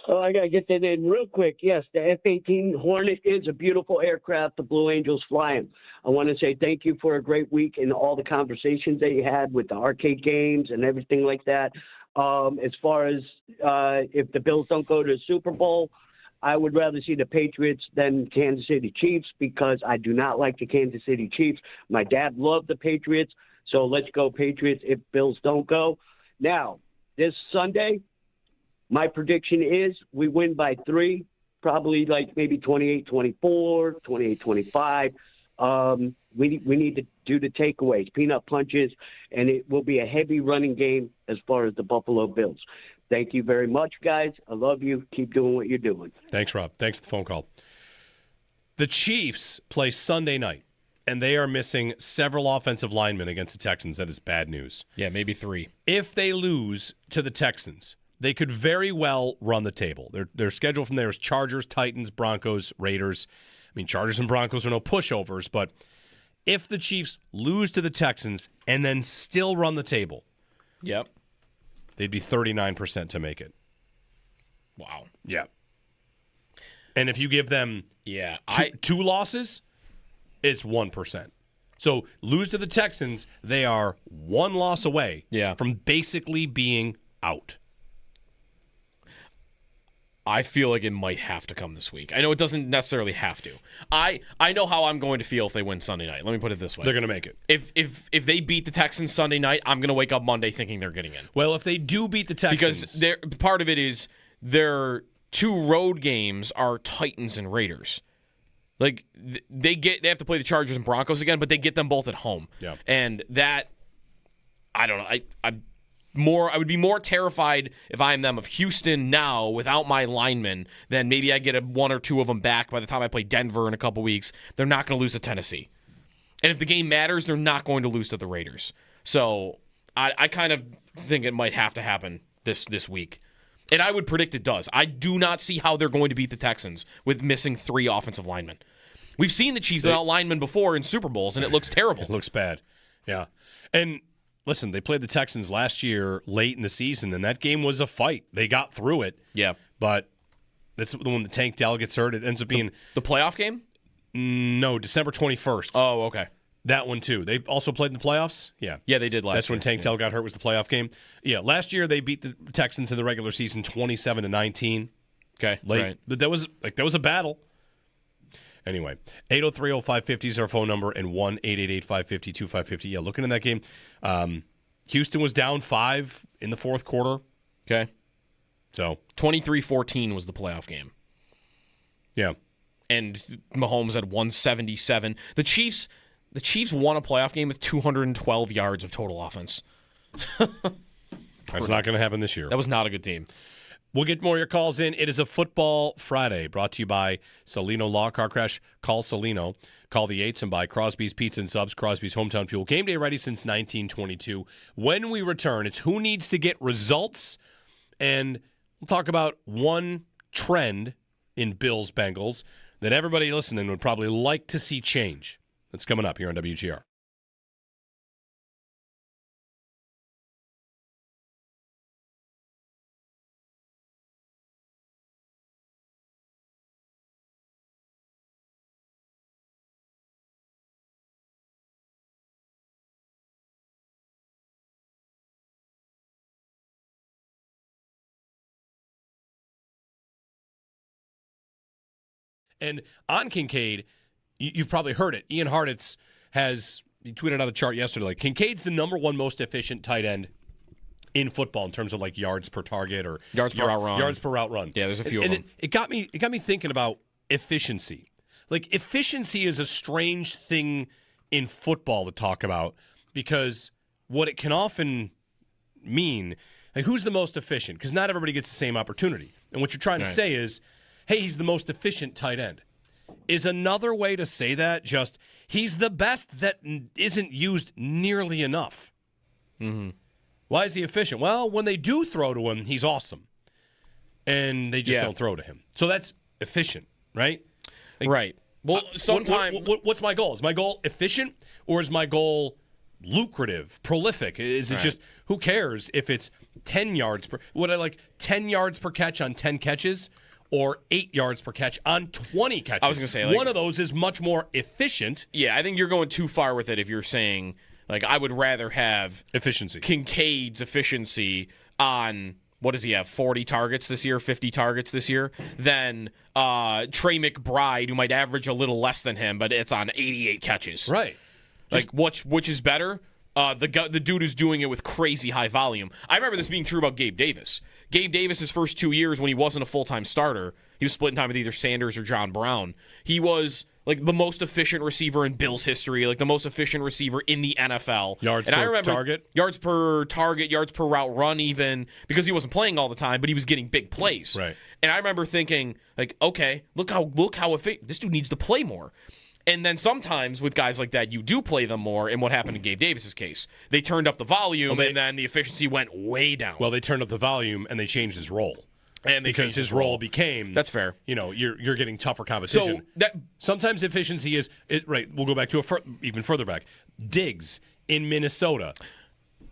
Q: Oh, I got to get that in real quick. Yes, the F-18 Hornet is a beautiful aircraft the Blue Angels fly in. I want to say thank you for a great week and all the conversations that you had with the arcade games and everything like that. As far as if the Bills don't go to the Super Bowl, I would rather see the Patriots than Kansas City Chiefs because I do not like the Kansas City Chiefs. My dad loved the Patriots, so let's go Patriots if Bills don't go. Now, this Sunday, my prediction is we win by 3, probably like maybe 28-24, 28-25. We need to do the takeaways, peanut punches, and it will be a heavy running game as far as the Buffalo Bills. Thank you very much, guys. I love you. Keep doing what you're doing.
G: Thanks, Rob. Thanks for the phone call. The Chiefs play Sunday night, and they are missing several offensive linemen against the Texans. That is bad news.
H: Yeah, maybe 3.
G: If they lose to the Texans, they could very well run the table. Their schedule from there is Chargers, Titans, Broncos, Raiders. I mean, Chargers and Broncos are no pushovers, but if the Chiefs lose to the Texans and then still run the table,
H: yep,
G: they'd be 39% to make it.
H: Wow.
G: Yeah. And if you give them two losses, it's 1%. So lose to the Texans, they are 1 loss away from basically being out.
H: I feel like it might have to come this week. I know it doesn't necessarily have to. I know how I'm going to feel if they win Sunday night. Let me put it this way.
G: They're going to make it.
H: If they beat the Texans Sunday night, I'm going to wake up Monday thinking they're getting in.
G: Well, if they do beat the Texans.
H: Because part of it is their 2 road games are Titans and Raiders. Like, they have to play the Chargers and Broncos again, but they get them both at home.
G: Yeah.
H: And that, I don't know, I would be more terrified if I'm them of Houston now without my linemen than maybe I get 1 or 2 of them back by the time I play Denver in a couple weeks. They're not going to lose to Tennessee. And if the game matters, they're not going to lose to the Raiders. So I kind of think it might have to happen this week. And I would predict it does. I do not see how they're going to beat the Texans with missing 3 offensive linemen. We've seen the Chiefs without linemen before in Super Bowls, and it looks terrible.
G: It looks bad. Yeah. And listen, they played the Texans last year late in the season, and that game was a fight. They got through it.
H: Yeah.
G: But that's when the Tank Dell gets hurt. It ends up being...
H: The playoff game?
G: No, December 21st.
H: Oh, okay.
G: That one, too. They also played in the playoffs? Yeah.
H: Yeah, they did last year.
G: That's when Tank Dell got hurt, was the playoff game. Yeah, last year they beat the Texans in the regular season 27-19.
H: Okay,
G: late.
H: Right.
G: But that was a battle. Anyway, 803-0550 is our phone number, and 1-888-550-2550. Yeah, looking in that game, Houston was down 5 in the fourth quarter.
H: Okay.
G: So
H: 23-14 was the playoff game.
G: Yeah.
H: And Mahomes had 177. The Chiefs won a playoff game with 212 yards of total offense.
G: That's not going to happen this year.
H: That was not a good team.
G: We'll get more of your calls in. It is a Football Friday brought to you by Salino Law Car Crash. Call Salino. Call the 8s and by Crosby's Pizza and Subs, Crosby's Hometown Fuel. Game day ready since 1922. When we return, it's who needs to get results, and we'll talk about one trend in Bills Bengals that everybody listening would probably like to see change. That's coming up here on WGR. And on Kincaid, you've probably heard it. Ian Hartitz he tweeted out a chart yesterday. Like, Kincaid's the number one most efficient tight end in football in terms of like yards per target or
H: yards per route run.
G: Yards per route run.
H: Yeah, there's a few of them.
G: It got me thinking about efficiency. Like, efficiency is a strange thing in football to talk about because what it can often mean, like, who's the most efficient? Because not everybody gets the same opportunity. And what you're trying to say is, hey, he's the most efficient tight end. Is another way to say that just he's the best that isn't used nearly enough.
H: Mm-hmm.
G: Why is he efficient? Well, when they do throw to him, he's awesome. And they just don't throw to him. So that's efficient, right? Like,
H: right. Well, sometimes...
G: What's my goal? Is my goal efficient or is my goal lucrative, prolific? Is it just, who cares if it's 10 yards per... Would I like 10 yards per catch on 10 catches? Or 8 yards per catch on 20 catches.
H: I was going to say, like,
G: one of those is much more efficient.
H: Yeah, I think you're going too far with it if you're saying, like, I would rather have
G: efficiency.
H: Kincaid's efficiency on, what does he have, 40 targets this year, 50 targets this year, than Trey McBride, who might average a little less than him, but it's on 88 catches.
G: Right.
H: Like, which is better? The dude who's doing it with crazy high volume. I remember this being true about Gabe Davis. Gabe Davis' first 2 years when he wasn't a full-time starter, he was splitting time with either Sanders or John Brown. He was like the most efficient receiver in Bills history, like the most efficient receiver in the NFL.
G: Yards
H: and
G: per
H: I remember
G: target?
H: Yards per target, yards per route run even, because he wasn't playing all the time, but he was getting big plays.
G: Right.
H: And I remember thinking, like, okay, look how efficient, this dude needs to play more. And then sometimes with guys like that, you do play them more. And what happened in Gabe Davis's case? They turned up the volume, and then the efficiency went way down.
G: Well, they turned up the volume, and they changed his role.
H: And
G: because his role became...
H: That's fair.
G: You know, you're getting tougher competition.
H: So
G: sometimes efficiency is... right, we'll go back to even further back. Diggs in Minnesota.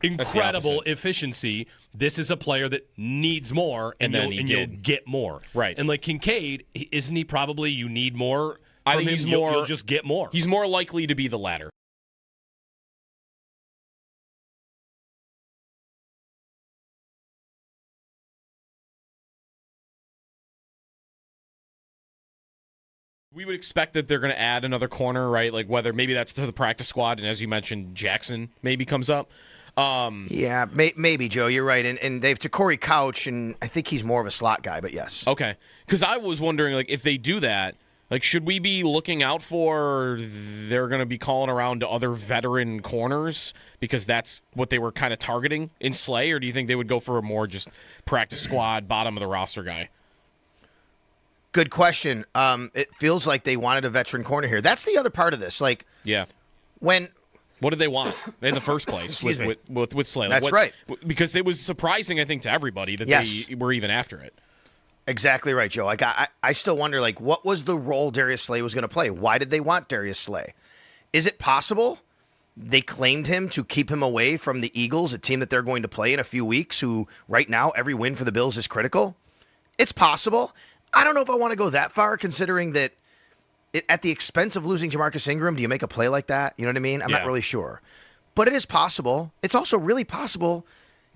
G: Incredible efficiency. This is a player that needs more, and you'll get more.
H: Right.
G: And like Kincaid, isn't he probably you need more...
H: I think he's more.
G: You'll just get more.
H: He's more likely to be the latter. We would expect that they're going to add another corner, right? Like whether maybe that's to the practice squad, and as you mentioned, Jackson maybe comes up.
N: Yeah, maybe, Joe. You're right. And they have Corey Couch, and I think he's more of a slot guy, but yes.
H: Okay. Because I was wondering, like, if they do that, like, should we be looking out for they're going to be calling around to other veteran corners because that's what they were kind of targeting in Slay, or do you think they would go for a more just practice squad, bottom of the roster guy?
N: Good question. It feels like they wanted a veteran corner here. That's the other part of this. Like,
H: yeah,
N: what
H: did they want in the first place with Slay?
N: That's right.
H: Because it was surprising, I think, to everybody that they were even after it.
N: Exactly right, Joe. Like I still wonder, like, what was the role Darius Slay was going to play? Why did they want Darius Slay? Is it possible they claimed him to keep him away from the Eagles, a team that they're going to play in a few weeks, who right now every win for the Bills is critical? It's possible. I don't know if I want to go that far, considering that at the expense of losing Jamarcus Ingram, do you make a play like that? You know what I mean? I'm not really sure. But it is possible. It's also really possible,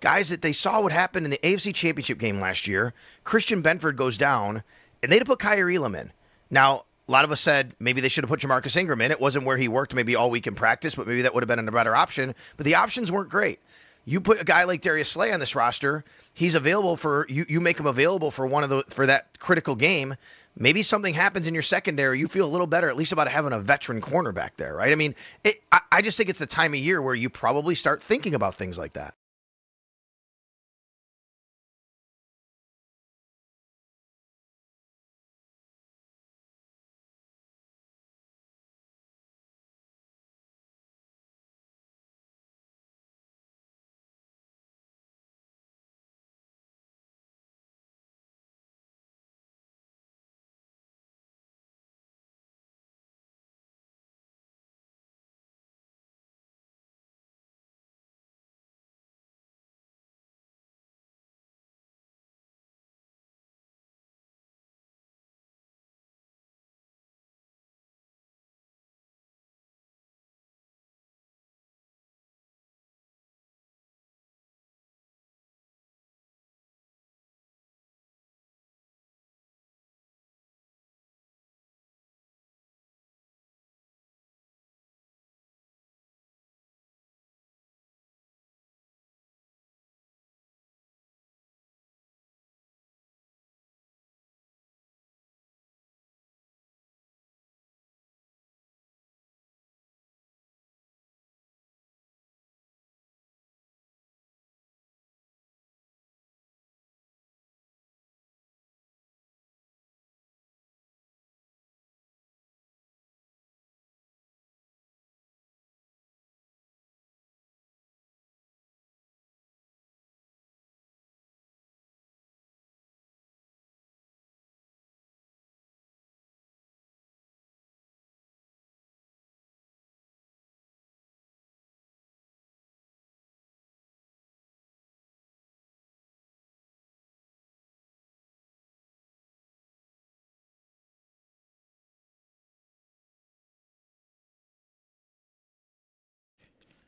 N: guys, that they saw what happened in the AFC Championship game last year. Christian Benford goes down, and they'd have put Kyer Elam in. Now, a lot of us said maybe they should have put Jamarcus Ingram in. It wasn't where he worked maybe all week in practice, but maybe that would have been a better option. But the options weren't great. You put a guy like Darius Slay on this roster, he's available for you make him available for for that critical game. Maybe something happens in your secondary, you feel a little better at least about having a veteran cornerback there, right? I mean, I just think it's the time of year where you probably start thinking about things like that.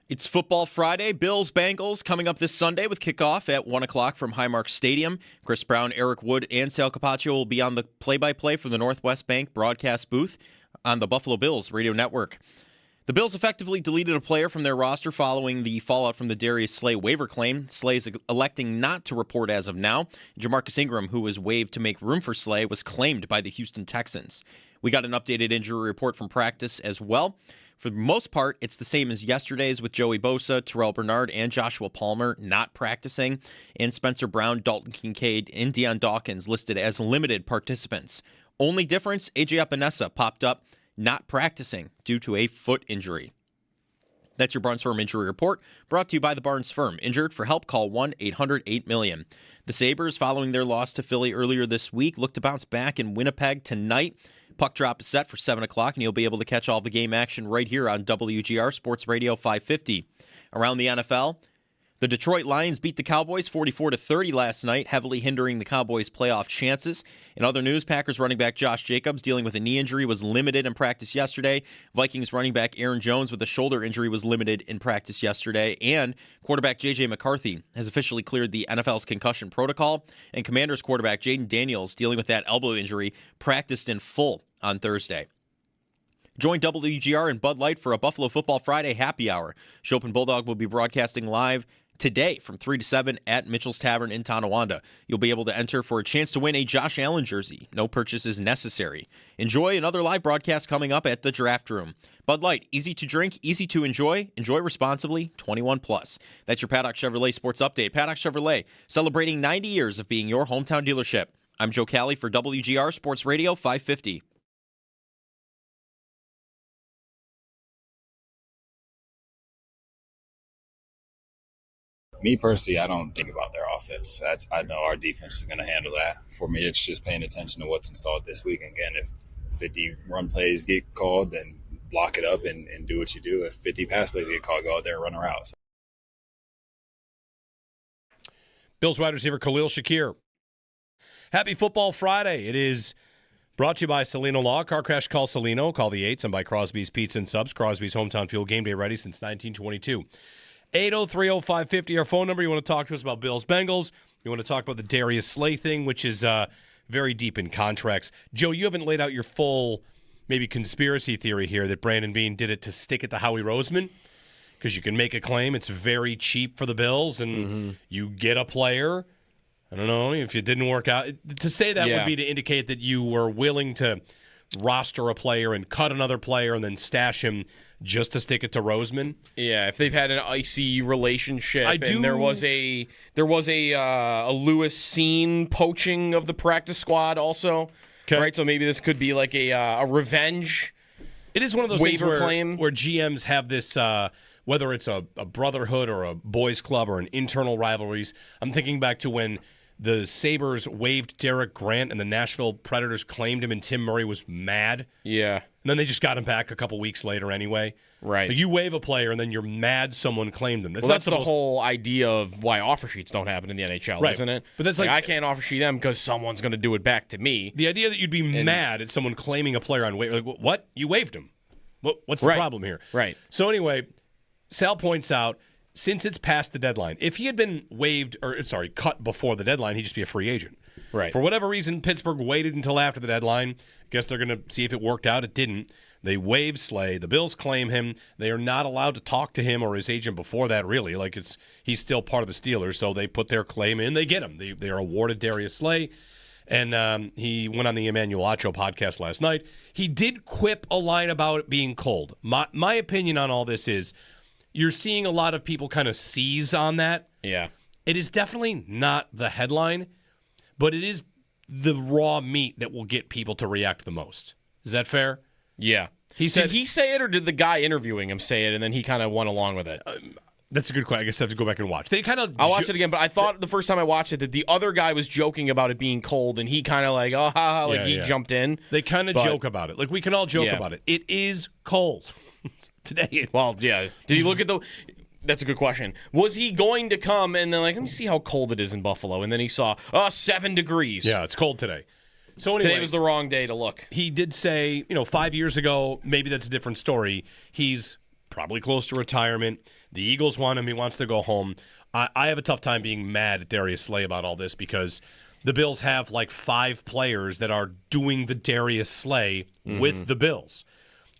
A: It's Football Friday. Bills-Bengals coming up this Sunday with kickoff at 1 o'clock from Highmark Stadium. Chris Brown, Eric Wood, and Sal Capaccio will be on the play-by-play from the Northwest Bank broadcast booth on the Buffalo Bills radio network. The Bills effectively deleted a player from their roster following the fallout from the Darius Slay waiver claim. Slay is electing not to report as of now. Jamarcus Ingram, who was waived to make room for Slay, was claimed by the Houston Texans. We got an updated injury report from practice as well. For the most part, it's the same as yesterday's with Joey Bosa, Terrell Bernard, and Joshua Palmer not practicing, and Spencer Brown, Dalton Kincaid, and Deion Dawkins listed as limited participants. Only difference, A.J. Epinesa popped up not practicing due to a foot injury. That's your Barnes Firm Injury Report, brought to you by the Barnes Firm. Injured? For help, call 1-800-8-MILLION. The Sabres, following their loss to Philly earlier this week, look to bounce back in Winnipeg tonight. Puck drop is set for 7 o'clock, and you'll be able to catch all the game action right here on WGR Sports Radio 550. Around the NFL, the Detroit Lions beat the Cowboys 44-30 last night, heavily hindering the Cowboys' playoff chances. In other news, Packers running back Josh Jacobs, dealing with a knee injury, was limited in practice yesterday. Vikings running back Aaron Jones with a shoulder injury was limited in practice yesterday. And quarterback J.J. McCarthy has officially cleared the NFL's concussion protocol. And Commanders quarterback Jaden Daniels, dealing with that elbow injury, practiced in full on Thursday. Join WGR and Bud Light for a Buffalo Football Friday happy hour. Chopin Bulldog will be broadcasting live today from 3 to 7 at Mitchell's Tavern in Tonawanda. You'll be able to enter for a chance to win a Josh Allen jersey. No purchase is necessary. Enjoy another live broadcast coming up at the Draft Room. Bud Light, easy to drink, easy to enjoy. Enjoy responsibly, 21 plus. That's your Paddock Chevrolet Sports Update. Paddock Chevrolet, celebrating 90 years of being your hometown dealership. I'm Joe Cali for WGR Sports Radio 550.
R: Me personally, I don't think about their offense. I know our defense is going to handle that. For me, it's just paying attention to what's installed this week. Again, if 50 run plays get called, then block it up and do what you do. If 50 pass plays get called, go out there and run her out.
G: Bills wide receiver Khalil Shakir. Happy Football Friday. It is brought to you by Salino Law. Car crash, call Salino. Call the 8s. And by Crosby's Pizza and Subs. Crosby's hometown fuel, game day ready since 1922. 8030550, our phone number. You want to talk to us about Bills Bengals. You want to talk about the Darius Slay thing, which is very deep in contracts. Joe, you haven't laid out your full maybe conspiracy theory here that Brandon Beane did it to stick it to Howie Roseman, because you can make a claim it's very cheap for the Bills and you get a player. I don't know if it didn't work out. To say that would be to indicate that you were willing to roster a player and cut another player and then stash him just to stick it to Roseman.
H: Yeah, if they've had an icy relationship, and there was a Lewis Seen poaching of the practice squad also, right? So maybe this could be like a revenge.
G: It is one of those things where
H: claim
G: GMs have this, whether it's a brotherhood or a boys club or an internal rivalries. I'm thinking back to when the Sabres waived Derek Grant and the Nashville Predators claimed him, and Tim Murray was mad.
H: Yeah.
G: And then they just got him back a couple weeks later anyway.
H: Right.
G: Like you waive a player, and then you're mad someone claimed them.
H: That's the whole idea of why offer sheets don't happen in the NHL,
G: right,
H: isn't it?
G: But that's
H: like I can't offer sheet them because someone's going to do it back to me.
G: The idea that you'd be mad at someone claiming a player on waiver, like, what? You waived him. What's the problem here?
H: Right.
G: So anyway, Sal points out, since it's past the deadline, if he had been cut before the deadline, he'd just be a free agent.
H: Right.
G: For whatever reason, Pittsburgh waited until after the deadline. Guess they're going to see if it worked out. It didn't. They waived Slay. The Bills claim him. They are not allowed to talk to him or his agent before that, really. Like he's still part of the Steelers, so they put their claim in. They get him. They are awarded Darius Slay. And he went on the Emmanuel Acho podcast last night. He did quip a line about it being cold. My opinion on all this is you're seeing a lot of people kind of seize on that.
H: Yeah.
G: It is definitely not the headline, but it is the raw meat that will get people to react the most. Is that fair?
H: Yeah. Did he say it, or did the guy interviewing him say it, and then he kind of went along with it?
G: That's a good question. I guess I have to go back and watch.
H: I'll watch it again, but I thought the first time I watched it that the other guy was joking about it being cold, and he kind of he jumped in.
G: They kind of joke about it. Like, we can all joke about it. It is cold today.
H: Well, yeah. Did he look at the... That's a good question. Was he going to come and then let me see how cold it is in Buffalo, and then he saw 7 degrees.
G: Yeah, it's cold today. So anyway,
H: today was the wrong day to look.
G: He did say, 5 years ago, maybe that's a different story. He's probably close to retirement. The Eagles want him. He wants to go home. I have a tough time being mad at Darius Slay about all this because the Bills have like 5 players that are doing the Darius Slay with the Bills.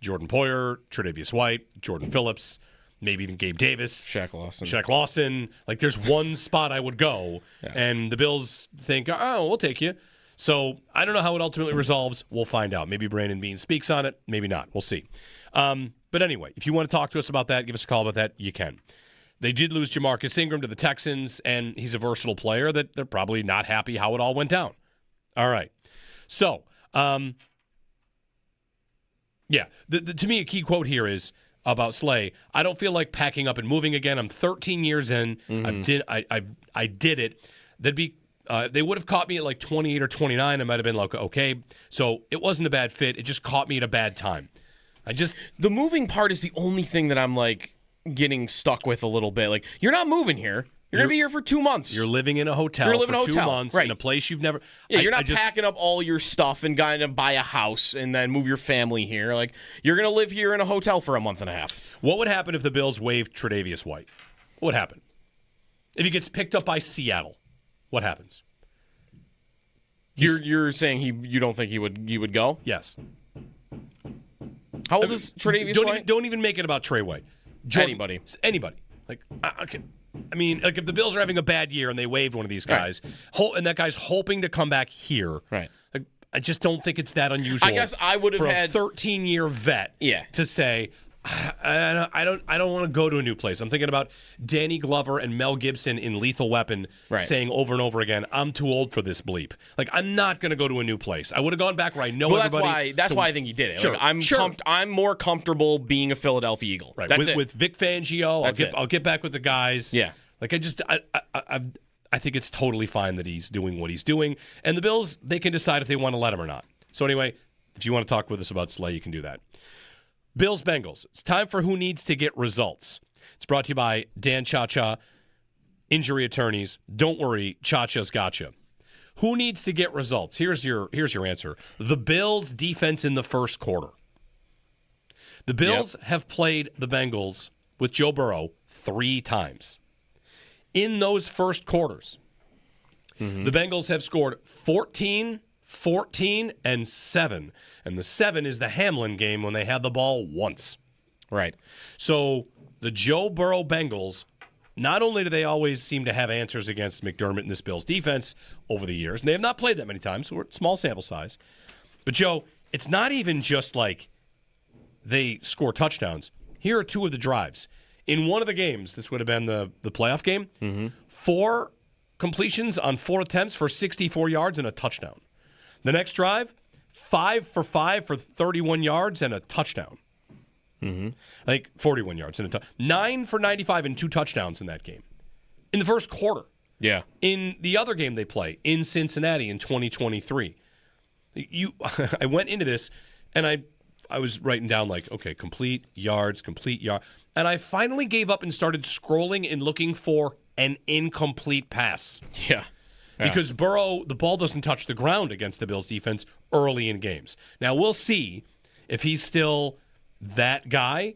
G: Jordan Poyer, Tre'Davious White, Jordan Phillips, maybe even Gabe Davis.
H: Shaq Lawson.
G: Like, there's one spot I would go, and the Bills think, oh, we'll take you. So I don't know how it ultimately resolves. We'll find out. Maybe Brandon Beane speaks on it. Maybe not. We'll see. But anyway, if you want to talk to us about that, give us a call about that, you can. They did lose Jamarcus Ingram to the Texans, and he's a versatile player that they're probably not happy how it all went down. All right. So, to me, a key quote here is about Slay. I don't feel like packing up and moving again. I'm 13 years in. I did it. They would have caught me at like 28 or 29. I might have been like, okay. So it wasn't a bad fit. It just caught me at a bad time.
H: The moving part is the only thing that I'm like getting stuck with a little bit. Like, you're not moving here. You're going to be here for 2 months.
G: You're living in a hotel for 2 months in a place you've never...
H: Yeah, you're not packing up all your stuff and going to buy a house and then move your family here. Like, you're going to live here in a hotel for a month and a half.
G: What would happen if the Bills waived Tre'Davious White? What would happen? If he gets picked up by Seattle, what happens?
H: You're saying you don't think he would go?
G: Yes.
H: How old is Tre'Davious White?
G: Don't even make it about Trey White.
H: Anybody.
G: Like, I mean, like if the Bills are having a bad year and they waived one of these guys, and that guy's hoping to come back here,
H: right?
G: Like, I just don't think it's that unusual.
H: I guess I would have
G: for
H: had
G: a 13-year vet, to say, I don't want to go to a new place. I'm thinking about Danny Glover and Mel Gibson in Lethal Weapon saying over and over again, "I'm too old for this bleep." Like, I'm not going to go to a new place. I would have gone back where I know everybody.
H: That's why I think he did it.
G: Sure,
H: Like, I'm more comfortable being a Philadelphia Eagle.
G: Right.
H: That's it.
G: With Vic Fangio, I'll get back with the guys.
H: Yeah.
G: Like, I think it's totally fine that he's doing what he's doing, and the Bills, they can decide if they want to let him or not. So anyway, if you want to talk with us about Slay, you can do that. Bills Bengals. It's time for Who Needs to Get Results. It's brought to you by Dan Cha-Cha, injury attorneys. Don't worry, Cha-Cha's gotcha. Who needs to get results? Here's your answer. The Bills defense in the first quarter. The Bills have played the Bengals with Joe Burrow 3 times. In those first quarters, the Bengals have scored 14, 14, and 7. And the 7 is the Hamlin game when they had the ball once.
H: Right.
G: So the Joe Burrow Bengals, not only do they always seem to have answers against McDermott and this Bills defense over the years, and they have not played that many times, so we're small sample size. But, Joe, it's not even just like they score touchdowns. Here are 2 of the drives. In one of the games, this would have been the playoff game, 4 completions on 4 attempts for 64 yards and a touchdown. The next drive, 5 for 5 for 31 yards and a touchdown. Like 41 yards and a touchdown. 9 for 95 and 2 touchdowns in that game. In the first quarter.
H: Yeah.
G: In the other game they play, in Cincinnati in 2023. I went into this and I was writing down like, okay, complete yards. And I finally gave up and started scrolling and looking for an incomplete pass.
H: Yeah.
G: Because Burrow, the ball doesn't touch the ground against the Bills defense early in games. Now, we'll see if he's still that guy.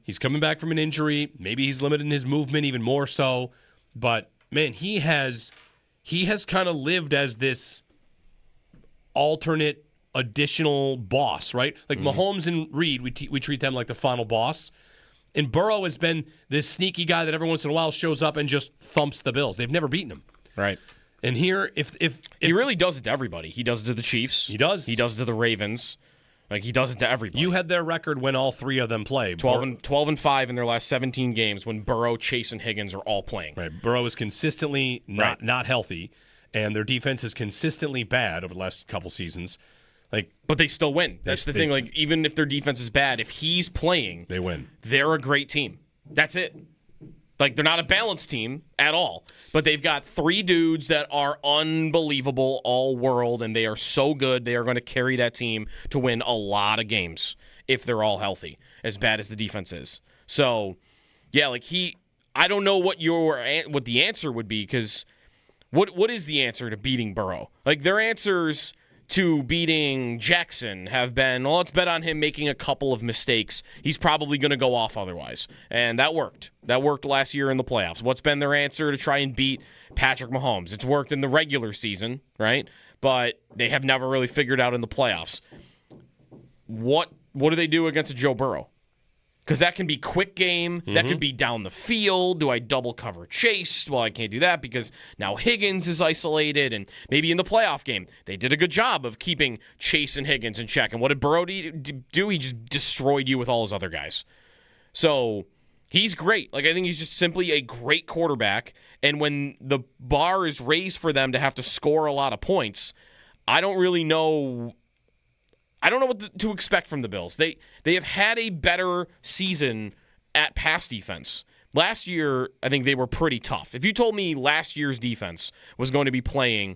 G: He's coming back from an injury. Maybe he's limiting his movement even more so. But, man, he has kind of lived as this alternate additional boss, right? Like Mahomes and Reed, we treat them like the final boss. And Burrow has been this sneaky guy that every once in a while shows up and just thumps the Bills. They've never beaten him.
H: Right.
G: And here, if
H: he really does it to everybody. He does it to the Chiefs.
G: He does.
H: He does it to the Ravens. Like, he does it to everybody.
G: You had their record when all 3 of them play.
H: 12-5 in their last 17 games when Burrow, Chase, and Higgins are all playing.
G: Right. Burrow is consistently not healthy, and their defense is consistently bad over the last couple seasons.
H: But they still win. That's the thing. Like, even if their defense is bad, if he's playing,
G: they win.
H: They're a great team. That's it. Like, they're not a balanced team at all, but they've got 3 dudes that are unbelievable all world, and they are so good. They are going to carry that team to win a lot of games if they're all healthy, as bad as the defense is. So, yeah, like I don't know what the answer would be, because what is the answer to beating Burrow? Like, their answers to beating Jackson have been, well, let's bet on him making a couple of mistakes. He's probably going to go off otherwise. And that worked. That worked last year in the playoffs. What's been their answer to try and beat Patrick Mahomes? It's worked in the regular season, right? But they have never really figured out in the playoffs. What do they do against a Joe Burrow? Because that can be quick game. That could be down the field. Do I double cover Chase? Well, I can't do that because now Higgins is isolated. And maybe in the playoff game, they did a good job of keeping Chase and Higgins in check. And what did Burrow do? He just destroyed you with all his other guys. So he's great. I think he's just simply a great quarterback. And when the bar is raised for them to have to score a lot of points, I don't really know. I don't know what to expect from the Bills. They have had a better season at pass defense. Last year, I think they were pretty tough. If you told me last year's defense was going to be playing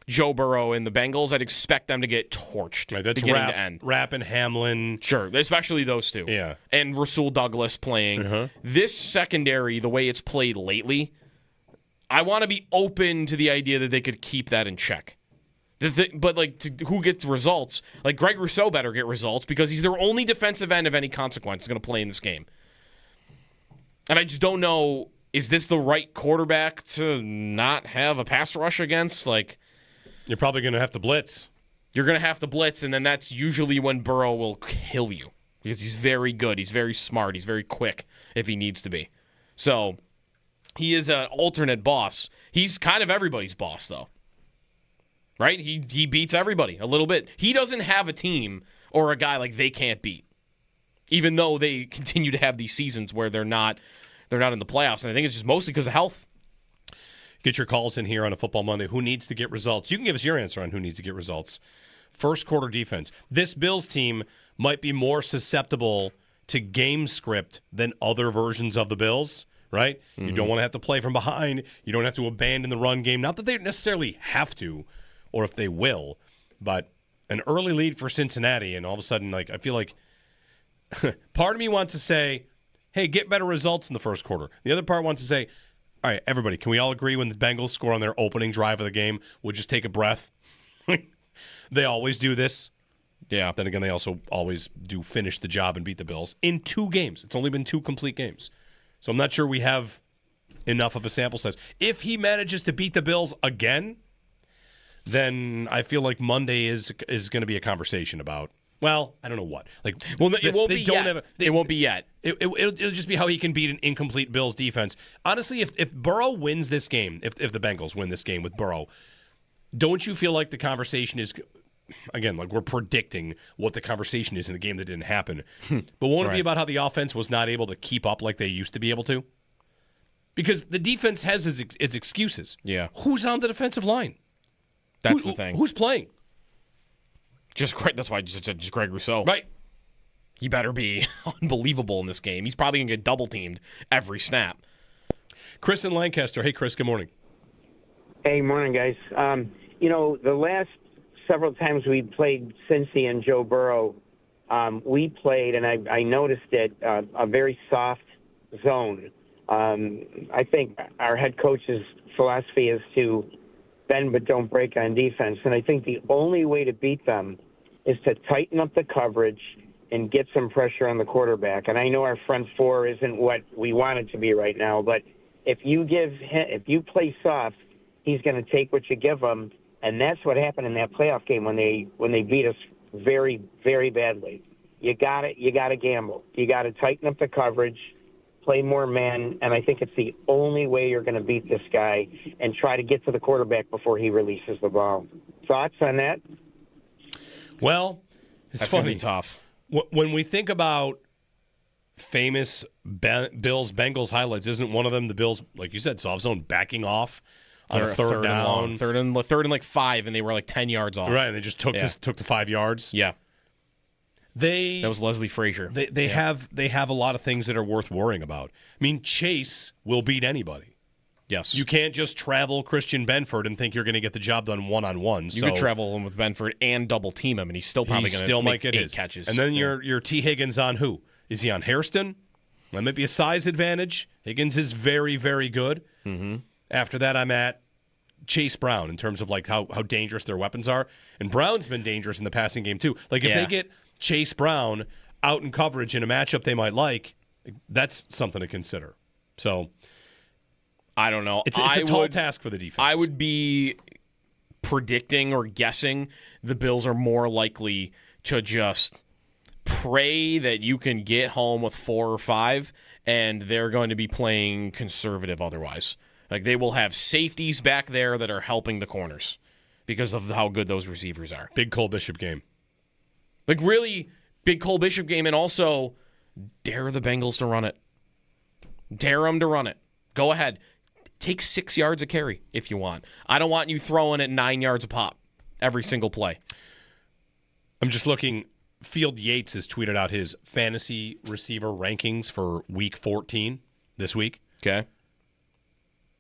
H: Joe Burrow and the Bengals, I'd expect them to get torched beginning to end.
G: Rapp and Hamlin.
H: Sure, especially those two.
G: Yeah.
H: And Rasul Douglas playing. This secondary, the way it's played lately, I want to be open to the idea that they could keep that in check. But who gets results? Greg Rousseau better get results because he's their only defensive end of any consequence going to play in this game. And I just don't know, is this the right quarterback to not have a pass rush against?
G: You're probably going to have to blitz.
H: You're going to have to blitz, and then that's usually when Burrow will kill you because he's very good. He's very smart. He's very quick if he needs to be. So he is an alternate boss. He's kind of everybody's boss, though. Right? He beats everybody a little bit. He doesn't have a team or a guy they can't beat, even though they continue to have these seasons where they're not in the playoffs. And I think it's just mostly because of health.
G: Get your calls in here on a Football Monday. Who needs to get results? You can give us your answer on who needs to get results. First quarter defense. This Bills team might be more susceptible to game script than other versions of the Bills, right? You don't want to have to play from behind. You don't have to abandon the run game. Not that they necessarily have to, or if they will, but an early lead for Cincinnati, and all of a sudden, I feel like part of me wants to say, hey, get better results in the first quarter. The other part wants to say, all right, everybody, can we all agree when the Bengals score on their opening drive of the game, we'll just take a breath? They always do this. Yeah. Then again, they also always do finish the job and beat the Bills in 2 games. It's only been 2 complete games. So I'm not sure we have enough of a sample size. If he manages to beat the Bills again, then I feel like Monday is going to be a conversation about, well, I don't know what.
H: It won't be yet. It won't be yet.
G: It'll just be how he can beat an incomplete Bills defense. Honestly, if Burrow wins this game, if the Bengals win this game with Burrow, don't you feel like the conversation is, again, we're predicting what the conversation is in a game that didn't happen, but won't it be about how the offense was not able to keep up like they used to be able to? Because the defense has its excuses.
H: Yeah.
G: Who's on the defensive line?
H: That's the thing.
G: Who's playing?
H: That's why I just said Greg Rousseau.
G: Right.
H: He better be unbelievable in this game. He's probably going to get double-teamed every snap.
G: Chris in Lancaster. Hey, Chris, good morning.
S: Hey, morning, guys. The last several times we played Cincy and Joe Burrow, we played, and I noticed it, a very soft zone. I think our head coach's philosophy is to bend but don't break on defense. And I think the only way to beat them is to tighten up the coverage and get some pressure on the quarterback. And I know our front four isn't what we want it to be right now, but if you play soft, he's going to take what you give him. And that's what happened in that playoff game when they beat us very, very badly. You got to gamble. You got to tighten up the coverage, play more men, and I think it's the only way you're going to beat this guy and try to get to the quarterback before he releases the ball. Thoughts on that?
G: Well, it's funny.
H: Tough.
G: When we think about famous Bills-Bengals highlights, isn't one of them the Bills, like you said, soft zone backing off on a third down?
H: Third and 5, and they were 10 yards off.
G: Right, and they just took the 5 yards.
H: Yeah.
G: That
H: was Leslie Frazier.
G: They have a lot of things that are worth worrying about. I mean, Chase will beat anybody.
H: Yes.
G: You can't just travel Christian Benford and think you're going to get the job done one-on-one.
H: You could travel him with Benford and double team him, and he's still probably going to make 8 catches.
G: And then your T. Higgins on who? Is he on Hairston? That might be a size advantage. Higgins is very, very good.
H: Mm-hmm.
G: After that, I'm at Chase Brown in terms of like how dangerous their weapons are. And Brown's been dangerous in the passing game too. Like if they get Chase Brown out in coverage in a matchup they might like, that's something to consider. So
H: I don't know.
G: It's a tall task for the defense.
H: I would be predicting or guessing the Bills are more likely to just pray that you can get home with 4 or 5, and they're going to be playing conservative otherwise. Like they will have safeties back there that are helping the corners because of how good those receivers are.
G: Big Cole Bishop game.
H: Like really big Cole Bishop game, and also dare the Bengals to run it. Dare them to run it. Go ahead. Take 6 yards a carry if you want. I don't want you throwing it 9 yards a pop every single play.
G: I'm just looking. Field Yates has tweeted out his fantasy receiver rankings for Week 14 this week.
H: Okay.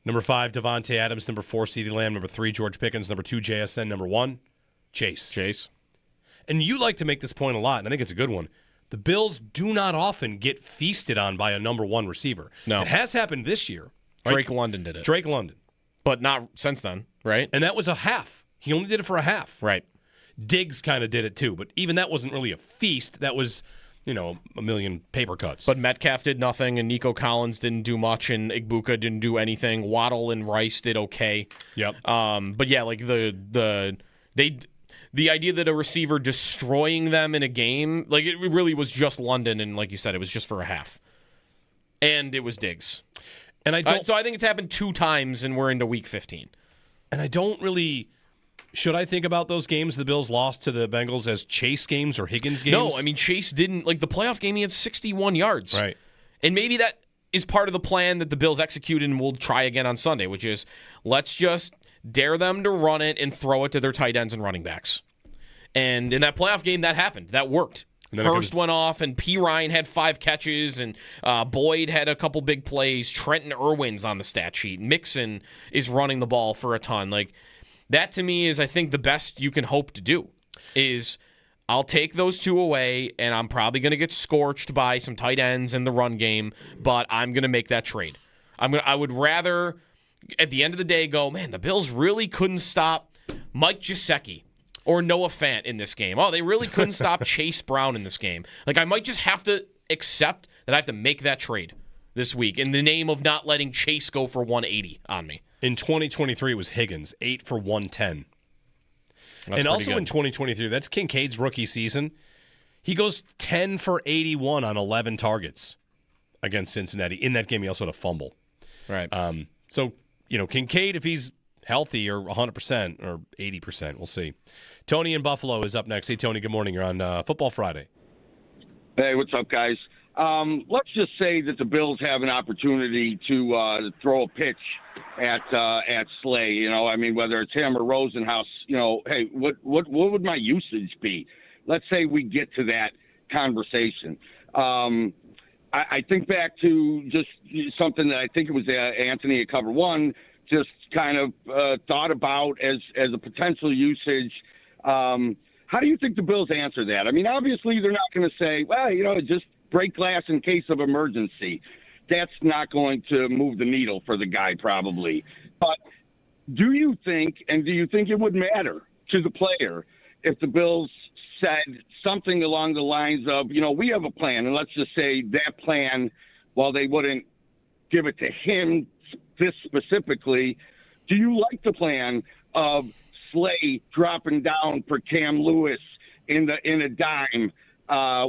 G: Number 5, Devontae Adams. Number 4, CeeDee Lamb. Number 3, George Pickens. Number 2, JSN. Number 1, Chase. And you like to make this point a lot, and I think it's a good one. The Bills do not often get feasted on by a number 1 receiver.
H: No.
G: It has happened this year. Right?
H: Drake London did it.
G: Drake London.
H: But not since then, right?
G: And that was a half. He only did it for a half.
H: Right.
G: Diggs kind of did it too, but even that wasn't really a feast. That was, a million paper cuts.
H: But Metcalf did nothing, and Nico Collins didn't do much, and Igbuka didn't do anything. Waddle and Rice did okay.
G: Yep.
H: But yeah, like the idea that a receiver destroying them in a game, like it really was just London, and like you said, it was just for a half, and it was Diggs.
G: And
H: so I think it's happened 2 times, and we're into Week 15.
G: And I don't really. Should I think about those games the Bills lost to the Bengals as Chase games or Higgins games?
H: No, I mean, Chase didn't. Like, the playoff game, he had 61 yards.
G: Right.
H: And maybe that is part of the plan that the Bills executed and we'll try again on Sunday, which is let's just dare them to run it and throw it to their tight ends and running backs. And in that playoff game, that happened. That worked. Hurst went off, and P. Ryan had 5 catches, and Boyd had a couple big plays. Trenton Irwin's on the stat sheet. Mixon is running the ball for a ton. Like, that to me is, I think, the best you can hope to do is I'll take those 2 away, and I'm probably going to get scorched by some tight ends in the run game, but I'm going to make that trade. I would rather, at the end of the day, go, man, the Bills really couldn't stop Mike Gesicki or Noah Fant in this game. Oh, they really couldn't stop Chase Brown in this game. Like, I might just have to accept that I have to make that trade this week in the name of not letting Chase go for 180 on me.
G: In 2023, it was Higgins, 8 for 110.
H: That's
G: and also
H: good.
G: in 2023, that's Kincaid's rookie season. He goes 10 for 81 on 11 targets against Cincinnati. In that game, he also had a fumble.
H: Right.
G: So, Kincaid, if he's healthy or 100% or 80%, we'll see. Tony in Buffalo is up next. Hey, Tony, good morning. You're on Football Friday.
T: Hey, what's up, guys? Let's just say that the Bills have an opportunity to throw a pitch at Slay. Whether it's him or Rosenhaus. Hey, what would my usage be? Let's say we get to that conversation. I think back to just something that I think it was Anthony at Cover One just kind of thought about as a potential usage. How do you think the Bills answer that? I mean, obviously they're not going to say, well, just break glass in case of emergency. That's not going to move the needle for the guy probably. But do you think it would matter to the player if the Bills said something along the lines of, we have a plan, and let's just say that plan, while they wouldn't give it to him this specifically, do you like the plan of Slay dropping down for Cam Lewis in a dime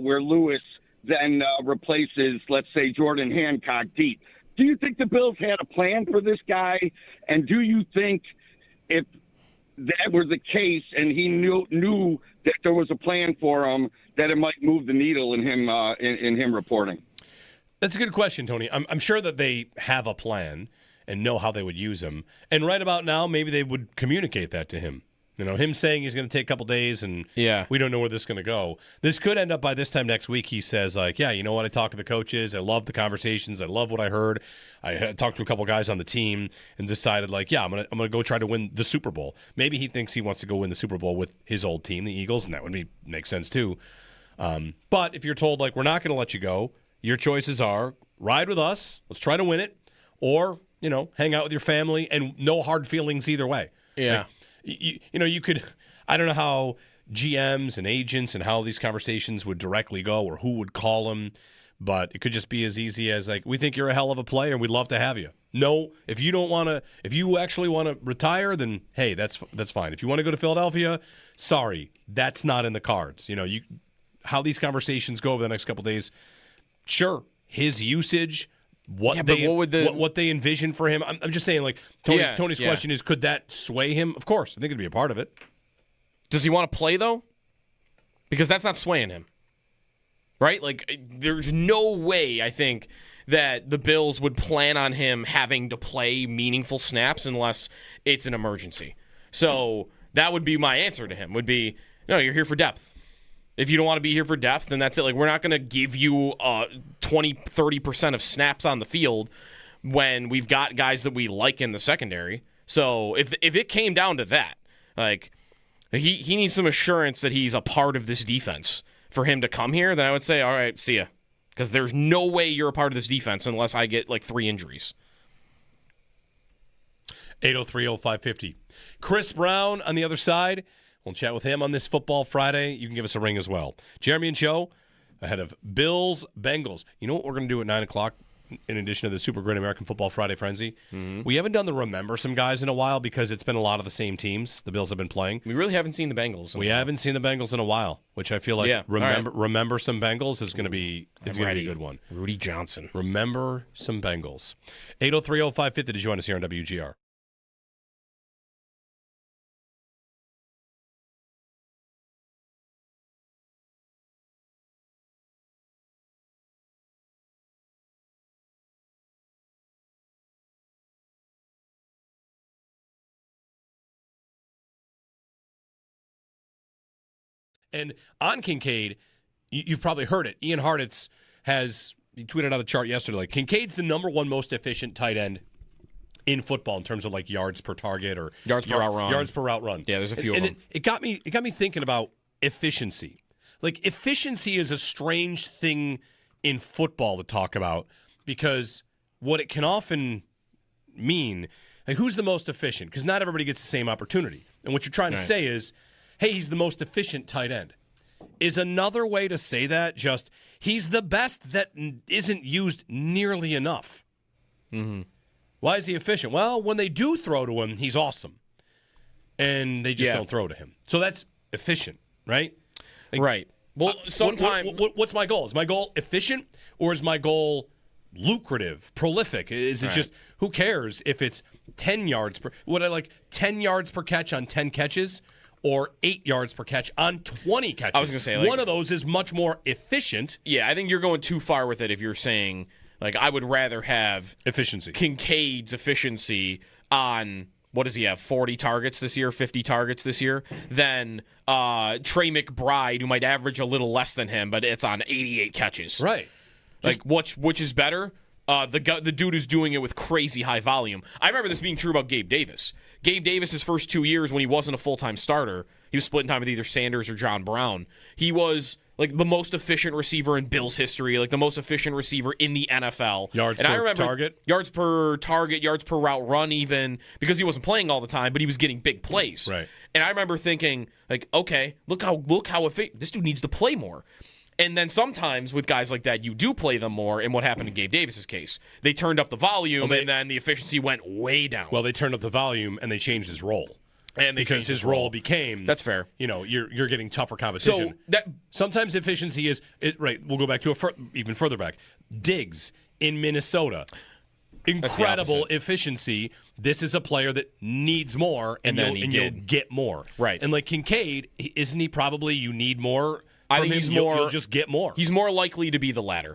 T: where Lewis then replaces, let's say, Jordan Hancock deep? Do you think the Bills had a plan for this guy? And do you think if that were the case and he knew that there was a plan for him, that it might move the needle in him reporting?
G: That's a good question, Tony. I'm sure that they have a plan and know how they would use him. And right about now, maybe they would communicate that to him. Him saying he's going to take a couple days and we don't know where this is going to go. This could end up by this time next week. He says, like, yeah, you know what? I talked to the coaches. I love the conversations. I love what I heard. I talked to a couple guys on the team and decided, like, yeah, I'm gonna go try to win the Super Bowl. Maybe he thinks he wants to go win the Super Bowl with his old team, the Eagles, and that would make sense too. But if you're told, like, we're not going to let you go, your choices are ride with us, let's try to win it, or hang out with your family and no hard feelings either way.
H: Yeah.
G: You could, I don't know how GMs and agents and how these conversations would directly go or who would call them, but it could just be as easy as like, we think you're a hell of a player and we'd love to have you. No, if you actually want to retire, then hey, that's fine. If you want to go to Philadelphia, sorry, that's not in the cards. How these conversations go over the next couple of days. Sure, his usage, what they envision for him. I'm just saying, like Tony's question is, could that sway him? Of course, I think it'd be a part of it.
H: Does he want to play though? Because that's not swaying him, right? Like, there's no way I think that the Bills would plan on him having to play meaningful snaps unless it's an emergency. So that would be my answer to him, would be, no, you're here for depth. If you don't want to be here for depth, then that's it. Like, we're not going to give you 20, 30% of snaps on the field when we've got guys that we like in the secondary. So if it came down to that, like, he needs some assurance that he's a part of this defense for him to come here, then I would say, all right, see ya. Because there's no way you're a part of this defense unless I get like 3 injuries.
G: 803-0550. Chris Brown on the other side. We'll chat with him on this Football Friday. You can give us a ring as well. Jeremy and Joe ahead of Bills Bengals. You know what we're going to do at 9 o'clock in addition to the Super Great American Football Friday Frenzy? Mm-hmm. We haven't done the Remember Some Guys in a while because it's been a lot of the same teams the Bills have been playing.
H: We really haven't seen the Bengals.
G: We haven't seen the Bengals in a while, which I feel like Remember Some Bengals is going to be a good one.
H: Rudy Johnson.
G: Remember Some Bengals. 803-0550 to join us here on WGR. And on Kincaid, you've probably heard it. Ian Hartitz he tweeted out a chart yesterday. Like, Kincaid's the number one most efficient tight end in football in terms of like yards per target or
H: yards per route run.
G: Yards per route run.
H: Yeah, there's a few of them.
G: It got me thinking about efficiency. Like, efficiency is a strange thing in football to talk about because what it can often mean, like, who's the most efficient? Because not everybody gets the same opportunity. And what you're trying to say is, hey, he's the most efficient tight end. Is another way to say that just he's the best that isn't used nearly enough.
H: Mm-hmm.
G: Why is he efficient? Well, when they do throw to him, he's awesome. And they just don't throw to him. So that's efficient, right? Like,
H: right. Well, sometimes...
G: What's my goal? Is my goal efficient or is my goal lucrative, prolific? Is it just, who cares if it's 10 yards per... Would I like 10 yards per catch on 10 catches? Or 8 yards per catch on 20 catches.
H: I was going to say, like,
G: one of those is much more efficient.
H: Yeah, I think you're going too far with it if you're saying, like, I would rather have
G: efficiency.
H: Kincaid's efficiency on, what does he have, 40 targets this year, 50 targets this year, than Trey McBride, who might average a little less than him, but it's on 88 catches.
G: Right.
H: Like, which is better? The dude who's doing it with crazy high volume. I remember this being true about Gabe Davis. Gabe Davis' first 2 years when he wasn't a full-time starter, he was splitting time with either Sanders or John Brown. He was like the most efficient receiver in Bills history, like the most efficient receiver in the NFL.
G: Yards per target?
H: Yards per target, yards per route run even, because he wasn't playing all the time, but he was getting big plays.
G: Right.
H: And I remember thinking, like, okay, look how efficient, this dude needs to play more. And then sometimes with guys like that, you do play them more. And what happened in Gabe Davis's case? They turned up the volume, and then the efficiency went way down.
G: Well, they turned up the volume, and they changed his role.
H: And
G: because his role became...
H: That's fair.
G: You're getting tougher competition.
H: So
G: sometimes efficiency is... right, we'll go back to even further back. Diggs in Minnesota. Incredible efficiency. This is a player that needs more, and you'll get more.
H: Right.
G: And like Kincaid, isn't he probably you need more...
H: I think he's more.
G: You'll just get more.
H: He's more likely to be the latter.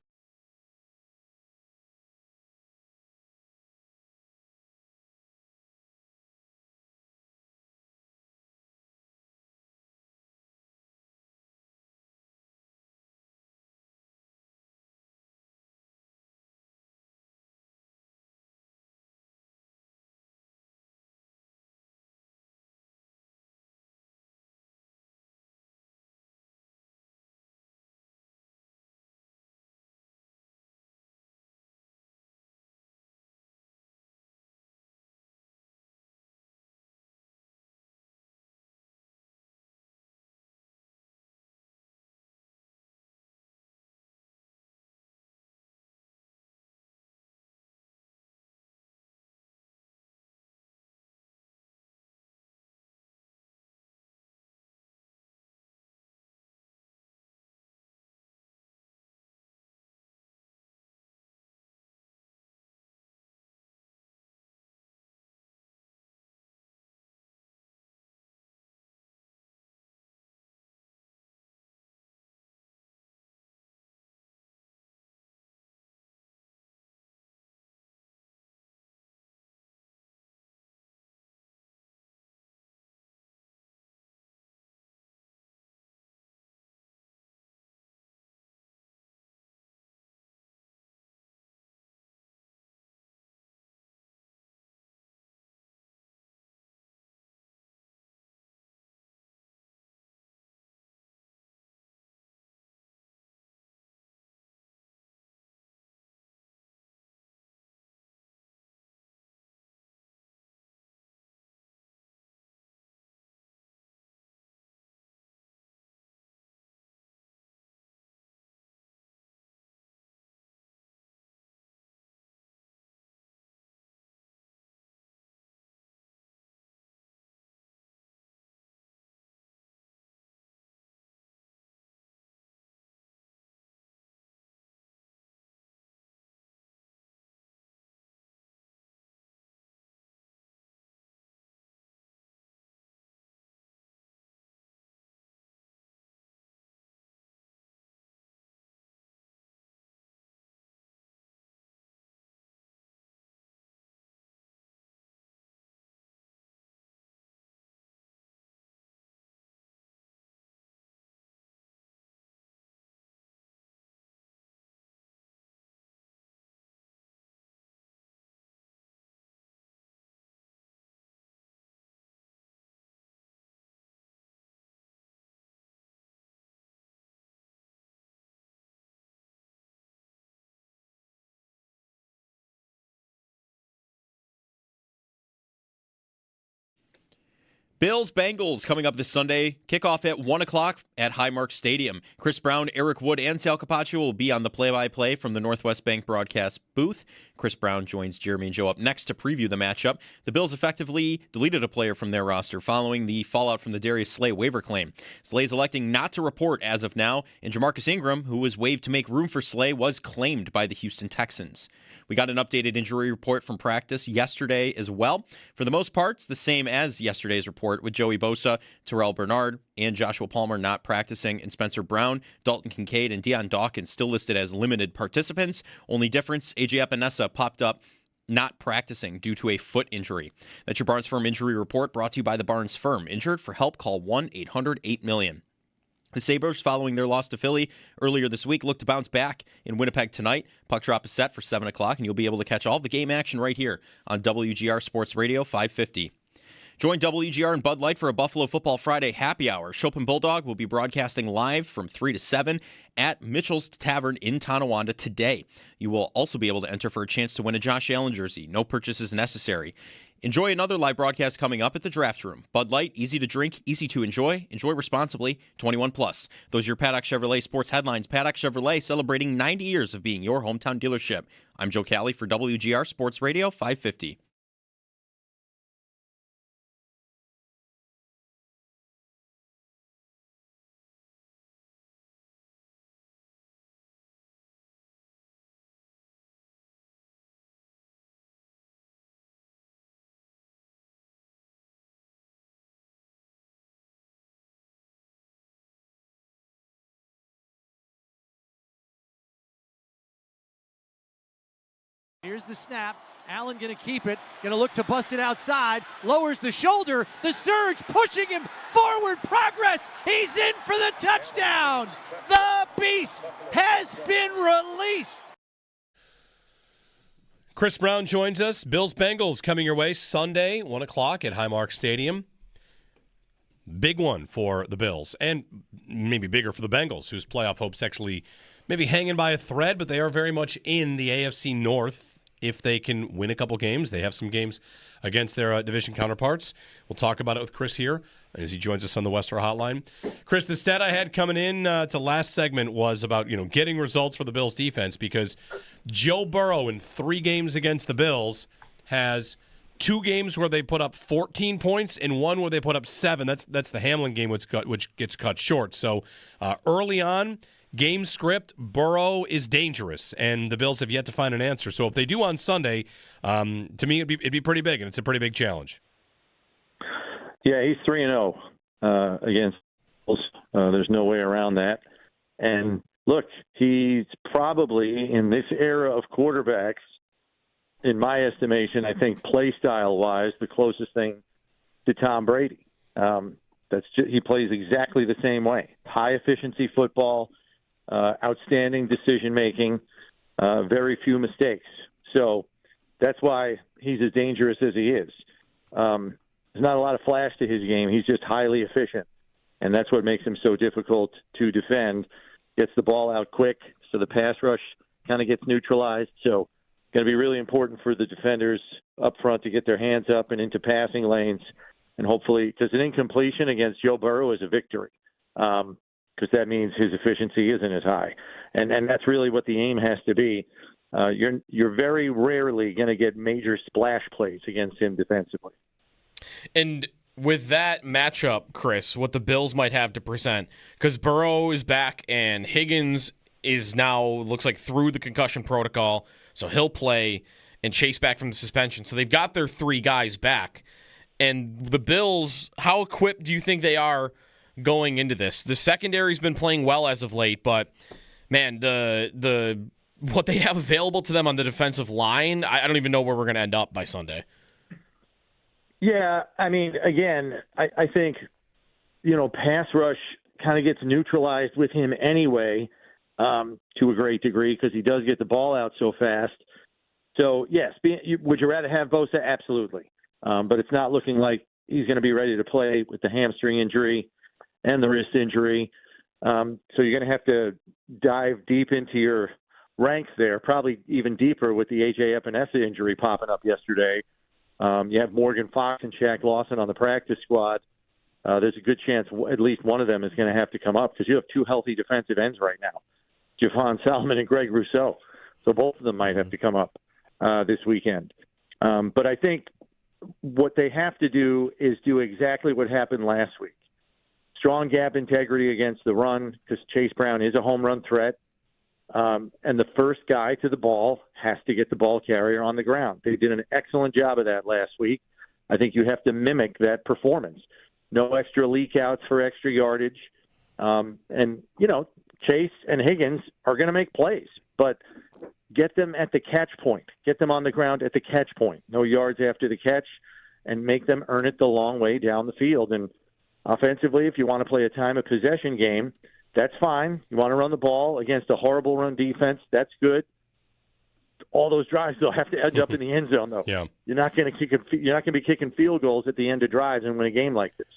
A: Bills Bengals coming up this Sunday. Kickoff at 1 o'clock at Highmark Stadium. Chris Brown, Eric Wood, and Sal Capaccio will be on the play-by-play from the Northwest Bank broadcast booth. Chris Brown joins Jeremy and Joe up next to preview the matchup. The Bills effectively deleted a player from their roster following the fallout from the Darius Slay waiver claim. Slay's electing not to report as of now, and Jamarcus Ingram, who was waived to make room for Slay, was claimed by the Houston Texans. We got an updated injury report from practice yesterday as well. For the most part, it's the same as yesterday's report, with Joey Bosa, Terrell Bernard, and Joshua Palmer not practicing, and Spencer Brown, Dalton Kincaid, and Deion Dawkins still listed as limited participants. Only difference, AJ Epinesa popped up not practicing due to a foot injury. That's your Barnes Firm injury report, brought to you by the Barnes Firm. Injured? For help, call 1-800-8-million. The Sabres, following their loss to Philly earlier this week, look to bounce back in Winnipeg tonight. Puck drop is set for 7 o'clock, and you'll be able to catch all the game action right here on WGR Sports Radio 550. Join WGR and Bud Light for a Buffalo Football Friday happy hour. Chopin Bulldog will be broadcasting live from 3 to 7 at Mitchell's Tavern in Tonawanda today. You will also be able to enter for a chance to win a Josh Allen jersey. No purchases necessary. Enjoy another live broadcast coming up at the Draft Room. Bud Light, easy to drink, easy to enjoy. Enjoy responsibly. 21 plus. Those are your Paddock Chevrolet sports headlines. Paddock Chevrolet celebrating 90 years of being your hometown dealership. I'm Joe Cali for WGR Sports Radio 550.
O: Here's the snap. Allen going to keep it. Going to look to bust it outside. Lowers the shoulder. The surge pushing him forward. Progress. He's in for the touchdown. The beast has been released.
G: Chris Brown joins us. Bills Bengals coming your way Sunday, 1 o'clock at Highmark Stadium. Big one for the Bills, and maybe bigger for the Bengals, whose playoff hopes actually maybe hanging by a thread, but they are very much in the AFC North. If they can win a couple games, they have some games against their division counterparts. We'll talk about it with Chris here as he joins us on the Western Hotline. Chris, the stat I had coming in to last segment was about getting results for the Bills defense, because Joe Burrow in 3 games against the Bills has 2 games where they put up 14 points and 1 where they put up 7. That's the Hamlin game, which gets cut short. So early on, game script, Burrow is dangerous, and the Bills have yet to find an answer. So if they do on Sunday, to me it'd be pretty big, and it's a pretty big challenge.
U: Yeah, he's 3-0 against Bills. There's no way around that. And look, he's probably, in this era of quarterbacks, in my estimation, I think play style-wise, the closest thing to Tom Brady. He plays exactly the same way. High-efficiency football, outstanding decision-making, very few mistakes. So that's why he's as dangerous as he is. There's not a lot of flash to his game. He's just highly efficient, and that's what makes him so difficult to defend. Gets the ball out quick, so the pass rush kind of gets neutralized. So going to be really important for the defenders up front to get their hands up and into passing lanes, and hopefully, because an incompletion against Joe Burrow is a victory. Because that means his efficiency isn't as high. And that's really what the aim has to be. You're very rarely going to get major splash plays against him defensively.
H: And with that matchup, Chris, what the Bills might have to present, because Burrow is back and Higgins is now, looks like, through the concussion protocol, so he'll play, and Chase back from the suspension. So they've got their 3 guys back. And the Bills, how equipped do you think they are going into this? The secondary's been playing well as of late, but man, the what they have available to them on the defensive line, I don't even know where we're going to end up by Sunday.
U: Yeah, I mean, again, I think pass rush kind of gets neutralized with him anyway, to a great degree, because he does get the ball out so fast. So yes, would you rather have Bosa? Absolutely, but it's not looking like he's going to be ready to play with the hamstring injury and the wrist injury. So you're going to have to dive deep into your ranks there, probably even deeper with the AJ Epinesa injury popping up yesterday. You have Morgan Fox and Shaq Lawson on the practice squad. There's a good chance at least one of them is going to have to come up because you have two healthy defensive ends right now, Javon Salmon and Greg Rousseau. So both of them might have to come up this weekend. But I think what they have to do is do exactly what happened last week. Strong gap integrity against the run because Chase Brown is a home run threat. And the first guy to the ball has to get the ball carrier on the ground. They did an excellent job of that last week. I think you have to mimic that performance. No extra leak outs for extra yardage. And, Chase and Higgins are going to make plays, but get them at the catch point. Get them on the ground at the catch point. No yards after the catch, and make them earn it the long way down the field. And offensively, if you want to play a time of possession game, that's fine. You want to run the ball against a horrible run defense, that's good. All those drives, they'll have to edge up in the end zone, though.
G: Yeah.
U: You're not going to be kicking field goals at the end of drives and win a game like this.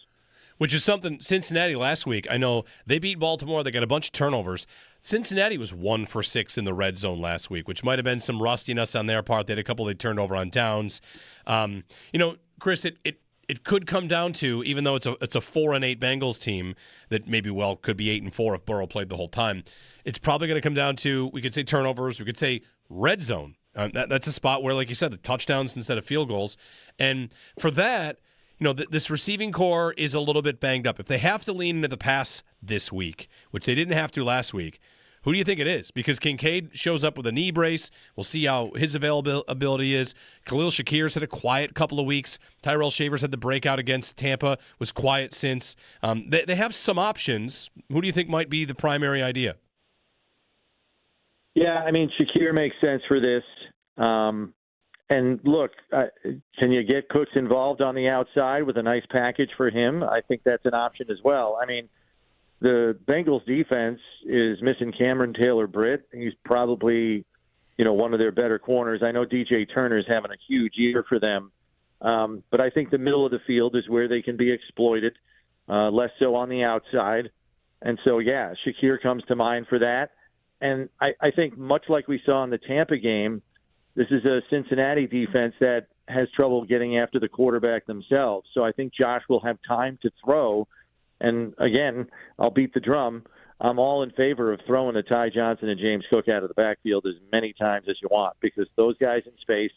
G: Which is something Cincinnati last week. I know they beat Baltimore. They got a bunch of turnovers. Cincinnati was 1 for 6 in the red zone last week, which might have been some rustiness on their part. They had a couple they turned over on downs. Chris, it could come down to, even though it's a 4-8 Bengals team that maybe could be 8-4 if Burrow played the whole time. It's probably going to come down to, we could say turnovers, we could say red zone. That's a spot where, like you said, the touchdowns instead of field goals. And for that, this receiving core is a little bit banged up. If they have to lean into the pass this week, which they didn't have to last week, who do you think it is? Because Kincaid shows up with a knee brace. We'll see how his availability is. Khalil Shakir's had a quiet couple of weeks. Tyrell Shavers had the breakout against Tampa, was quiet since. They have some options. Who do you think might be the primary idea?
U: Yeah, Shakir makes sense for this. And look, can you get Cooks involved on the outside with a nice package for him? I think that's an option as well. The Bengals defense is missing Cameron Taylor-Britt. He's probably, one of their better corners. I know DJ Turner's having a huge year for them. But I think the middle of the field is where they can be exploited, less so on the outside. And so, yeah, Shakir comes to mind for that. And I think much like we saw in the Tampa game, this is a Cincinnati defense that has trouble getting after the quarterback themselves. So I think Josh will have time to throw. And again, I'll beat the drum. I'm all in favor of throwing to Ty Johnson and James Cook out of the backfield as many times as you want, because those guys in space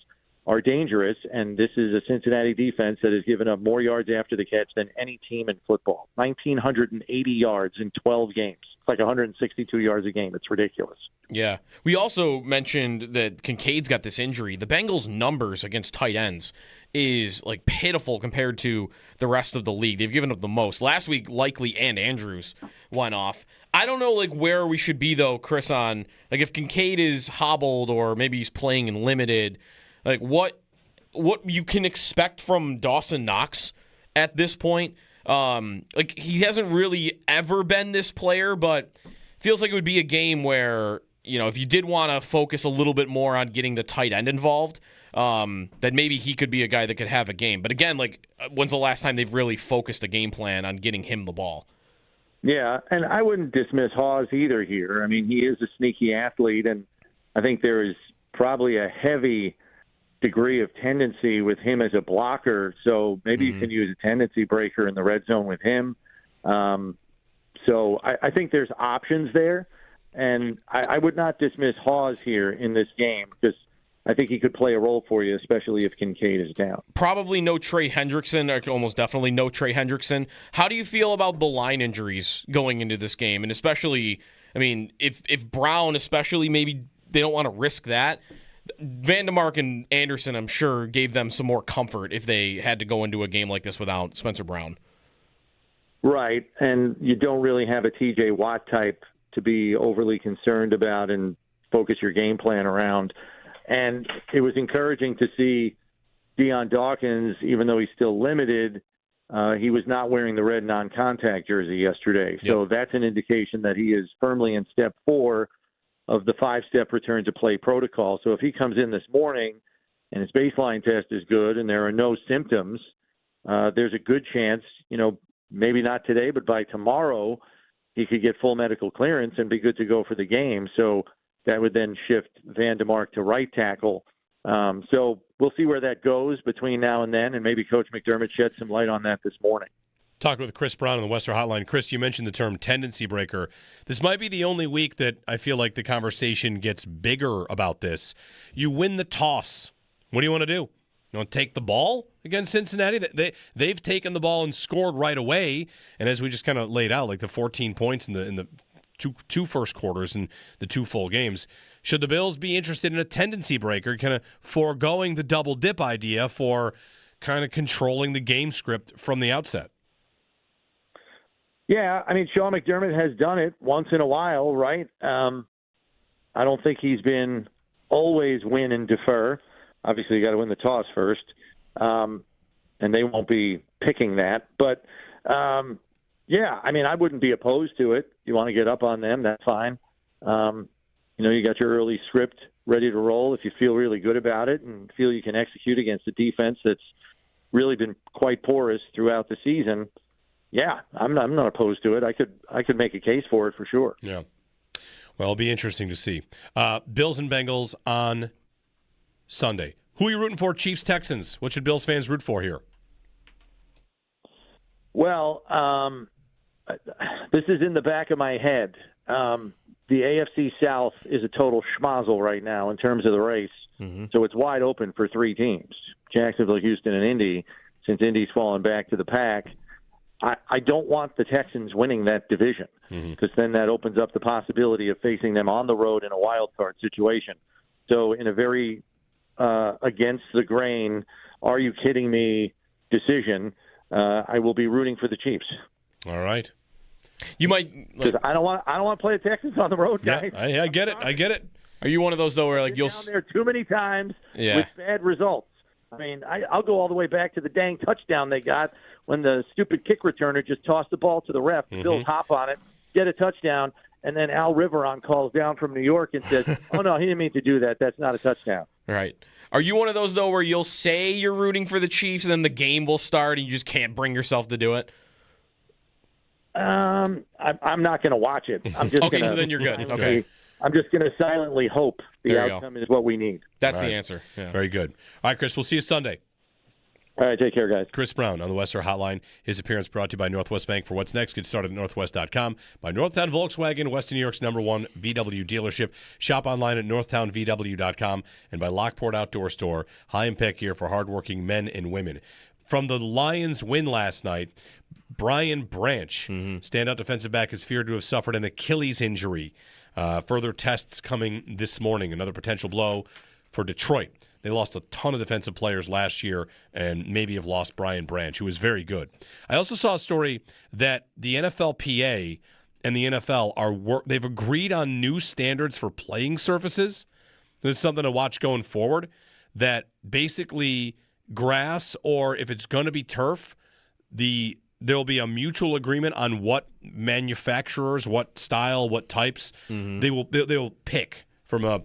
U: are dangerous, and this is a Cincinnati defense that has given up more yards after the catch than any team in football. 1,980 yards in 12 games. It's like 162 yards a game. It's ridiculous.
H: Yeah. We also mentioned that Kincaid's got this injury. The Bengals' numbers against tight ends is like pitiful compared to the rest of the league. They've given up the most. Last week, Likely and Andrews went off. I don't know where we should be, though, Chris, on if Kincaid is hobbled or maybe he's playing in limited, what you can expect from Dawson Knox at this point. He hasn't really ever been this player, but feels like it would be a game where, if you did want to focus a little bit more on getting the tight end involved, that maybe he could be a guy that could have a game. But again, when's the last time they've really focused a game plan on getting him the ball?
U: Yeah, and I wouldn't dismiss Hawes either here. He is a sneaky athlete, and I think there is probably a heavy degree of tendency with him as a blocker, so maybe you can use a tendency breaker in the red zone with him. So I think there's options there, and I would not dismiss Hawes here in this game because I think he could play a role for you, especially if Kincaid is down.
H: Probably no Trey Hendrickson, or almost definitely no Trey Hendrickson. How do you feel about the line injuries going into this game? And especially, if Brown, especially, maybe they don't want to risk that. Vandemark and Anderson, I'm sure, gave them some more comfort if they had to go into a game like this without Spencer Brown.
U: Right, and you don't really have a TJ Watt type to be overly concerned about and focus your game plan around. And it was encouraging to see Deion Dawkins, even though he's still limited, he was not wearing the red non-contact jersey yesterday. Yep. So that's an indication that he is firmly in step 4 of the 5-step return to play protocol. So if he comes in this morning and his baseline test is good and there are no symptoms, there's a good chance, maybe not today, but by tomorrow, he could get full medical clearance and be good to go for the game. So that would then shift Vandemark to right tackle So we'll see where that goes between now and then, and maybe Coach McDermott shed some light on that this morning.
G: Talking with Chris Brown on the Western Hotline. Chris, you mentioned the term tendency breaker. This might be the only week that I feel like the conversation gets bigger about this. You win the toss. What do you want to do? You want to take the ball against Cincinnati? They've taken the ball and scored right away. And as we just kind of laid out, like the 14 points in the two first quarters and the 2 full games. Should the Bills be interested in a tendency breaker, kind of foregoing the double dip idea for kind of controlling the game script from the outset?
U: Yeah, I mean, Sean McDermott has done it once in a while, right? I don't think he's been always win and defer. Obviously, you got to win the toss first, and they won't be picking that. But, yeah, I mean, I wouldn't be opposed to it. You want to get up on them, that's fine. You got your early script ready to roll if you feel really good about it and feel you can execute against a defense that's really been quite porous throughout the season. Yeah, I'm not opposed to it. I could make a case for it for sure.
G: Yeah. Well, it'll be interesting to see. Bills and Bengals on Sunday. Who are you rooting for? Chiefs, Texans. What should Bills fans root for here?
U: Well, this is in the back of my head. The AFC South is a total schmozzle right now in terms of the race. Mm-hmm. So it's wide open for 3 teams, Jacksonville, Houston, and Indy, since Indy's fallen back to the pack. I don't want the Texans winning that division because then that opens up the possibility of facing them on the road in a wild card situation. So in a very against the grain, are you kidding me decision, I will be rooting for the Chiefs.
G: All right.
H: You might
U: because I don't want to play the Texans on the road, guys.
G: Yeah, I get it.
H: Are you one of those though where like you'll
U: down there too many times with bad results? I mean, I'll go all the way back to the dang touchdown they got when the stupid kick returner just tossed the ball to the ref. Bills hop on it, get a touchdown, and then Al Riveron calls down from New York and says, "Oh no, he didn't mean to do that. That's not a touchdown."
H: Right. Are you one of those though where you'll say you're rooting for the Chiefs and then the game will start and you just can't bring yourself to do it?
U: I'm not going to watch it. I'm just
H: okay, so then you're good. Okay.
U: I'm just going to silently hope the outcome is what we need.
H: That's the answer. Yeah.
G: Very good. All right, Chris, we'll see you Sunday.
U: All right, take care, guys.
G: Chris Brown on the Western Hotline. His appearance brought to you by Northwest Bank. For what's next, get started at northwest.com. By Northtown Volkswagen, Western New York's #1 VW dealership. Shop online at northtownvw.com. And by Lockport Outdoor Store, high-impact gear for hardworking men and women. From the Lions' win last night, Brian Branch, standout defensive back, is feared to have suffered an Achilles injury. Further tests coming this morning. Another potential blow for Detroit. They lost a ton of defensive players last year and maybe have lost Brian Branch, who is very good. I also saw a story that the NFLPA and the NFL they've agreed on new standards for playing surfaces. This is something to watch going forward, that basically grass, or if it's going to be turf, there'll be a mutual agreement on what manufacturers, what style, what types they will pick from a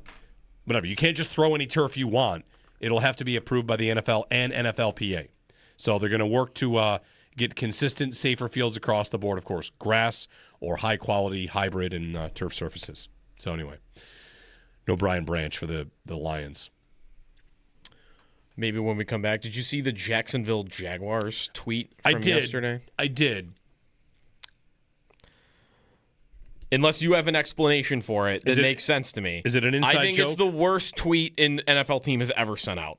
G: whatever. You can't just throw any turf you want. It'll have to be approved by the NFL and NFLPA. So they're going to work to get consistent, safer fields across the board, of course. Grass or high-quality hybrid and turf surfaces. So anyway, no Brian Branch for the Lions.
H: Maybe when we come back. Did you see the Jacksonville Jaguars tweet from yesterday?
G: I did.
H: Unless you have an explanation for it, it makes sense to me.
G: Is it an inside joke?
H: I think it's the worst tweet an NFL team has ever sent out.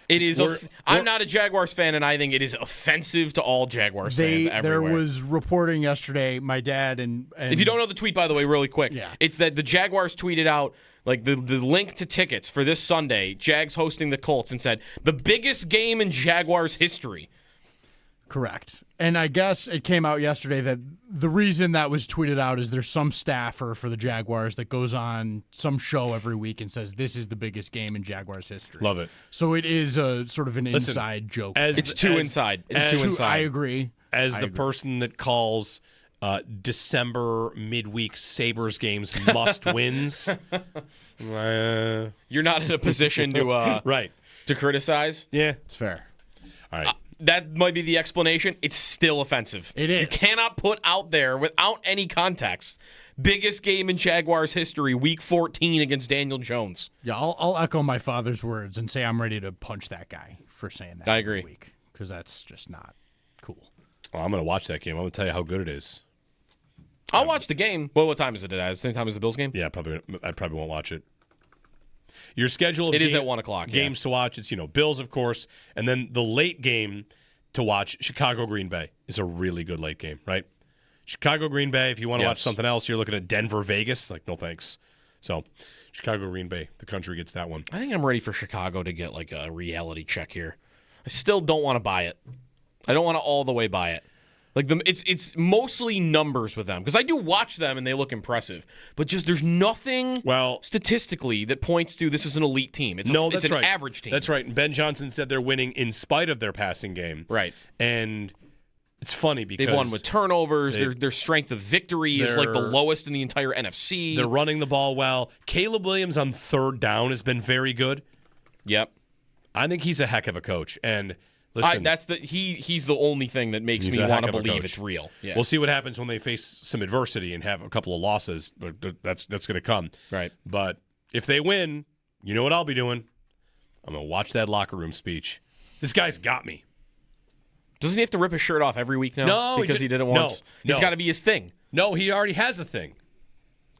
H: It is. I'm not a Jaguars fan, and I think it is offensive to all Jaguars fans everywhere.
C: There was reporting yesterday, my dad and
H: if you don't know the tweet, by the way, really quick, it's that the Jaguars tweeted out like the link to tickets for this Sunday, Jags hosting the Colts, and said, the biggest game in Jaguars history.
C: Correct. And I guess it came out yesterday that the reason that was tweeted out is there's some staffer for the Jaguars that goes on some show every week and says this is the biggest game in Jaguars history.
G: Love it.
C: So it is a sort of an inside joke.
H: It's too inside.
C: I agree.
G: As the person that calls December midweek Sabres games must-wins.
H: You're not in a position to
G: right.
H: to criticize?
G: Yeah.
C: It's fair.
G: All right.
H: that might be the explanation. It's still offensive.
C: It is.
H: You cannot put out there without any context. Biggest game in Jaguars history, Week 14 against Daniel Jones.
C: Yeah, I'll echo my father's words and say I'm ready to punch that guy for saying that.
H: I agree.
C: Because that's just not cool.
G: Well, I'm going to watch that game. I'm going to tell you how good it is.
H: I'll watch the game. Well, what time is it at? Is it the same time as the Bills game?
G: Yeah, I probably won't watch it. Your schedule of
H: It is at 1 o'clock.
G: Games to watch. It's, Bills, of course. And then the late game to watch, Chicago-Green Bay, is a really good late game, right? Chicago-Green Bay, if you want to watch something else, you're looking at Denver-Vegas. Like, no thanks. So, Chicago-Green Bay, the country gets that one.
H: I think I'm ready for Chicago to get like a reality check here. I still don't want to buy it. I don't want to all the way buy it. Like it's mostly numbers with them because I do watch them and they look impressive, but just there's nothing statistically that points to this is an elite team. It's an average team.
G: That's right. And Ben Johnson said they're winning in spite of their passing game.
H: Right.
G: And it's funny because
H: they've won with turnovers. Their strength of victory is like the lowest in the entire NFC.
G: They're running the ball well. Caleb Williams on third down has been very good.
H: Yep.
G: I think he's a heck of a coach. And listen,
H: he's the only thing that makes me want to believe it's real. Yeah.
G: We'll see what happens when they face some adversity and have a couple of losses. That's going to come.
H: Right.
G: But if they win, you know what I'll be doing? I'm going to watch that locker room speech. This guy's got me.
H: Doesn't he have to rip his shirt off every week now?
G: No.
H: Because he did it once?
G: No.
H: It's got to be his thing.
G: No, he already has a thing.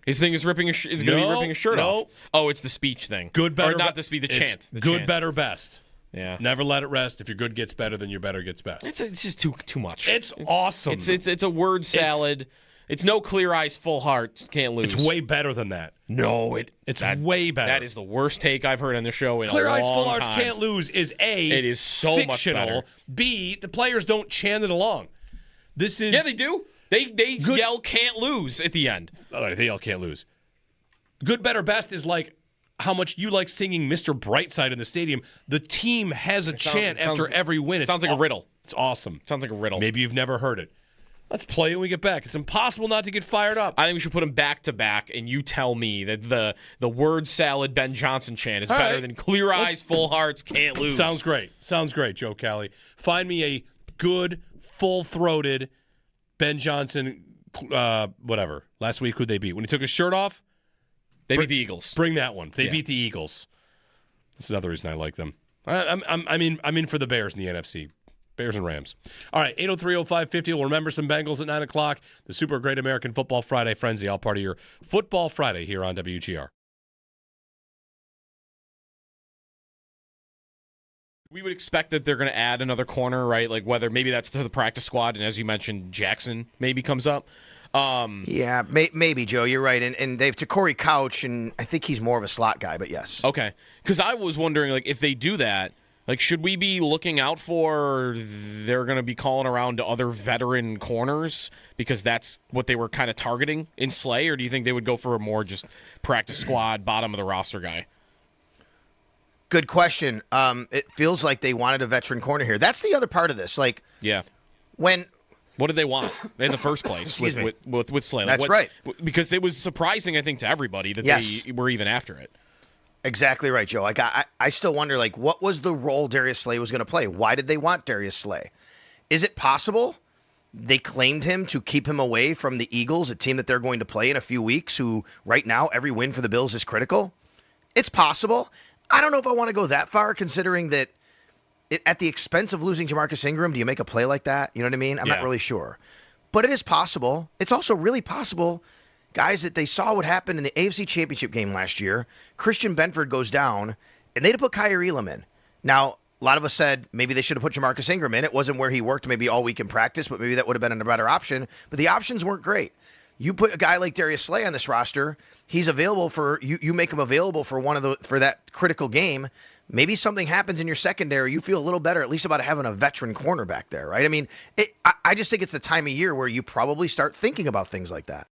H: His thing is ripping. Is going to be ripping his shirt off. Oh, it's the speech thing.
G: Good, better,
H: or not the speech. The chant. The
G: good,
H: chant.
G: better, best.
H: Yeah.
G: Never let it rest. If your good gets better, then your better gets best.
H: It's just too much.
G: It's awesome.
H: It's a word salad. It's no clear eyes, full heart. Can't lose.
G: It's way better than that.
H: No,
G: it's way better.
H: That is the worst take I've heard on the show in
G: clear
H: a long
G: eyes, full hearts
H: time.
G: can't lose is A,
H: it is so
G: fictional.
H: Much better.
G: B, the players don't chant it along. This is
H: they do. They yell "can't lose" at the end.
G: Oh, they yell "can't lose." Good, better, best is like how much you like singing Mr. Brightside in the stadium. The team has a chant after every win.
H: It sounds like a riddle.
G: It's awesome.
H: Sounds like a riddle.
G: Maybe you've never heard it. Let's play it when we get back. It's impossible not to get fired up.
H: I think we should put them back to back, and you tell me that the word salad Ben Johnson chant is better than clear eyes, full hearts, can't lose.
G: Sounds great. Sounds great, Joe Cali. Find me a good, full-throated Ben Johnson, whatever. Last week, who'd they beat? When he took his shirt off?
H: They beat the Eagles.
G: Bring that one. They beat the Eagles. That's another reason I like them. I'm in for the Bears in the NFC. Bears and Rams. All right, 803-0550. We'll remember some Bengals at 9 o'clock. The Super Great American Football Friday Frenzy, all part of your Football Friday here on WGR.
H: We would expect that they're going to add another corner, right? Like whether maybe that's to the practice squad, and as you mentioned, Jackson maybe comes up.
N: Yeah, maybe, Joe. You're right. And they've to Corey Couch, and I think he's more of a slot guy, but yes.
H: Okay. Because I was wondering, like, if they do that, like, should we be looking out for they're going to be calling around to other veteran corners because that's what they were kind of targeting in Slay, or do you think they would go for a more just practice squad, bottom of the roster guy?
N: Good question. It feels like they wanted a veteran corner here. That's the other part of this. Like,
H: yeah,
N: what
H: did they want in the first place with Slay? Like,
N: That's right.
H: Because it was surprising, I think, to everybody that they were even after it.
N: Exactly right, Joe. Like I still wonder, like, what was the role Darius Slay was going to play? Why did they want Darius Slay? Is it possible they claimed him to keep him away from the Eagles, a team that they're going to play in a few weeks, who right now every win for the Bills is critical? It's possible. I don't know if I want to go that far, considering that at the expense of losing Jamarcus Ingram, do you make a play like that? You know what I mean? I'm not really sure. But it is possible. It's also really possible, guys, that they saw what happened in the AFC Championship game last year. Christian Benford goes down, and they'd have put Kyer Elam in. Now, a lot of us said maybe they should have put Jamarcus Ingram in. It wasn't where he worked maybe all week in practice, but maybe that would have been a better option. But the options weren't great. You put a guy like Darius Slay on this roster, he's available for you make him available for for that critical game. Maybe something happens in your secondary, you feel a little better at least about having a veteran cornerback there, right? I mean, I just think it's the time of year where you probably start thinking about things like that.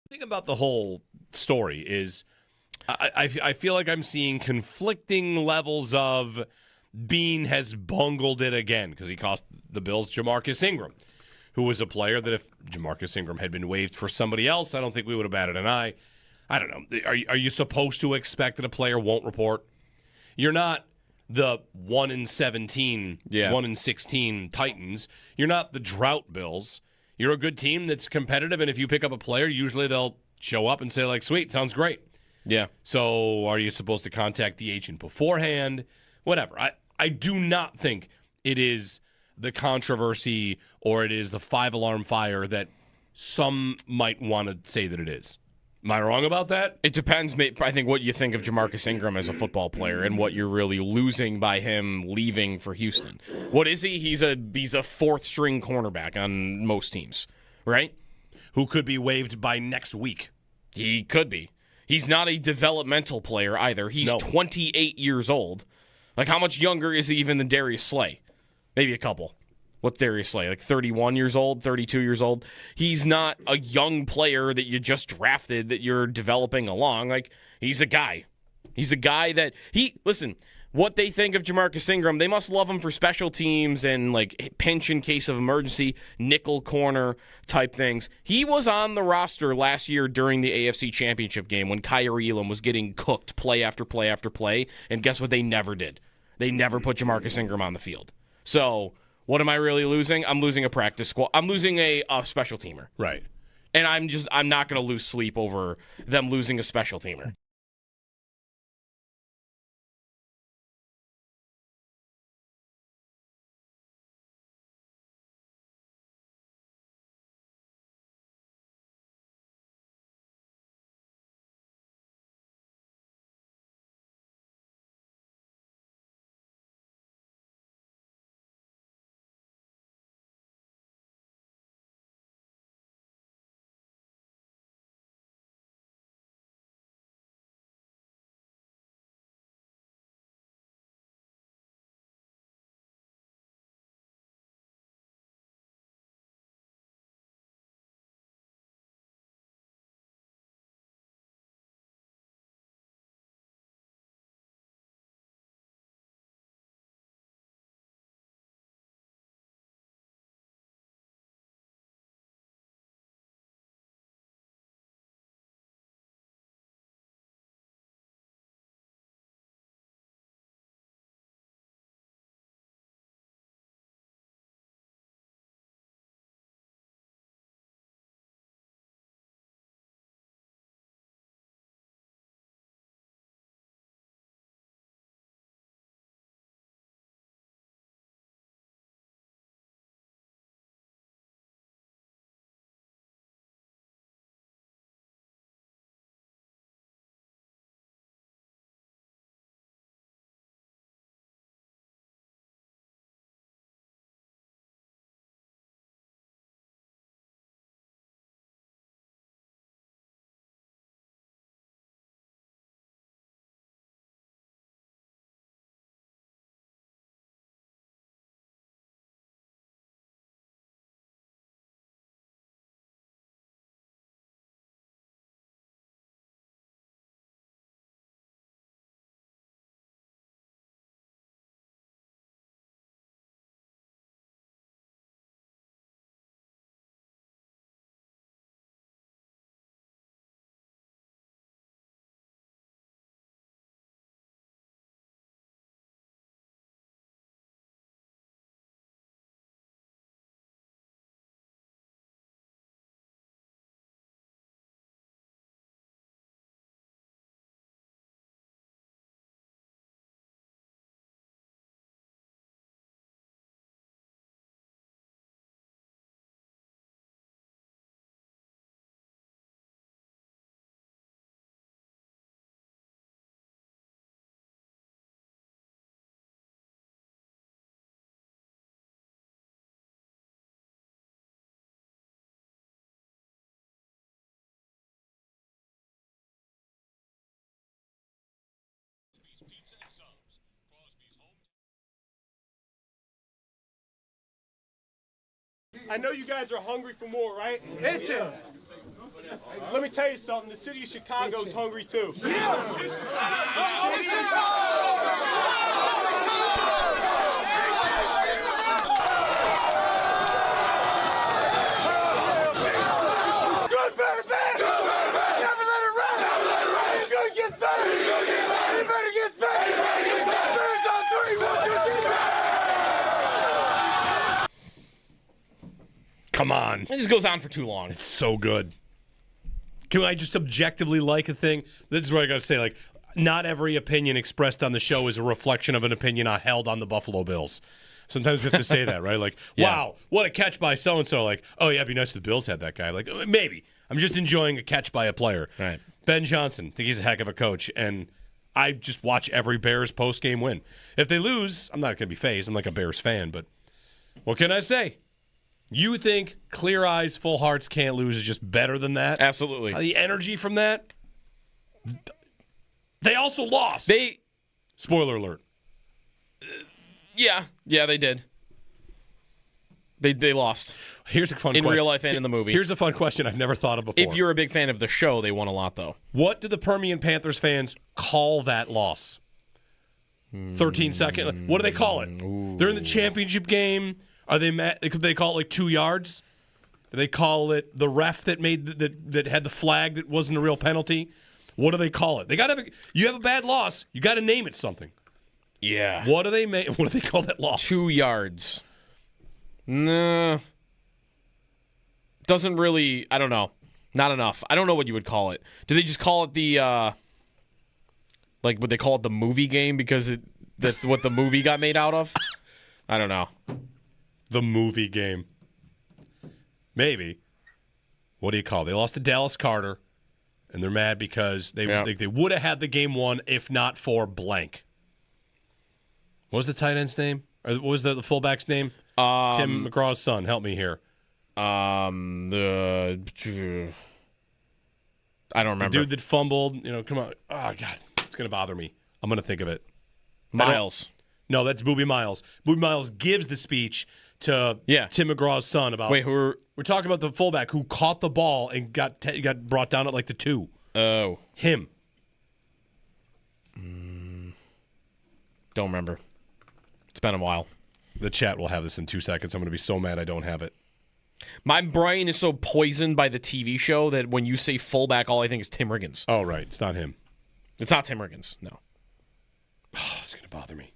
G: The thing about the whole story is I feel like I'm seeing conflicting levels of Bean has bungled it again because he cost the Bills Jamarcus Ingram, who was a player that if Jamarcus Ingram had been waived for somebody else, I don't think we would have batted an eye. I don't know. Are you supposed to expect that a player won't report? You're not the 1-17, 1-16 Titans. You're not the drought Bills. You're a good team that's competitive, and if you pick up a player, usually they'll show up and say, like, sweet, sounds great.
H: Yeah.
G: So are you supposed to contact the agent beforehand? Whatever. I do not think it is the controversy or it is the 5-alarm fire that some might want to say that it is. Am I wrong about that?
H: It depends, I think, what you think of Jamarcus Ingram as a football player and what you're really losing by him leaving for Houston. What is he? He's a fourth-string cornerback on most teams, right?
G: Who could be waived by next week.
H: He could be. He's not a developmental player either. He's 28 years old. Like, how much younger is he even than Darius Slay? Maybe a couple. What's Darius Slay? Like 31 years old, 32 years old? He's not a young player that you just drafted that you're developing along. Like, he's a guy. He's a guy that listen, what they think of Jamarcus Ingram, they must love him for special teams and like pinch in case of emergency, nickel corner type things. He was on the roster last year during the AFC Championship game when Kyrie Elam was getting cooked play after play after play, and guess what they never did? They never put Jamarcus Ingram on the field. So, what am I really losing? I'm losing a practice squad. I'm losing a special teamer.
G: Right.
H: And I'm not going to lose sleep over them losing a special teamer.
J: I know you guys are hungry for more, right? Itching. Let me tell you something. The city of Chicago's hungry too. Good, better, bad. Never let it rest. Good gets better. It better get better. 3 on 3.
G: come on.
H: It just goes on for too long.
G: It's so good. Can I just objectively like a thing? This is where I got to say, like, not every opinion expressed on the show is a reflection of an opinion I held on the Buffalo Bills. Sometimes we have to say that, right? Like, wow, what a catch by so-and-so. Like, oh, yeah, it'd be nice if the Bills had that guy. Like, maybe. I'm just enjoying a catch by a player.
H: Right.
G: Ben Johnson, think he's a heck of a coach, and I just watch every Bears post-game win. If they lose, I'm not going to be fazed. I'm like a Bears fan, but what can I say? You think clear eyes, full hearts, can't lose is just better than that?
H: Absolutely.
G: The energy from that. They also lost. Spoiler alert.
H: Yeah, they did. They lost.
G: Here's a fun question.
H: In real life and in the movie.
G: Here's a fun question I've never thought of before.
H: If you're a big fan of the show, they won a lot, though.
G: What do the Permian Panthers fans call that loss? 13 seconds. What do they call it?
H: Ooh.
G: They're in the championship game. Are they mad? Could they call it like 2 yards? Do they call it the ref that made that had the flag that wasn't a real penalty? What do they call it? They got to. You have a bad loss. You got to name it something.
H: Yeah.
G: What do they call that loss?
H: 2 yards. No. Doesn't really. I don't know. Not enough. I don't know what you would call it. Do they just call it the would they call it the movie game because that's what the movie got made out of? I don't know.
G: The movie game. Maybe. What do you call it? They lost to Dallas Carter, and they're mad because they would have had the game won if not for blank. What was the tight end's name? Or what was the fullback's name? Tim McGraw's son. Help me here.
H: I don't remember.
G: The dude that fumbled. Come on. Oh, God. It's going to bother me. I'm going to think of it.
H: Miles.
G: No, that's Boobie Miles. Boobie Miles gives the speech to Tim McGraw's son about.
H: Wait,
G: we're talking about the fullback who caught the ball and got brought down at like the 2.
H: Oh.
G: Him.
H: Don't remember. It's been a while.
G: The chat will have this in 2 seconds. I'm going to be so mad I don't have it.
H: My brain is so poisoned by the TV show that when you say fullback, all I think is Tim Riggins.
G: Oh, right. It's not him.
H: It's not Tim Riggins. No.
G: Oh, it's going to bother me.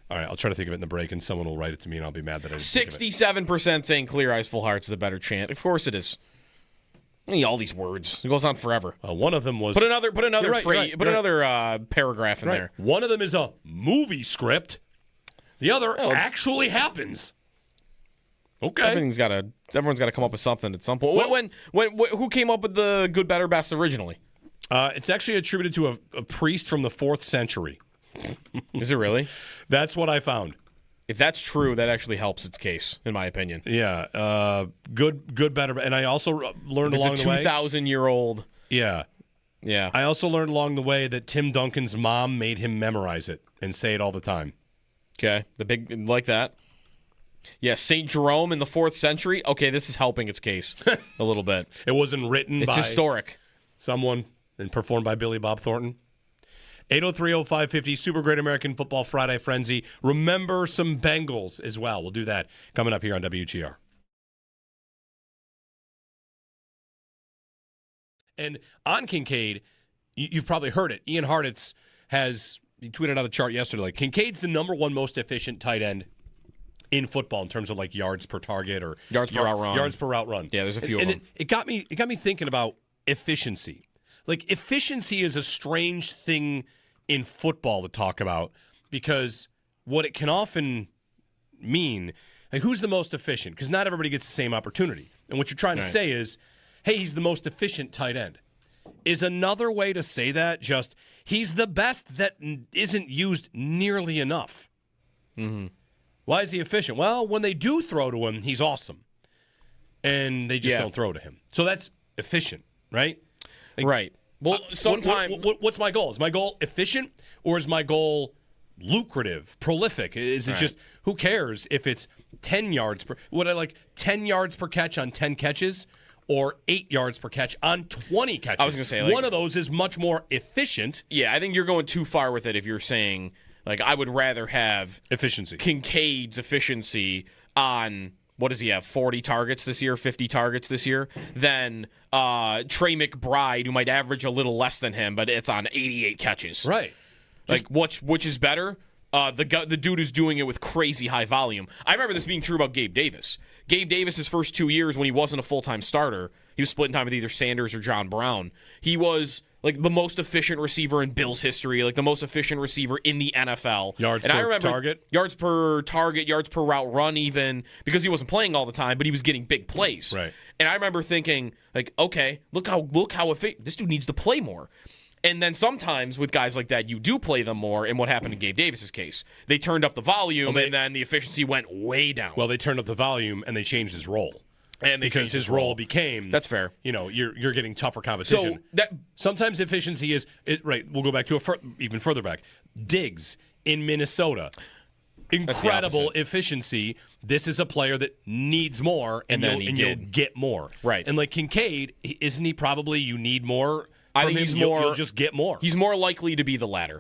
G: All right, I'll try to think of it in the break, and someone will write it to me, and I'll be mad that I didn't think of it.
H: 67% saying clear eyes, full hearts is a better chant. Of course it is. I mean, all these words. It goes on forever.
G: One of them was...
H: Put another phrase. Put another paragraph in
G: right.
H: there.
G: One of them is a movie script. The other actually happens. Okay.
H: Everyone's got to come up with something at some point. Who came up with the good, better, best originally?
G: It's actually attributed to a priest from the 4th century.
H: Is it really?
G: That's what I found.
H: If that's true, that actually helps its case, in my opinion.
G: Yeah. Good, better. And I also learned along the way.
H: It's a 2,000-year-old.
G: Yeah.
H: Yeah.
G: I also learned along the way that Tim Duncan's mom made him memorize it and say it all the time.
H: Okay. Like that. Yeah, St. Jerome in the 4th century. Okay, this is helping its case a little bit.
G: It wasn't written by...
H: It's historic.
G: Someone and performed by Billy Bob Thornton. 803-0550, Super Great American Football Friday Frenzy. Remember some Bengals as well. We'll do that coming up here on WGR. And on Kincaid, you've probably heard it. Ian Hartitz he tweeted out a chart yesterday. Like, Kincaid's the number one most efficient tight end in football in terms of like yards per target or
H: yards per route run.
G: Yards per route run.
H: Yeah, there's a few of them.
G: It got me thinking about efficiency. Like, efficiency is a strange thing in football to talk about because what it can often mean, like, who's the most efficient? Because not everybody gets the same opportunity. And what you're trying to say is, hey, he's the most efficient tight end. Is another way to say that just he's the best that isn't used nearly enough.
H: Mm-hmm.
G: Why is he efficient? Well, when they do throw to him, he's awesome. And they just don't throw to him. So that's efficient, right? Like,
H: right. Well, sometimes...
G: What's my goal? Is my goal efficient or is my goal lucrative, prolific? Is it just, who cares if it's 10 yards per... Would I like 10 yards per catch on 10 catches or 8 yards per catch on 20 catches?
H: I was going to say...
G: one of those is much more efficient.
H: Yeah, I think you're going too far with it if you're saying, like, I would rather have...
G: efficiency.
H: Kincaid's efficiency on... What does he have, 40 targets this year, 50 targets this year, than Trey McBride, who might average a little less than him, but it's on 88 catches.
G: Right.
H: Like, which is better? the dude who's doing it with crazy high volume. I remember this being true about Gabe Davis. Gabe Davis's first 2 years when he wasn't a full-time starter, he was splitting time with either Sanders or John Brown. He was like the most efficient receiver in Bills history, like the most efficient receiver in the NFL.
G: Yards
H: and
G: per
H: I remember
G: target?
H: yards per target, yards per route run, even because he wasn't playing all the time, but he was getting big plays.
G: Right.
H: And I remember thinking, like, okay, look how this dude needs to play more. And then sometimes with guys like that, you do play them more. And what happened in Gabe Davis's case? They turned up the volume, and then the efficiency went way down.
G: Well, they turned up the volume, and they changed his role.
H: And
G: because his role became,
H: that's fair.
G: You're getting tougher competition.
H: So
G: sometimes efficiency is right. We'll go back to even further back. Diggs in Minnesota, incredible efficiency. This is a player that needs more, and you'll get more.
H: Right.
G: And like Kincaid, isn't he probably you need more?
H: I think he's more.
G: You'll just get more.
H: He's more likely to be the latter.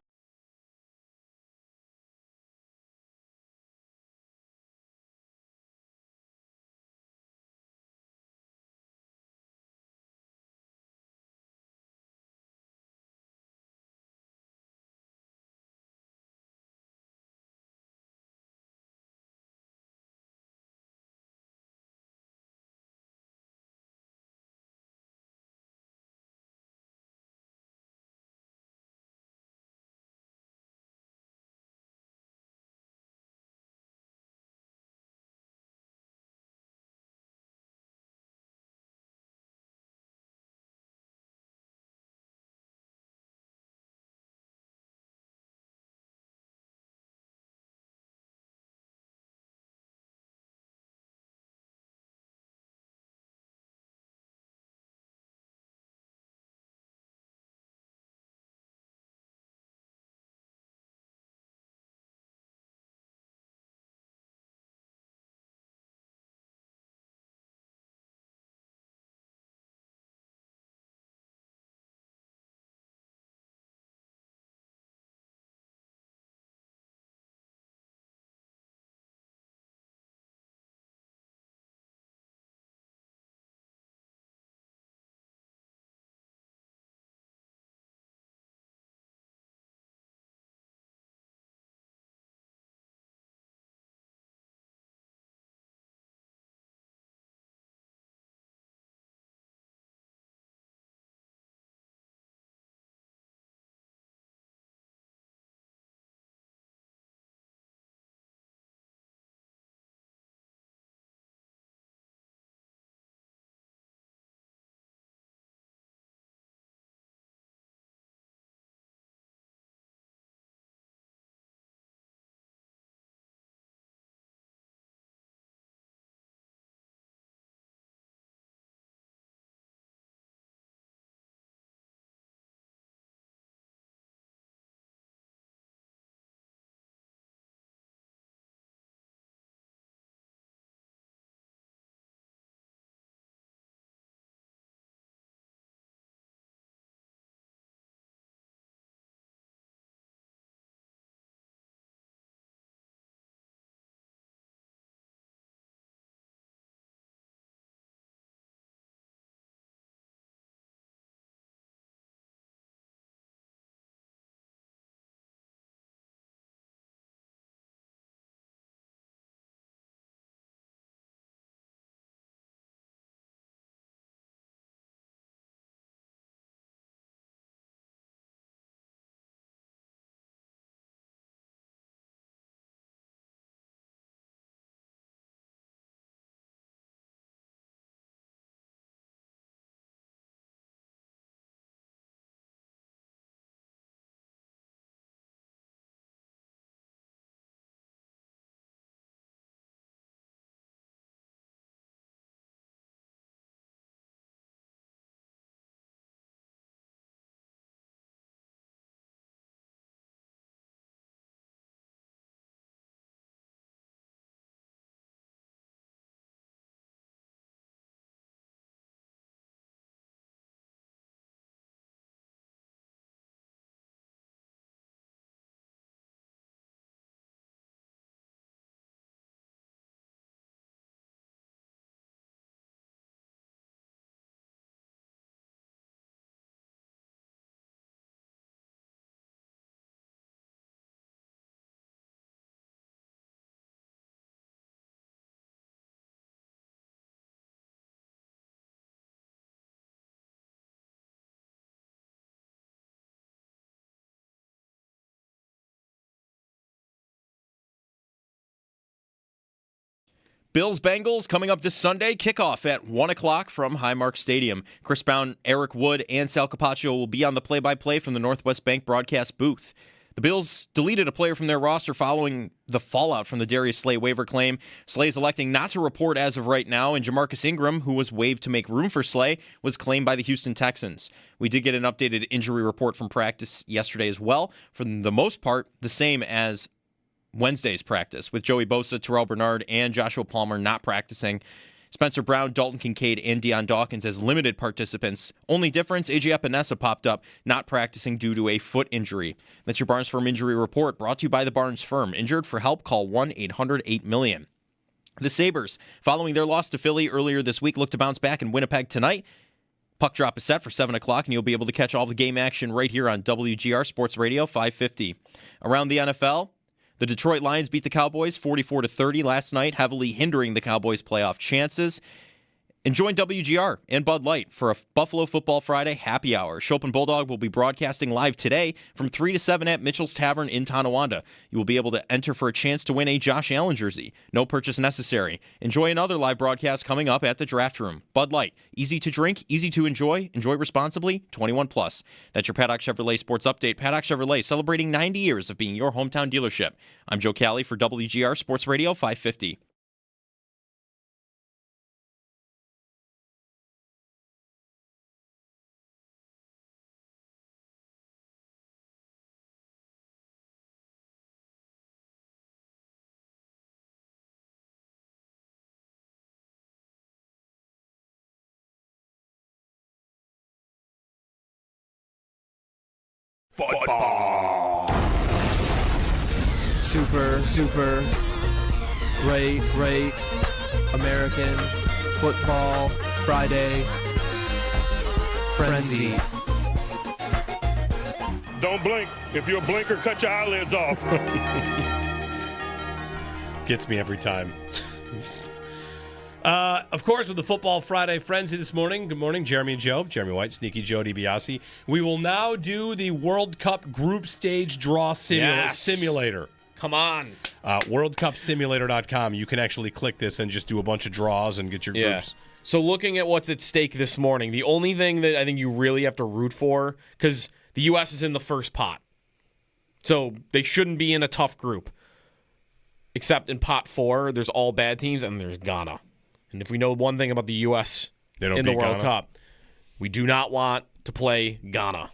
A: Bills-Bengals coming up this Sunday. Kickoff at 1 o'clock from Highmark Stadium. Chris Brown, Eric Wood, and Sal Capaccio will be on the play-by-play from the Northwest Bank broadcast booth. The Bills deleted a player from their roster following the fallout from the Darius Slay waiver claim. Slay is electing not to report as of right now, and Jamarcus Ingram, who was waived to make room for Slay, was claimed by the Houston Texans. We did get an updated injury report from practice yesterday as well. For the most part, the same as Wednesday's practice, with Joey Bosa, Terrell Bernard, and Joshua Palmer not practicing. Spencer Brown, Dalton Kincaid, and Deion Dawkins as limited participants. Only difference, AJ Epinesa popped up, not practicing due to a foot injury. That's your Barnes Firm Injury Report, brought to you by the Barnes Firm. Injured for help, call 1-800-8-million. The Sabres, following their loss to Philly earlier this week, look to bounce back in Winnipeg tonight. Puck drop is set for 7 o'clock, and you'll be able to catch all the game action right here on WGR Sports Radio 550. Around the NFL, the Detroit Lions beat the Cowboys 44-30 last night, heavily hindering the Cowboys' playoff chances. And join WGR and Bud Light for a Buffalo Football Friday happy hour. Chopin Bulldog will be broadcasting live today from 3 to 7 at Mitchell's Tavern in Tonawanda. You will be able to enter for a chance to win a Josh Allen jersey. No purchase necessary. Enjoy another live broadcast coming up at the Draft Room. Bud Light, easy to drink, easy to enjoy. Enjoy responsibly, 21+. That's your Paddock Chevrolet Sports Update. Paddock Chevrolet, celebrating 90 years of being your hometown dealership. I'm Joe Cali for WGR Sports Radio 550.
B: Football.
D: Super great American football Friday frenzy.
V: Don't blink. If you're a blinker, cut your eyelids off.
G: Gets me every time. Of course, with the Football Friday frenzy this morning, good morning, Jeremy and Joe. Jeremy White, Sneaky Joe DiBiase. We will now do the World Cup group stage draw simulator.
H: Come on.
G: WorldCupSimulator.com. You can actually click this and just do a bunch of draws and get your groups.
H: So looking at what's at stake this morning, the only thing that I think you really have to root for, because the U.S. is in the first pot. So they shouldn't be in a tough group. Except in pot 4, there's all bad teams, and there's Ghana. And if we know one thing about the U.S. in the World Cup, we do not want to play Ghana.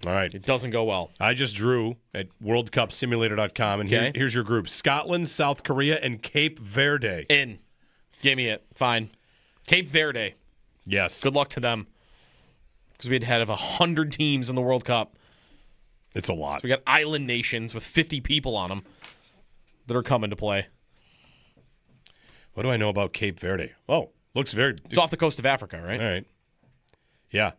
G: All right.
H: It doesn't go well.
G: I just drew at WorldCupSimulator.com, and here's your group. Scotland, South Korea, and Cape Verde.
H: In. Give me it. Fine. Cape Verde.
G: Yes.
H: Good luck to them. Because we'd had 100 teams in the World Cup.
G: It's a lot.
H: So we got island nations with 50 people on them that are coming to play.
G: What do I know about Cape Verde? Oh, looks very...
H: It's off the coast of Africa, right?
G: All right. Yeah.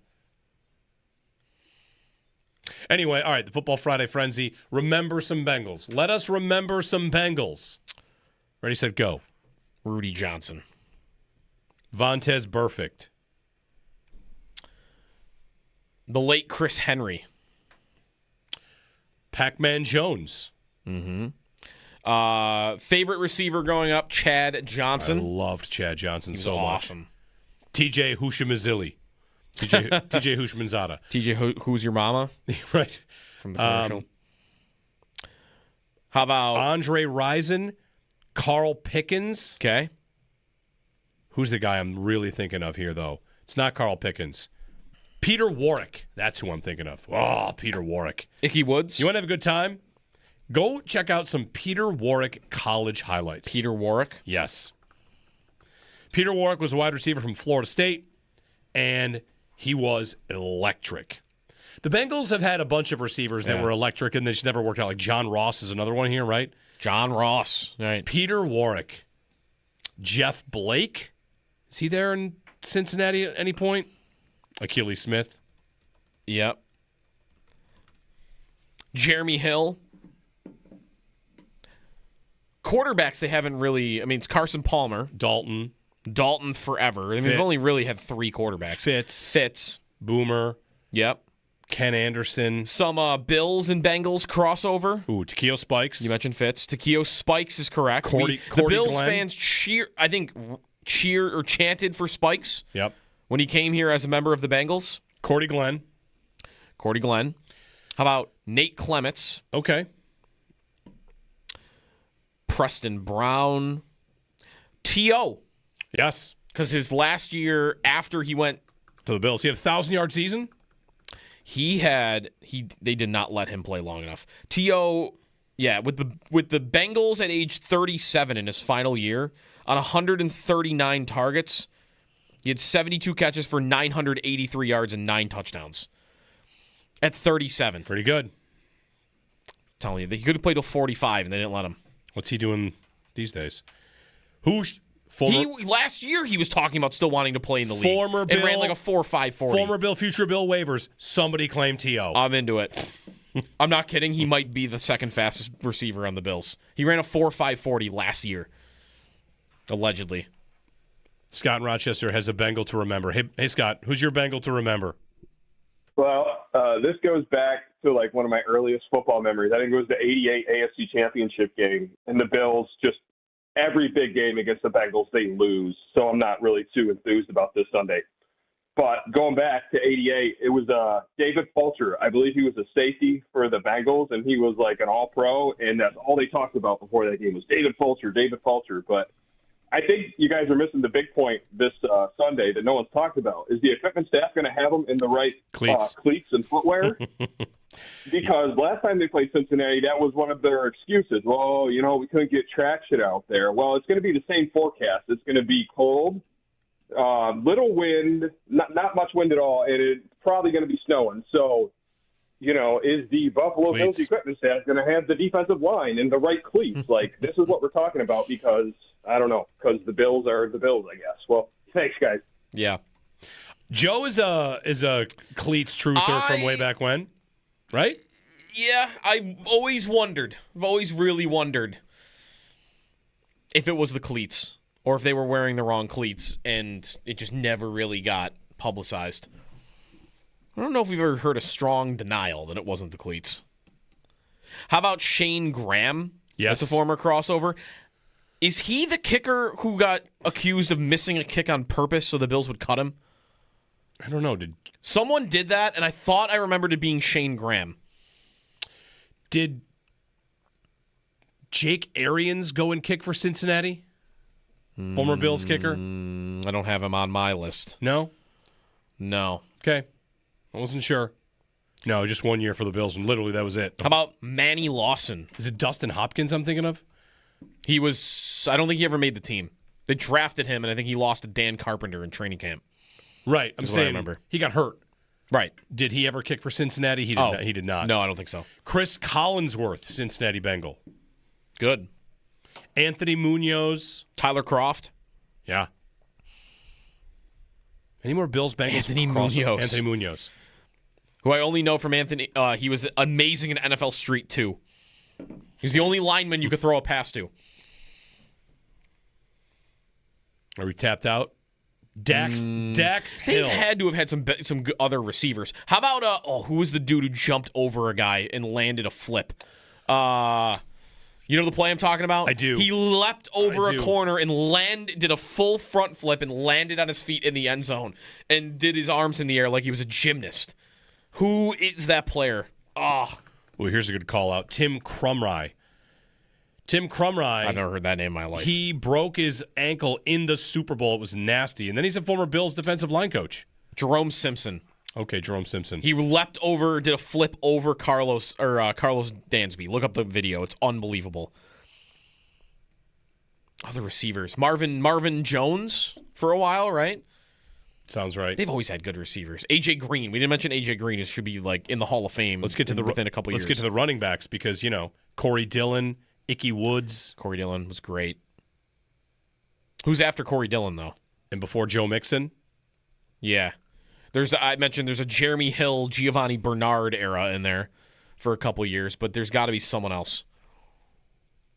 G: Anyway, all right, the Football Friday frenzy. Remember some Bengals. Let us remember some Bengals. Ready, set, go.
H: Rudy Johnson.
G: Vontez Burfict.
H: The late Chris Henry.
G: Pac-Man Jones.
H: Mm-hmm. Favorite receiver growing up, Chad Johnson.
G: I loved Chad Johnson so
H: awesome.
G: much. TJ Houshmandzadeh. TJ Houshmandzadeh.
H: TJ, who's your mama?
G: Right.
H: From the commercial. How about
G: Andre Rison, Carl Pickens.
H: Okay.
G: Who's the guy I'm really thinking of here, though? It's not Carl Pickens. Peter Warwick. That's who I'm thinking of. Oh, Peter Warwick.
H: Icky Woods.
G: You want to have a good time? Go check out some Peter Warwick college highlights.
H: Peter Warwick?
G: Yes. Peter Warwick was a wide receiver from Florida State, and he was electric. The Bengals have had a bunch of receivers that were electric, and they just never worked out. Like John Ross is another one here, right?
H: John Ross. Right.
G: Peter Warwick. Jeff Blake. Is he there in Cincinnati at any point? Achilles Smith.
H: Yep. Jeremy Hill. Quarterbacks, they haven't really... I mean, it's Carson Palmer.
G: Dalton
H: forever. I mean, they've only really had 3 quarterbacks.
G: Fitz. Boomer.
H: Yep.
G: Ken Anderson.
H: Some Bills and Bengals crossover.
G: Ooh, Takeo Spikes.
H: You mentioned Fitz. Takeo Spikes is correct.
G: Cordy
H: the Bills
G: Glenn.
H: fans chanted for Spikes.
G: Yep.
H: When he came here as a member of the Bengals.
G: Cordy Glenn.
H: How about Nate Clements?
G: Okay.
H: Preston Brown. T.O.
G: Yes.
H: Because his last year after he went
G: to the Bills, he had a 1,000-yard season.
H: They did not let him play long enough. T.O. Yeah, with the Bengals at age 37 in his final year on 139 targets, he had 72 catches for 983 yards and 9 touchdowns. At 37.
G: Pretty good.
H: I'm telling you, he could have played till 45 and they didn't let him.
G: What's he doing these days?
H: Last year he was talking about still wanting to play in the league. And ran like a 4.5 40.
G: Former Bill, future Bill waivers. Somebody claimed T.O.
H: I'm into it. I'm not kidding. He might be the second fastest receiver on the Bills. He ran a 4.5 40 last year. Allegedly.
G: Scott in Rochester has a Bengal to remember. Hey Scott, who's your Bengal to remember?
E: Well, this goes back to like one of my earliest football memories. I think it was the '88 AFC Championship game, and the Bills just every big game against the Bengals they lose. So I'm not really too enthused about this Sunday. But going back to '88, it was David Fulcher. I believe he was a safety for the Bengals, and he was like an All-Pro, and that's all they talked about before that game was David Fulcher. But I think you guys are missing the big point this Sunday that no one's talked about. Is the equipment staff going to have them in the right cleats and footwear? Because last time they played Cincinnati, that was one of their excuses. Well, we couldn't get traction out there. Well, it's going to be the same forecast. It's going to be cold, little wind, not much wind at all, and it's probably going to be snowing. So, is the Buffalo Bills equipment staff going to have the defensive line and the right cleats? Like, this is what we're talking about because, I don't know, because the Bills are the Bills, I guess. Well, thanks, guys.
H: Yeah.
G: Joe is a cleats truther from way back when, right?
H: Yeah, I've always really wondered if it was the cleats or if they were wearing the wrong cleats, and it just never really got publicized. I don't know if we've ever heard a strong denial that it wasn't the cleats. How about Shane Graham?
G: Yes.
H: That's a former crossover. Is he the kicker who got accused of missing a kick on purpose so the Bills would cut him?
G: I don't know.
H: Someone did that, and I thought I remembered it being Shane Graham.
G: Did Jake Arians go and kick for Cincinnati? Former Bills kicker?
H: I don't have him on my list.
G: No?
H: No.
G: Okay. I wasn't sure. No, just 1 year for the Bills, and literally that was it.
H: How about Manny Lawson?
G: Is it Dustin Hopkins I'm thinking of?
H: I don't think he ever made the team. They drafted him, and I think he lost to Dan Carpenter in training camp.
G: Right. I'm saying
H: I remember.
G: He got hurt.
H: Right.
G: Did he ever kick for Cincinnati? He did not.
H: No, I don't think so.
G: Chris Collinsworth, Cincinnati Bengal.
H: Good.
G: Anthony Munoz.
H: Tyler Croft.
G: Yeah. Any more Bills Bengals?
H: Anthony Munoz.
G: Anthony Munoz.
H: Who I only know from Anthony. He was amazing in NFL Street 2. He's the only lineman you could throw a pass to.
G: Are we tapped out? Dax Hill.
H: They've had to have had some other receivers. How about who was the dude who jumped over a guy and landed a flip? You know the play I'm talking about?
G: I do.
H: He leapt over a corner and did a full front flip and landed on his feet in the end zone and did his arms in the air like he was a gymnast. Who is that player?
G: Well, here's a good call out. Tim Crumry.
H: I've never heard that name in my life.
G: He broke his ankle in the Super Bowl. It was nasty. And then he's a former Bills defensive line coach.
H: Jerome Simpson.
G: Okay, Jerome Simpson.
H: He leapt over, did a flip over Carlos Dansby. Look up the video. It's unbelievable. Other receivers. Marvin Jones for a while, right?
G: Sounds right.
H: They've always had good receivers. A.J. Green. We didn't mention A.J. Green. It should be like in the Hall of Fame.
G: Let's get to
H: within a couple years.
G: Let's get to the running backs because, Corey Dillon, Ickey Woods.
H: Corey Dillon was great. Who's after Corey Dillon, though?
G: And before Joe Mixon?
H: Yeah. I mentioned there's a Jeremy Hill, Giovanni Bernard era in there for a couple years, but there's got to be someone else.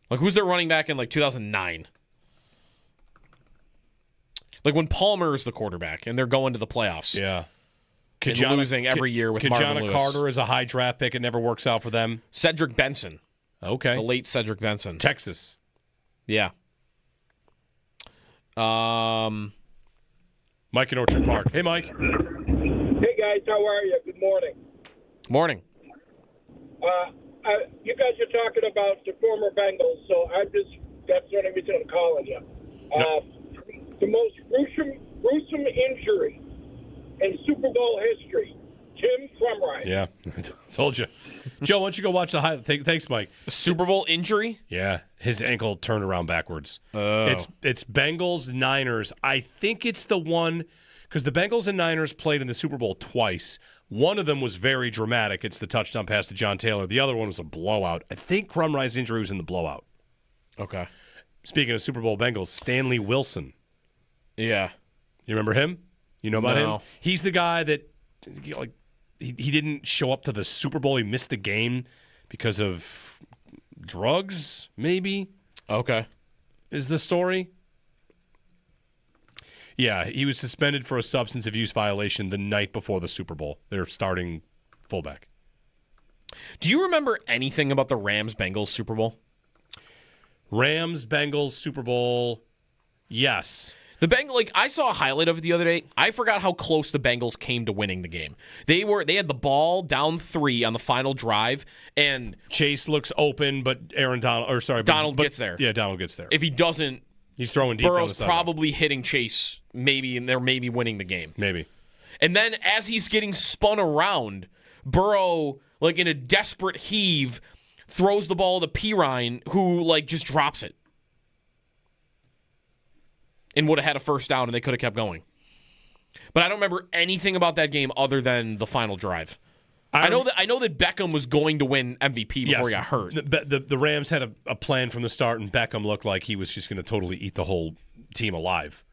H: Like, who's their running back in, 2009? Like, when Palmer is the quarterback and they're going to the playoffs.
G: Yeah.
H: and losing every year with Marvin
G: Kajana
H: Lewis.
G: Carter is a high draft pick. It never works out for them.
H: Cedric Benson.
G: Okay.
H: The late Cedric Benson.
G: Texas.
H: Yeah.
G: Mike in Orchard Park. Hey, Mike.
F: Hey, guys. How are you? Good morning.
H: Morning.
F: You guys are talking about the former Bengals, so that's the only reason I'm calling you. The most gruesome injury in Super Bowl history, Tim Krumrie.
G: Yeah, told you. Joe, why don't you go watch the highlight? Thanks, Mike.
H: Super Bowl injury?
G: Yeah, his ankle turned around backwards.
H: Oh.
G: It's Bengals, Niners. I think it's the one, because the Bengals and Niners played in the Super Bowl twice. One of them was very dramatic. It's the touchdown pass to John Taylor. The other one was a blowout. I think Krumrie's injury was in the blowout.
H: Okay.
G: Speaking of Super Bowl Bengals, Stanley Wilson.
H: Yeah.
G: You remember him? You know about
H: No.
G: him? He's the guy that, like, he didn't show up to the Super Bowl. He missed the game because of drugs, maybe.
H: Okay.
G: Is the story? Yeah, he was suspended for a substance abuse violation the night before the Super Bowl. They're starting fullback.
H: Do you remember anything about the Rams-Bengals Super Bowl?
G: Rams-Bengals Super Bowl, yes.
H: The Bengals, I saw a highlight of it the other day. I forgot how close the Bengals came to winning the game. They had the ball down 3 on the final drive, and
G: Chase looks open, but
H: Donald gets there.
G: Yeah, Donald gets there.
H: If he doesn't,
G: he's throwing deep.
H: Burrow's probably hitting Chase, maybe, and they're maybe winning the game.
G: Maybe.
H: And then as he's getting spun around, Burrow, like in a desperate heave, throws the ball to Pirine, who just drops it. And would have had a first down, and they could have kept going. But I don't remember anything about that game other than the final drive. I know that Beckham was going to win MVP before he got hurt.
G: The Rams had a plan from the start, and Beckham looked like he was just going to totally eat the whole team alive.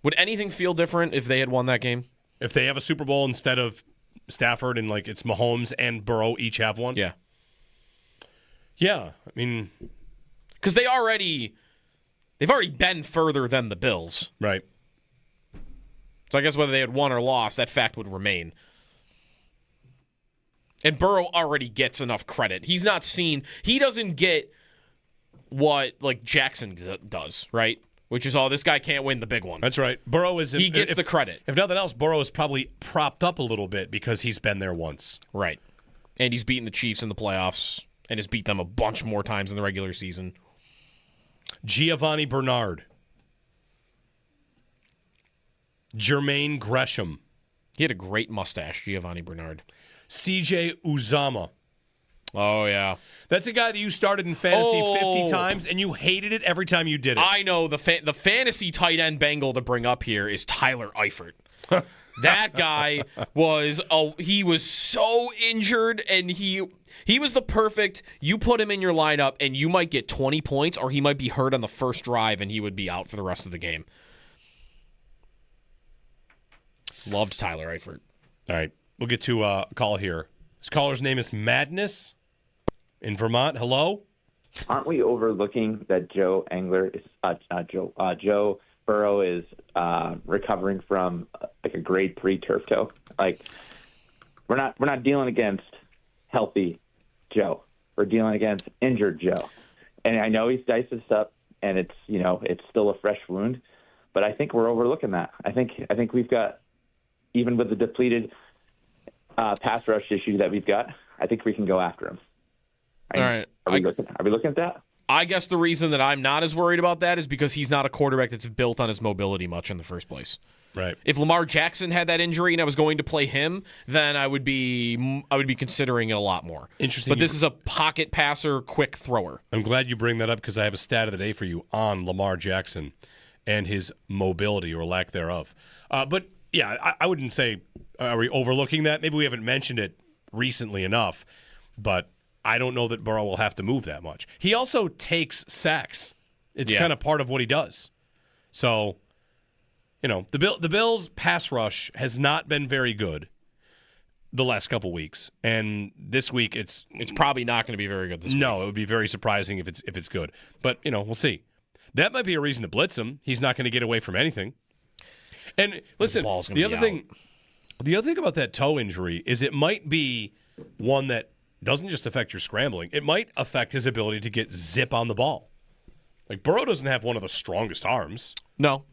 H: Would anything feel different if they had won that game?
G: If they have a Super Bowl instead of Stafford and it's Mahomes and Burrow each have one?
H: Yeah.
G: Yeah, I mean,
H: because they've already been further than the Bills.
G: Right.
H: So I guess whether they had won or lost, that fact would remain. And Burrow already gets enough credit. He doesn't get what Jackson does, right? Which is, this guy can't win the big one.
G: That's right. Burrow is.
H: He gets the credit.
G: If nothing else, Burrow is probably propped up a little bit because he's been there once.
H: Right. And he's beaten the Chiefs in the playoffs and has beat them a bunch more times in the regular season.
G: Giovanni Bernard. Jermaine Gresham.
H: He had a great mustache, Giovanni Bernard.
G: CJ Uzama.
H: Oh, yeah.
G: That's a guy that you started in fantasy 50 times, and you hated it every time you did it.
H: I know. The fantasy tight end Bengal to bring up here is Tyler Eifert. That guy he was so injured, and he was the perfect, you put him in your lineup, and you might get 20 points, or he might be hurt on the first drive, and he would be out for the rest of the game. Loved Tyler Eifert.
G: All right. We'll get to a call here. This caller's name is Madness in Vermont. Hello?
I: Aren't we overlooking that Joe Burrow is recovering from a grade 3 turf toe? We're not dealing against healthy Joe. We're dealing against injured Joe. And I know he's diced this up, and it's still a fresh wound, but I think we're overlooking that. I think we've got, even with the depleted pass rush issue that we've got, I think we can go after him.
H: All right.
I: Are we looking at that?
H: I guess the reason that I'm not as worried about that is because he's not a quarterback that's built on his mobility much in the first place.
G: Right.
H: If Lamar Jackson had that injury and I was going to play him, then I would be considering it a lot more.
G: Interesting.
H: But this is a pocket passer, quick thrower.
G: I'm glad you bring that up because I have a stat of the day for you on Lamar Jackson and his mobility or lack thereof. But yeah, I wouldn't say are we overlooking that. Maybe we haven't mentioned it recently enough, but I don't know that Burrow will have to move that much. He also takes sacks. It's kind of part of what he does. So, the Bills' pass rush has not been very good the last couple weeks, and this week it's
H: probably not going to be very good this week.
G: No, it would be very surprising if it's good. But, we'll see. That might be a reason to blitz him. He's not going to get away from anything. And listen, the other thing, The other thing about that toe injury is it might be one that doesn't just affect your scrambling. It might affect his ability to get zip on the ball. Like, Burrow doesn't have one of the strongest arms.
H: No.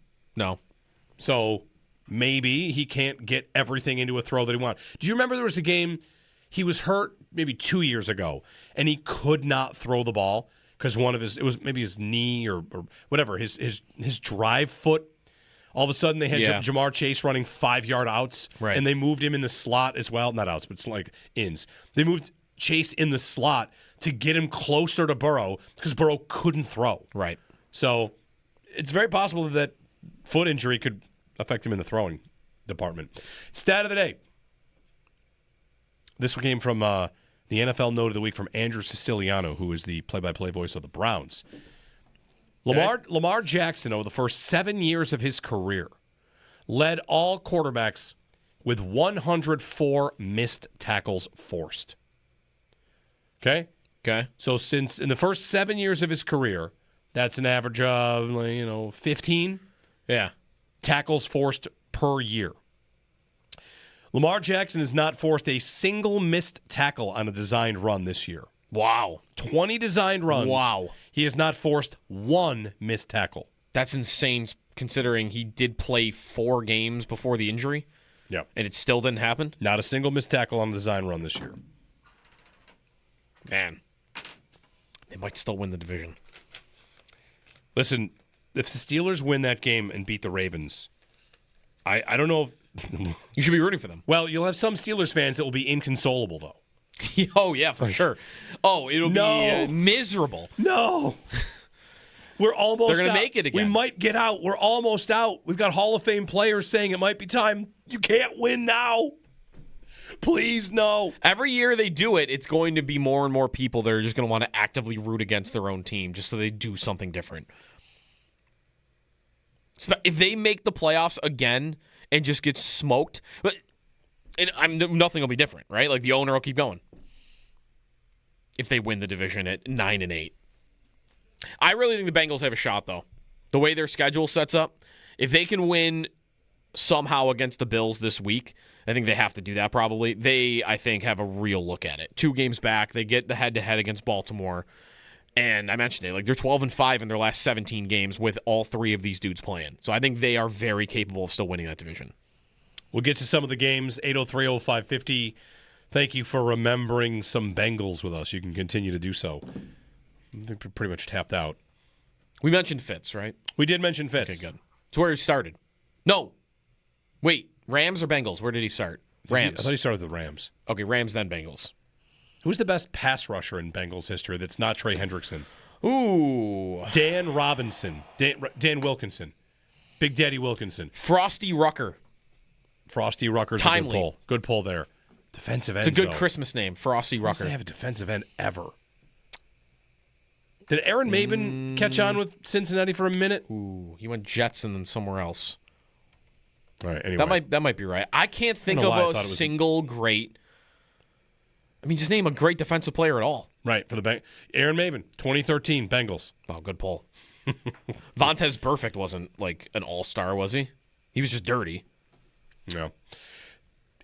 G: So maybe he can't get everything into a throw that he wants. Do you remember there was a game he was hurt maybe 2 years ago, and he could not throw the ball because it was maybe his knee or whatever, his drive foot. All of a sudden, they had Jamar Chase running 5-yard outs,
H: right,
G: and they moved him in the slot as well. Not outs, but it's like ins. They moved Chase in the slot to get him closer to Burrow because Burrow couldn't throw.
H: Right. So
G: it's very possible that foot injury could affect him in the throwing department. Stat of the day. This came from the NFL Note of the Week from Andrew Siciliano, who is the play-by-play voice of the Browns. Lamar Jackson, over the first 7 years of his career, led all quarterbacks with 104 missed tackles forced. Okay? So since in the first 7 years of his career, that's an average of 15 tackles forced per year. Lamar Jackson has not forced a single missed tackle on a designed run this year.
H: Wow.
G: 20 designed runs.
H: Wow.
G: He has not forced one missed tackle.
H: That's insane considering he did play 4 games before the injury.
G: Yep.
H: And it still didn't happen?
G: Not a single missed tackle on a design run this year.
H: Man. They might still win the division.
G: Listen, if the Steelers win that game and beat the Ravens, I don't know if...
H: You should be rooting for them.
G: Well, you'll have some Steelers fans that will be inconsolable, though.
H: Oh, yeah, for sure. Oh, it'll be miserable.
G: No. We're almost
H: They're going to
G: out.
H: make it again.
G: We might get out. We're almost out. We've got Hall of Fame players saying it might be time. You can't win now. Please, no.
H: Every year they do it, it's going to be more and more people that are just going to want to actively root against their own team just so they do something different. If they make the playoffs again and just get smoked, nothing will be different, right? Like the owner will keep going. If they win the division at 9-8. I really think the Bengals have a shot, though. The way their schedule sets up, if they can win somehow against the Bills this week, I think they have to do that probably. They, I think, have a real look at it. 2 games back, they get the head-to-head against Baltimore. And I mentioned it, like they're 12-5 in their last 17 games with all 3 of these dudes playing. So I think they are very capable of still winning that division.
G: We'll get to some of the games, 803-0550. Thank you for remembering some Bengals with us. You can continue to do so. I think we're pretty much tapped out.
H: We mentioned Fitz, right?
G: We did mention Fitz.
H: Okay, good. It's where he started. No. Wait, Rams or Bengals? Where did he start? Rams.
G: I thought he started with the Rams.
H: Okay, Rams, then Bengals.
G: Who's the best pass rusher in Bengals history that's not Trey Hendrickson?
H: Ooh.
G: Dan Robinson. Dan Wilkinson. Big Daddy Wilkinson.
H: Frosty Rucker.
G: Frosty Rucker's
H: Timely.
G: a good pull. Good pull there. Defensive end.
H: It's a good Christmas name, Frosty Rucker.
G: They have a defensive end ever. Did Aaron Maben catch on with Cincinnati for a minute?
H: Ooh, he went Jets and then somewhere else.
G: All right, anyway.
H: That might be right. I can't think of a single great. I mean, just name a great defensive player at all.
G: Right, for the Aaron Maben, 2013 Bengals.
H: Oh, good pull. Vontez Burfict wasn't like an all-star, was he? He was just dirty.
G: No.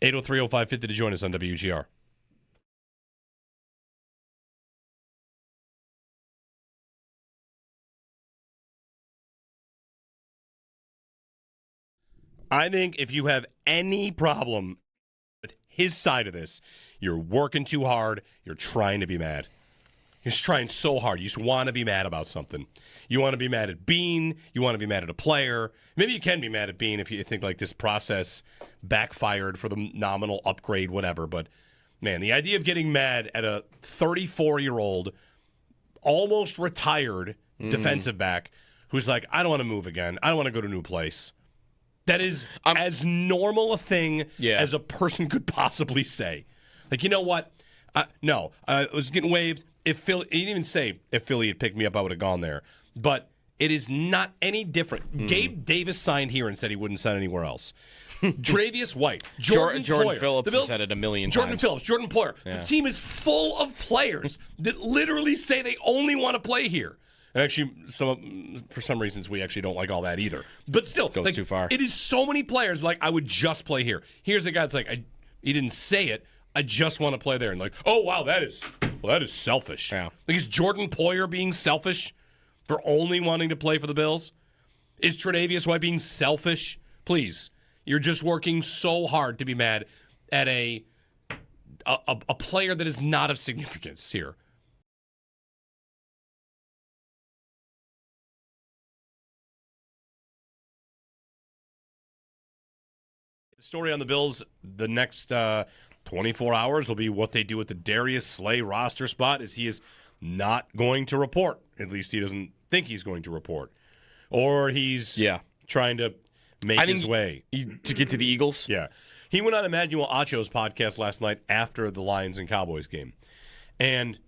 G: 803-0550 to join us on WGR. I think if you have any problem with his side of this, you're working too hard, you're trying to be mad. You're just trying so hard. You just want to be mad about something. You want to be mad at Bean. You want to be mad at a player. Maybe you can be mad at Bean if you think like this process backfired for the nominal upgrade, whatever. But, man, the idea of getting mad at a 34-year-old, almost retired defensive back who's like, I don't want to move again. I don't want to go to a new place. That is as normal a thing as a person could possibly say. Like, you know what? No, I was getting waived. If Philly, he didn't even say if Philly had picked me up, I would have gone there. But it is not any different. Gabe Davis signed here and said he wouldn't sign anywhere else. Travius White, Jordan Poyer,
H: Phillips has said it a million times.
G: Jordan Poyer. Yeah. The team is full of players that literally say they only want to play here. And actually, for some reasons, we actually don't like all that either. But still,
H: goes too far.
G: It is so many players, like, I would just play here. Here's a guy that's like, he didn't say it, I just want to play there. And like, oh, wow, that is selfish.
H: Yeah.
G: Like, is Jordan Poyer being selfish for only wanting to play for the Bills? Is Tre'Davious White being selfish? Please. You're just working so hard to be mad at a player that is not of significance here. The story on the Bills the next 24 hours will be what they do with the Darius Slay roster spot, as he is not going to report. At least he doesn't think he's going to report. Or he's trying to make his way.
H: To get to the Eagles?
G: Yeah. He went on Emmanuel Acho's podcast last night after the Lions and Cowboys game. And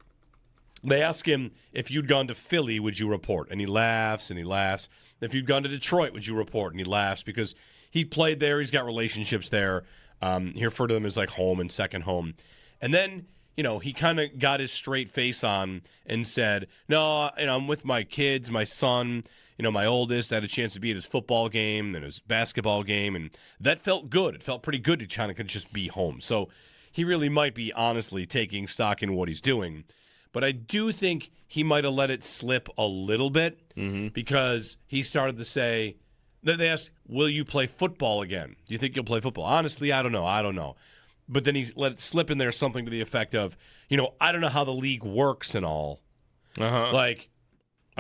G: they asked him, if you'd gone to Philly, would you report? And he laughs and he laughs. If you'd gone to Detroit, would you report? And he laughs because he played there. He's got relationships there. He referred to them as like home and second home. And then, he kind of got his straight face on and said, no, I'm with my kids, my son, my oldest. I had a chance to be at his football game and his basketball game. And that felt good. It felt pretty good to kind of just be home. So he really might be honestly taking stock in what he's doing. But I do think he might have let it slip a little bit because he started to say, they asked, will you play football again? Do you think you'll play football? Honestly, I don't know. But then he let it slip in there something to the effect of, I don't know how the league works and all. Like,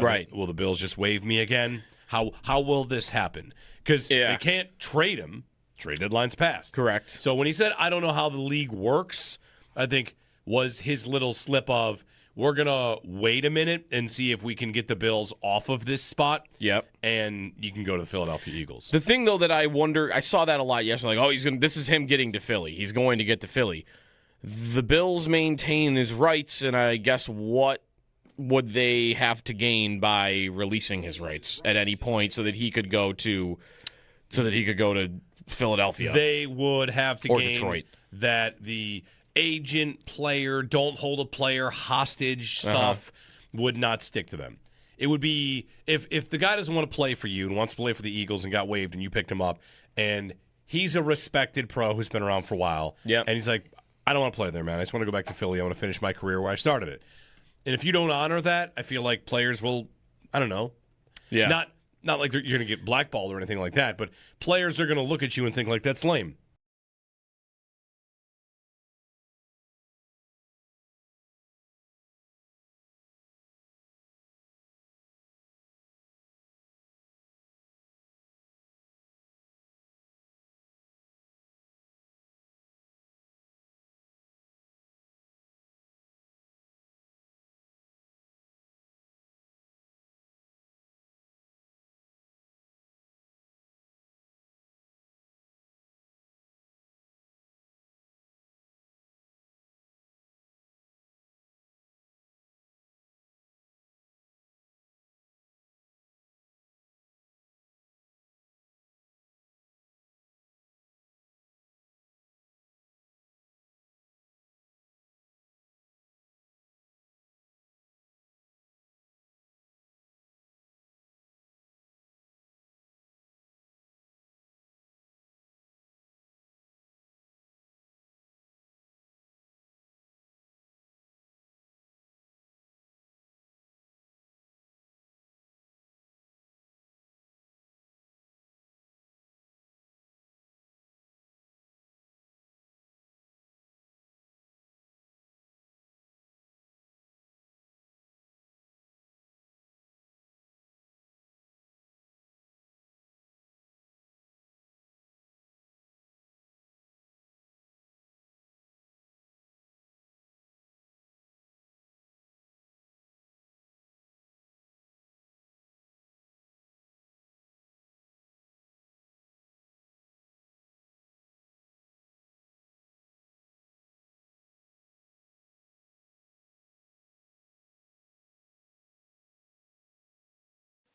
H: right.
G: Will the Bills just waive me again? How will this happen? Because they can't trade him. Trade deadline's passed.
H: Correct.
G: So when he said, I don't know how the league works, I think was his little slip of, we're going to wait a minute and see if we can get the Bills off of this spot.
H: Yep.
G: And you can go to the Philadelphia Eagles.
H: The thing, though, that I wonder, I saw that a lot yesterday. Like, this is him getting to Philly. He's going to get to Philly. The Bills maintain his rights, and I guess what would they have to gain by releasing his rights at any point so that he could go to Philadelphia?
G: They would have to gain
H: Detroit.
G: That the agent, player, don't hold a player hostage stuff would not stick to them. It would be if the guy doesn't want to play for you and wants to play for the Eagles and got waived and you picked him up and he's a respected pro who's been around for a while.
H: Yeah.
G: And he's like, I don't want to play there, man. I just want to go back to Philly. I want to finish my career where I started it. And if you don't honor that, I feel like players will, I don't know.
H: Yeah.
G: Not like you're going to get blackballed or anything like that, but players are going to look at you and think like, that's lame.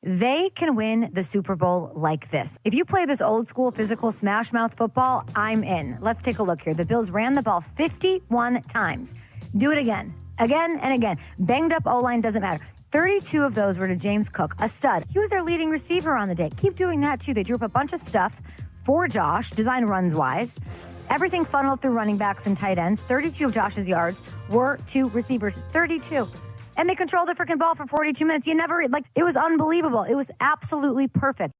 K: They can win the Super Bowl like this. If you play this old school physical smash mouth football, I'm in. Let's take a look here. The Bills ran the ball 51 times. Do it again and again. Banged up O-line doesn't matter. 32 of those were to James Cook, a stud. He was their leading receiver on the day. Keep doing that, too. They drew up a bunch of stuff for Josh, design runs-wise. Everything funneled through running backs and tight ends. 32 of Josh's yards were to receivers. 32. And they controlled the freaking ball for 42 minutes. It was unbelievable. It was absolutely perfect.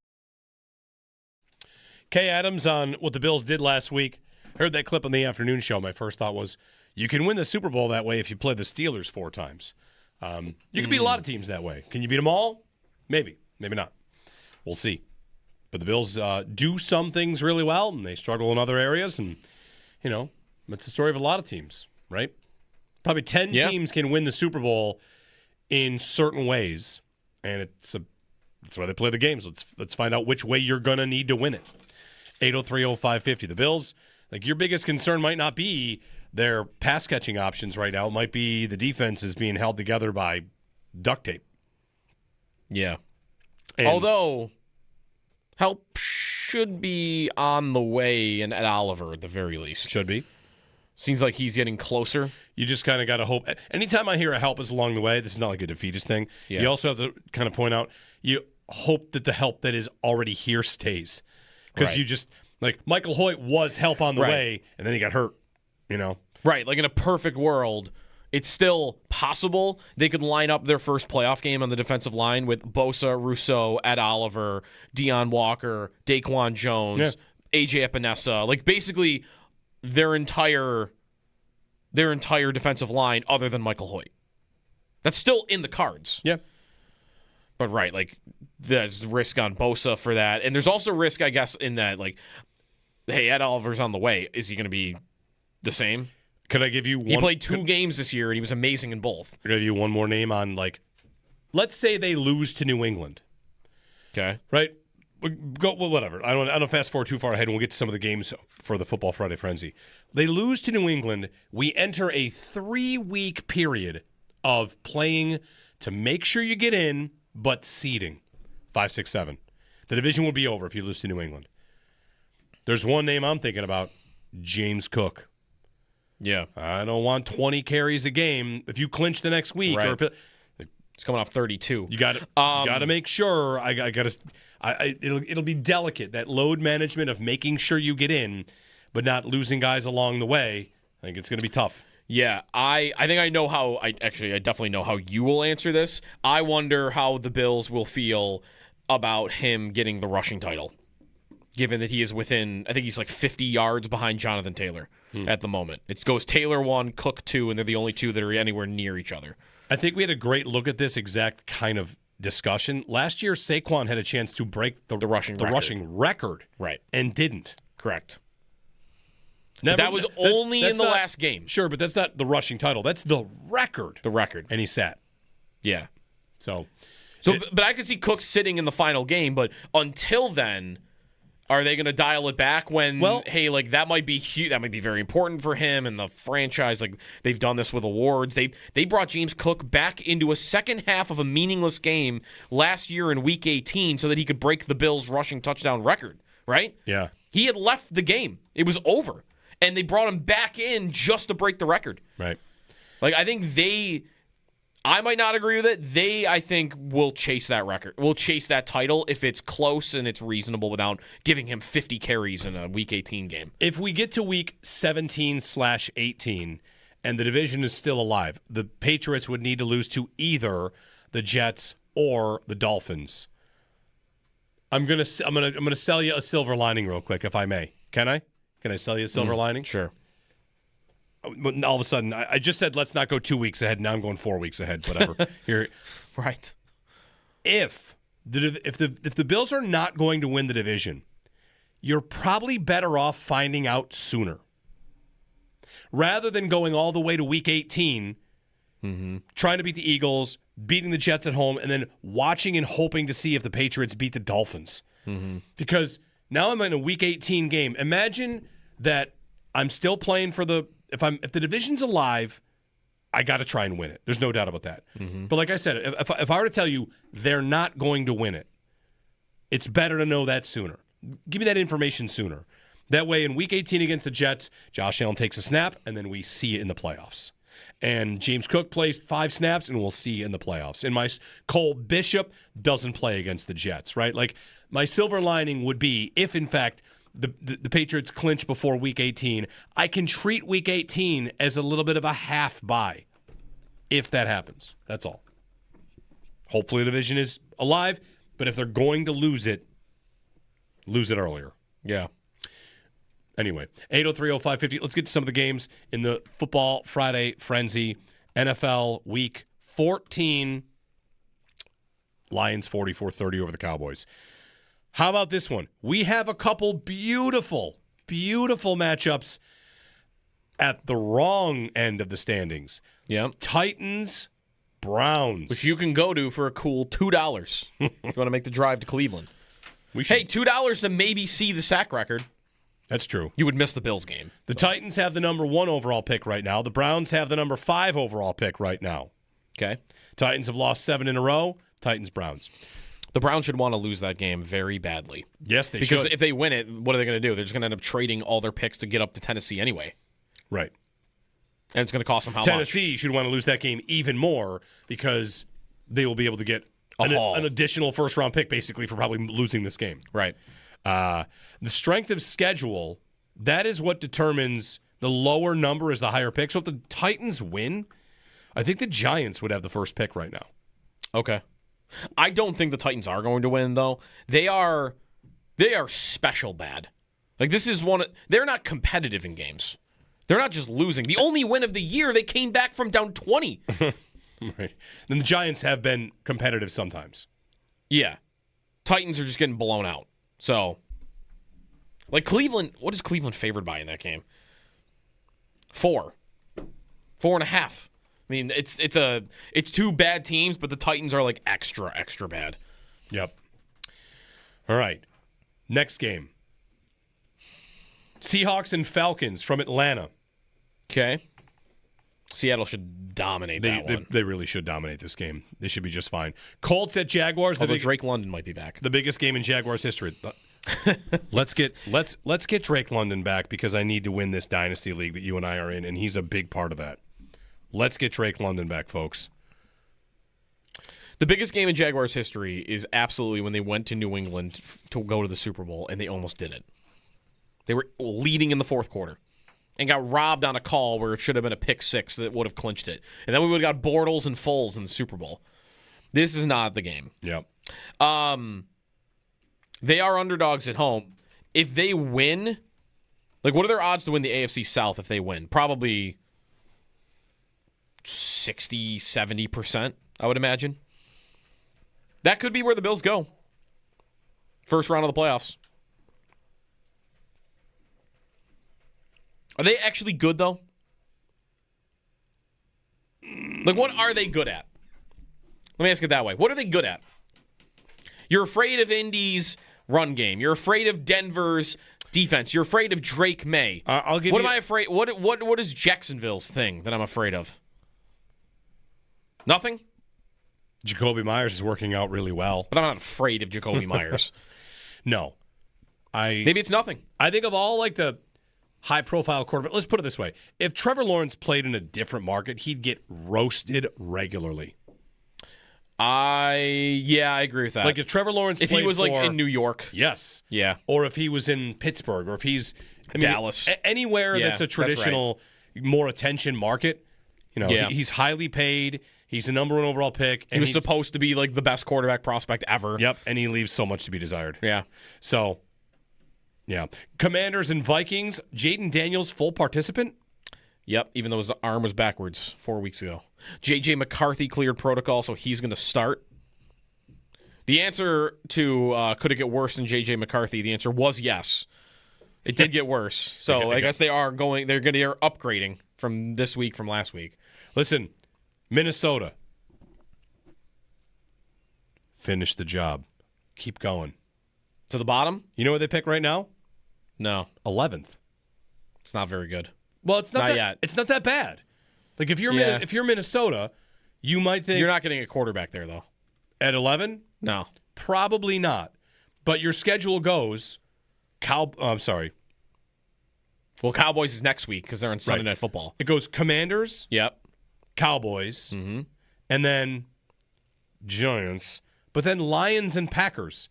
G: Kay Adams on what the Bills did last week. Heard that clip on the afternoon show. My first thought was, you can win the Super Bowl that way if you play the Steelers 4 times. You can beat a lot of teams that way. Can you beat them all? Maybe. Maybe not. We'll see. But the Bills do some things really well, and they struggle in other areas. And, that's the story of a lot of teams, right? Probably 10 teams can win the Super Bowl in certain ways. And that's why they play the games. Let's find out which way you're going to need to win it. 803-0550. The Bills, your biggest concern might not be their pass-catching options right now. It might be the defense is being held together by duct tape.
H: Yeah. Although, help should be on the way in Ed Oliver at the very least.
G: Should be.
H: Seems like he's getting closer.
G: You just kind of got to hope. Anytime I hear a help is along the way, this is not like a defeatist thing. Yeah. You also have to kind of point out, you hope that the help that is already here stays. Because you just, Michael Hoyt was help on the way, and then he got hurt,
H: Right, in a perfect world, it's still possible they could line up their first playoff game on the defensive line with Bosa, Rousseau, Ed Oliver, Deion Walker, Daquan Jones, AJ Epinesa. Basically, their entire defensive line other than Michael Hoyt. That's still in the cards.
G: Yeah.
H: But there's risk on Bosa for that. And there's also risk, I guess, in that, hey, Ed Oliver's on the way. Is he going to be the same?
G: Could I give you one?
H: He played 2 games this year, and he was amazing in both.
G: Could I give you one more name on, let's say they lose to New England.
H: Okay.
G: Right? Whatever. I don't fast forward too far ahead, and we'll get to some of the games for the Football Friday Frenzy. They lose to New England. We enter a 3-week period of playing to make sure you get in, but seeding 5, 6, 7. The division will be over if you lose to New England. There's one name I'm thinking about, James Cook.
H: Yeah.
G: I don't want 20 carries a game if you clinch the next week.
H: Right.
G: Or if
H: it's coming off 32.
G: You got to make sure. It'll be delicate, that load management of making sure you get in, but not losing guys along the way. I think it's going to be tough.
H: Yeah, I think I know how. I definitely know how you will answer this. I wonder how the Bills will feel about him getting the rushing title, given that he is within, I think he's 50 yards behind Jonathan Taylor at the moment. It goes Taylor 1, Cook 2, and they're the only 2 that are anywhere near each other.
G: I think we had a great look at this exact kind of discussion. Last year, Saquon had a chance to break the rushing record.
H: Right.
G: And didn't.
H: Correct. That was only in the last game.
G: Sure, but that's not the rushing title. That's the record.
H: The record.
G: And he sat.
H: Yeah.
G: But
H: I could see Cook sitting in the final game, but until then, are they going to dial it back when, that might be huge, that might be very important for him and the franchise. They've done this with awards. They brought James Cook back into a second half of a meaningless game last year in Week 18 so that he could break the Bills' rushing touchdown record, right?
G: Yeah.
H: He had left the game. It was over. And they brought him back in just to break the record.
G: Right.
H: I think I might not agree with it. I think, will chase that record. Will chase that title if it's close and it's reasonable without giving him 50 carries in a Week 18 game.
G: If we get to Week 17/18 and the division is still alive, the Patriots would need to lose to either the Jets or the Dolphins. I'm gonna sell you a silver lining real quick, if I may. Can I? Can I sell you a silver lining?
H: Sure.
G: All of a sudden, I just said let's not go 2 weeks ahead. Now I'm going 4 weeks ahead. Whatever.
H: Right.
G: If the Bills are not going to win the division, you're probably better off finding out sooner, rather than going all the way to Week 18, trying to beat the Eagles, beating the Jets at home, and then watching and hoping to see if the Patriots beat the Dolphins. Because now I'm in a Week 18 game. Imagine that I'm still playing for if the division's alive, I got to try and win it. There's no doubt about that. But like I said, if I were to tell you they're not going to win it, it's better to know that sooner. Give me that information sooner. That way, in Week 18 against the Jets, Josh Allen takes a snap, and then we see it in the playoffs. And James Cook plays 5 snaps, and we'll see in the playoffs. And Cole Bishop doesn't play against the Jets, right? Like, my silver lining would be if, in fact, the Patriots clinch before Week 18, I can treat Week 18 as a little bit of a half bye if that happens. That's all. Hopefully the division is alive, but if they're going to lose it earlier.
H: Yeah.
G: Anyway, 803-0550. Let's get to some of the games in the Football Friday Frenzy. NFL Week 14. Lions 44-30 over the Cowboys. How about this one? We have a couple beautiful, beautiful matchups at the wrong end of the standings.
H: Yeah.
G: Titans, Browns.
H: Which you can go to for a cool $2 if you want to make the drive to Cleveland. Hey, $2 to maybe see the sack record.
G: That's true.
H: You would miss the Bills game.
G: The Titans have the number 1 overall pick right now. The Browns have the number 5 overall pick right now.
H: Okay.
G: Titans have lost 7 in a row. Titans, Browns.
H: The Browns should want to lose that game very badly.
G: Yes, they should.
H: Because if they win it, what are they going to do? They're just going to end up trading all their picks to get up to Tennessee anyway.
G: Right.
H: And it's going to cost them how much?
G: Tennessee should want to lose that game even more because they will be able to get an additional first-round pick basically for probably losing this game.
H: Right.
G: The strength of schedule, that is what determines the lower number is the higher pick. So if the Titans win, I think the Giants would have the first pick right now.
H: Okay. I don't think the Titans are going to win, though. They are special bad. Like, this is they're not competitive in games. They're not just losing. The only win of the year, they came back from down 20.
G: Right. Then the Giants have been competitive sometimes.
H: Yeah. Titans are just getting blown out. So, like Cleveland, what is Cleveland favored by in that game? 4. 4.5. I mean, it's two bad teams, but the Titans are like extra bad.
G: Yep. All right. Next game. Seahawks and Falcons from Atlanta.
H: Okay. Seattle should dominate that one.
G: They really should dominate this game. They should be just fine. Colts at Jaguars.
H: Although Drake London might be back.
G: The biggest game in Jaguars history. Let's get Drake London back because I need to win this dynasty league that you and I are in, and he's a big part of that. Let's get Drake London back, folks.
H: The biggest game in Jaguars history is absolutely when they went to New England to go to the Super Bowl, and they almost did it. They were leading in the fourth quarter and got robbed on a call where it should have been a pick 6 that would have clinched it. And then we would have got Bortles and Foles in the Super Bowl. This is not the game.
G: Yep.
H: They are underdogs at home. If they win, like, what are their odds to win the AFC South if they win? Probably 60, 70%, I would imagine. That could be where the Bills go. First round of the playoffs. Are they actually good, though? Like, what are they good at? Let me ask it that way. What are they good at? You're afraid of Indy's run game. You're afraid of Denver's defense. You're afraid of Drake May.
G: I'll give
H: what
G: you...
H: am I afraid? What is Jacksonville's thing that I'm afraid of? Nothing?
G: Jacoby Myers is working out really well.
H: But I'm not afraid of Jacoby Myers.
G: No.
H: Maybe it's nothing.
G: I think of all, like, the high-profile quarterback. Let's put it this way. If Trevor Lawrence played in a different market, he'd get roasted regularly.
H: I agree with that.
G: Like, if Trevor Lawrence
H: if
G: played
H: he was,
G: for,
H: like, in New York.
G: Yes.
H: Yeah.
G: Or if he was in Pittsburgh, or if he's...
H: Dallas.
G: Anywhere that's a traditional, more attention market. You know, he's highly paid. He's the number 1 overall pick.
H: And he was supposed to be, like, the best quarterback prospect ever.
G: Yep, and he leaves so much to be desired.
H: Yeah.
G: So, yeah. Commanders and Vikings, Jaden Daniels, full participant?
H: Yep, even though his arm was backwards 4 weeks ago. J.J. McCarthy cleared protocol, so he's going to start. The answer to could it get worse than J.J. McCarthy, the answer was yes. It did get worse. So I guess they're going to upgrading from this week from last week.
G: Listen, Minnesota. Finish the job. Keep going.
H: To the bottom?
G: You know where they pick right now?
H: No.
G: 11th.
H: It's not very good.
G: Well, it's not
H: yet.
G: It's not that bad. Like, if you're Minnesota, you might think...
H: You're not getting a quarterback there, though.
G: At 11?
H: No.
G: Probably not. But your schedule goes... I'm sorry.
H: Well, Cowboys is next week because they're on Sunday Night Football.
G: It goes Commanders.
H: Yep.
G: Cowboys,
H: Mm-hmm.
G: and then Giants, but then Lions and Packers.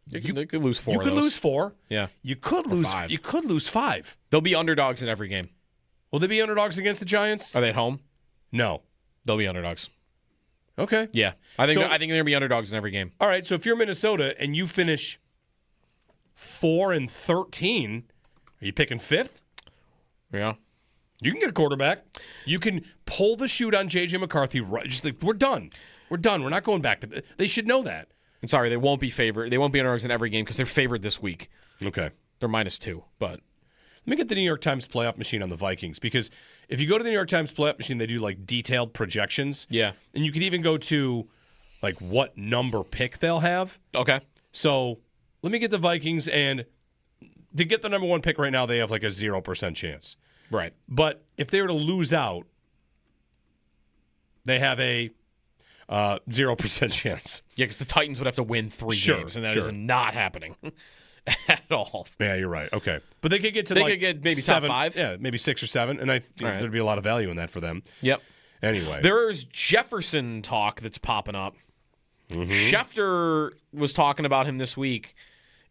H: They could lose 4
G: You
H: of
G: could
H: those.
G: lose 4.
H: Yeah.
G: You could
H: Or
G: lose
H: 5.
G: You could lose 5.
H: They'll be underdogs in every game.
G: Will they be underdogs against the Giants?
H: Are they at home?
G: No.
H: They'll be underdogs.
G: Okay.
H: Yeah. I think
G: So-
H: they're going to be underdogs in every game.
G: All right, so if you're Minnesota and you finish 4-13, are you picking 5th?
H: Yeah.
G: You can get a quarterback. You can pull the shoot on J.J. McCarthy. Right, just like, we're done. We're done. We're not going back to. They should know that.
H: And sorry, they won't be favored. They won't be underdogs in every game because they're favored this week.
G: Okay.
H: They're -2, but
G: let me get the New York Times playoff machine on the Vikings, because if you go to the New York Times playoff machine, they do like detailed projections.
H: Yeah.
G: And you could even go to like what number pick they'll have.
H: Okay.
G: So let me get the Vikings, and to get the number 1 pick right now, they have like a 0% chance.
H: Right.
G: But if they were to lose out, they have a 0% chance.
H: Yeah, because the Titans would have to win 3 games, and that is not happening at all.
G: Yeah, you're right. Okay. But they could get to
H: They
G: like
H: could get maybe top
G: 7,
H: 5.
G: Yeah, maybe 6 or 7, and there'd be a lot of value in that for them.
H: Yep.
G: Anyway.
H: There's Jefferson talk that's popping up.
G: Mm-hmm.
H: Schefter was talking about him this week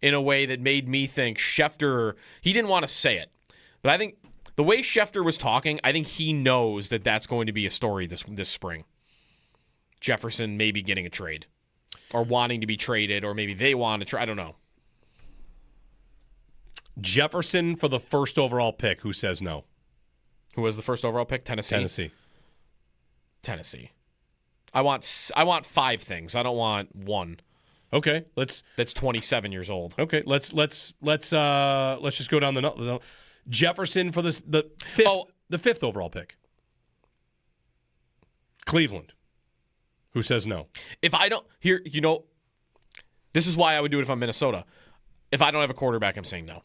H: in a way that made me think Schefter, he didn't want to say it, but I think the way Schefter was talking, I think he knows that that's going to be a story this spring. Jefferson maybe getting a trade or wanting to be traded, or maybe they want to try. I don't know.
G: Jefferson for the first overall pick. Who says no?
H: Who was the first overall pick? Tennessee.
G: Tennessee.
H: I want 5 things. I don't want 1.
G: Okay,
H: that's 27 years old.
G: Okay, let's just go down the Jefferson for the 5th the 5th overall pick. Cleveland. Who says no?
H: If I don't this is why I would do it if I'm Minnesota. If I don't have a quarterback, I'm saying no.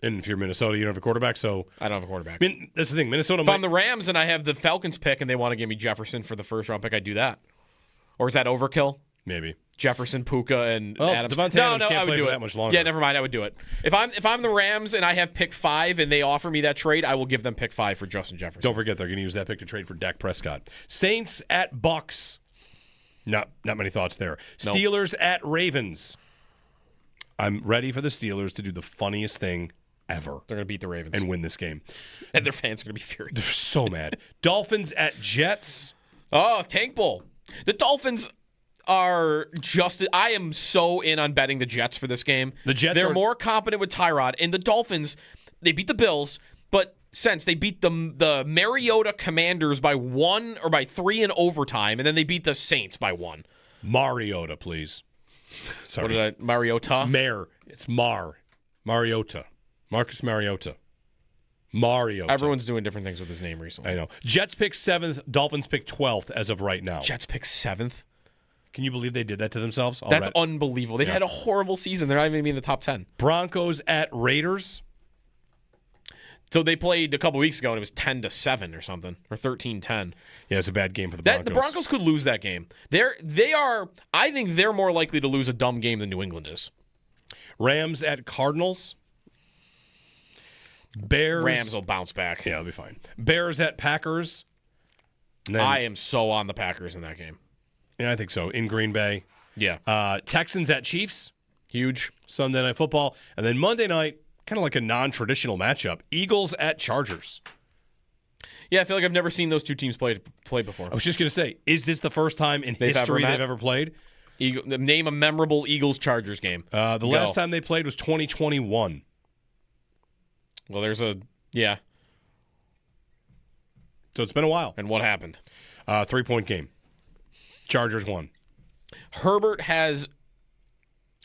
G: And if you're Minnesota, you don't have a quarterback, so
H: I don't have a quarterback.
G: I mean, that's the thing. Minnesota.
H: If I'm the Rams and I have the Falcons pick and they want to give me Jefferson for the first round pick, I'd do that. Or is that overkill?
G: Maybe.
H: Jefferson, Puka, and
G: well,
H: Adams.
G: Devontae
H: No,
G: Adams can't
H: I would
G: play
H: do
G: for
H: it.
G: that much longer.
H: Yeah, never mind. I would do it. If I'm the Rams and I have pick 5 and they offer me that trade, I will give them pick 5 for Justin Jefferson.
G: Don't forget they're going to use that pick to trade for Dak Prescott. Saints at Bucks. Not many thoughts there.
H: Nope.
G: Steelers at Ravens. I'm ready for the Steelers to do the funniest thing ever.
H: They're going to beat the Ravens
G: and win this game.
H: And their fans are going to be furious.
G: They're so mad. Dolphins at Jets.
H: Oh, Tank Bowl. The Dolphins are just. I am so in on betting the Jets for this game.
G: The Jets
H: They're
G: are
H: more competent with Tyrod, and the Dolphins. They beat the Bills, but since they beat the Mariota Commanders by 1 or by 3 in overtime, and then they beat the Saints by 1.
G: Mariota, please. Sorry.
H: What is that? Mariota?
G: It's Mariota. Marcus Mariota. Mariota.
H: Everyone's doing different things with his name recently.
G: I know. Jets pick 7th. Dolphins pick 12th as of right now.
H: Jets pick 7th?
G: Can you believe they did that to themselves?
H: That's unbelievable. They've had a horrible season. They're not even in the top 10.
G: Broncos at Raiders.
H: So they played a couple weeks ago, and it was 10-7 or something, or 13-10.
G: Yeah, it's a bad game for the Broncos.
H: The Broncos could lose that game. They are. I think they're more likely to lose a dumb game than New England is.
G: Rams at Cardinals. Bears.
H: Rams will bounce back.
G: Yeah, they'll be fine. Bears at Packers.
H: I am so on the Packers in that game.
G: Yeah, I think so. In Green Bay.
H: Yeah.
G: Texans at Chiefs.
H: Huge.
G: Sunday Night Football. And then Monday night, kind of like a non-traditional matchup. Eagles at Chargers.
H: Yeah, I feel like I've never seen those two teams play before.
G: I was just going to say, is this the first time in history they've ever played?
H: Name a memorable Eagles-Chargers game.
G: The last time they played was 2021.
H: Well, yeah.
G: So it's been a while.
H: And what happened?
G: 3-point game. Chargers won.
H: Herbert has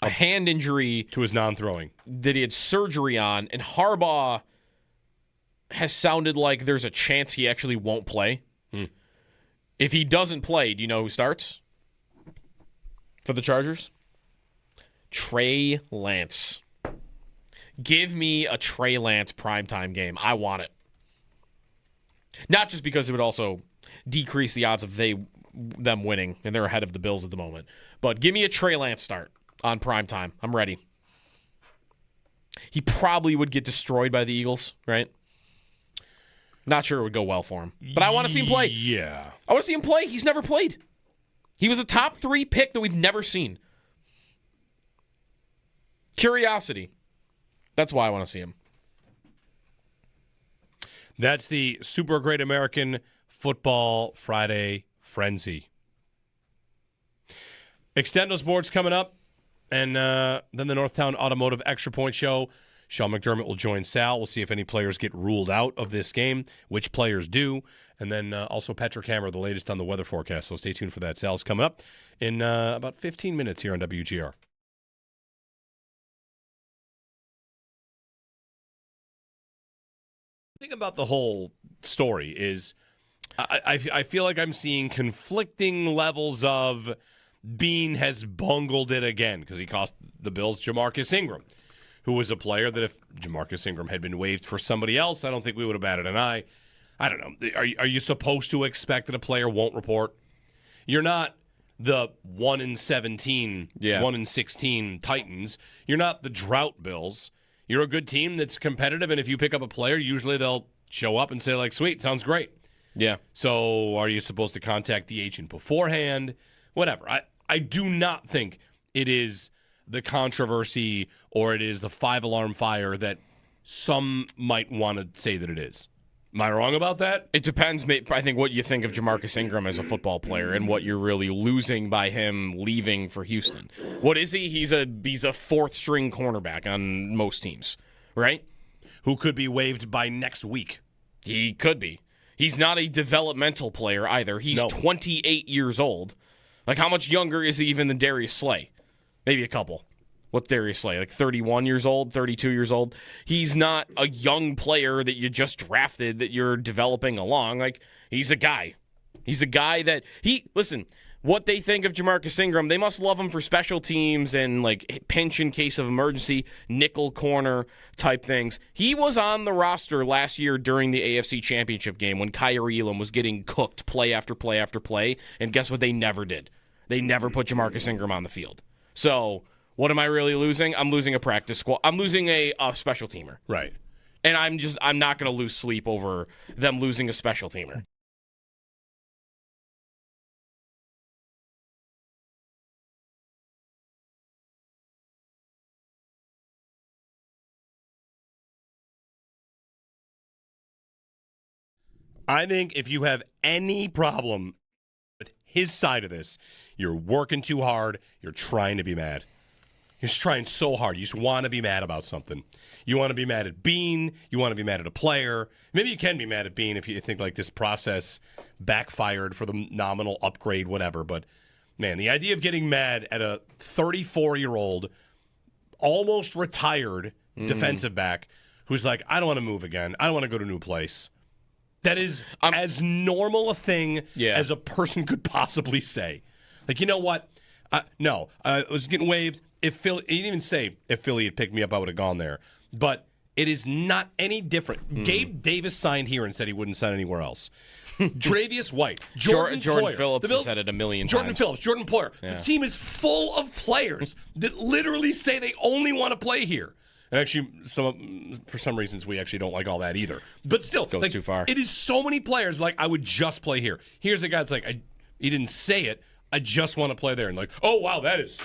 H: a hand injury
G: to his non-throwing
H: that he had surgery on, and Harbaugh has sounded like there's a chance he actually won't play. If he doesn't play, do you know who starts for the Chargers? Trey Lance. Give me a Trey Lance primetime game. I want it. Not just because it would also decrease the odds of them winning, and they're ahead of the Bills at the moment. But give me a Trey Lance start on primetime. I'm ready. He probably would get destroyed by the Eagles, right? Not sure it would go well for him. But I want to see him play.
G: Yeah.
H: I want to see him play. He's never played. He was a top 3 pick that we've never seen. Curiosity. That's why I want to see him.
G: That's the Super Great American Football Friday Frenzy. Extendo Sports coming up, and then the Northtown Automotive Extra Point Show. Sean McDermott will join Sal. We'll see if any players get ruled out of this game, which players do. And then also Patrick Hammer, the latest on the weather forecast. So stay tuned for that. Sal's coming up in about 15 minutes here on WGR. The thing about the whole story is I feel like I'm seeing conflicting levels of Bean has bungled it again because he cost the Bills Jamarcus Ingram, who was a player that if Jamarcus Ingram had been waived for somebody else, I don't think we would have batted an eye. I don't know. Are you supposed to expect that a player won't report? You're not the 1-17, 1-16 Titans. You're not the drought Bills. You're a good team that's competitive, and if you pick up a player, usually they'll show up and say, like, sweet, sounds great.
H: Yeah.
G: So are you supposed to contact the agent beforehand? Whatever. I do not think it is the controversy or it is the 5-alarm fire that some might want to say that it is. Am I wrong about that?
H: It depends, I think, what you think of Jamarcus Ingram as a football player and what you're really losing by him leaving for Houston. What is he? He's a fourth-string cornerback on most teams, right?
G: Who could be waived by next week.
H: He could be. He's not a developmental player either. He's 28 years old. Like, how much younger is he even than Darius Slay? Maybe a couple. What's Darius Slay? Like 31 years old, 32 years old? He's not a young player that you just drafted that you're developing along. Like, he's a guy. He's a guy that listen, what they think of Jamarcus Ingram, they must love him for special teams and like pinch in case of emergency, nickel corner type things. He was on the roster last year during the AFC Championship game when Kyrie Elam was getting cooked play after play after play, and guess what they never did? They never put Jamarcus Ingram on the field. So, what am I really losing? I'm losing a practice squad. I'm losing a special teamer.
G: Right.
H: And I'm not going to lose sleep over them losing a special teamer.
G: I think if you have any problem with his side of this, you're working too hard, you're trying to be mad. You're just trying so hard. You just want to be mad about something. You want to be mad at Bean. You want to be mad at a player. Maybe you can be mad at Bean if you think like this process backfired for the nominal upgrade, whatever. But, man, the idea of getting mad at a 34-year-old, almost retired defensive back who's like, I don't want to move again. I don't want to go to a new place. That is as normal a thing as a person could possibly say. Like, you know what? No, I was getting waived. If Philly, he didn't even say if Philly had picked me up, I would have gone there. But it is not any different. Gabe Davis signed here and said he wouldn't sign anywhere else. Travius White, Jordan Poyer,
H: Phillips has said it a million
G: Jordan
H: times.
G: Phillips, Jordan Poyer.
H: Yeah.
G: The team is full of players that literally say they only want to play here. And actually, for some reasons, we actually don't like all that either. But still,
H: goes too far.
G: It is so many players like, I would just play here. Here's a guy that's like, he didn't say it, I just want to play there. And like, oh, wow, that is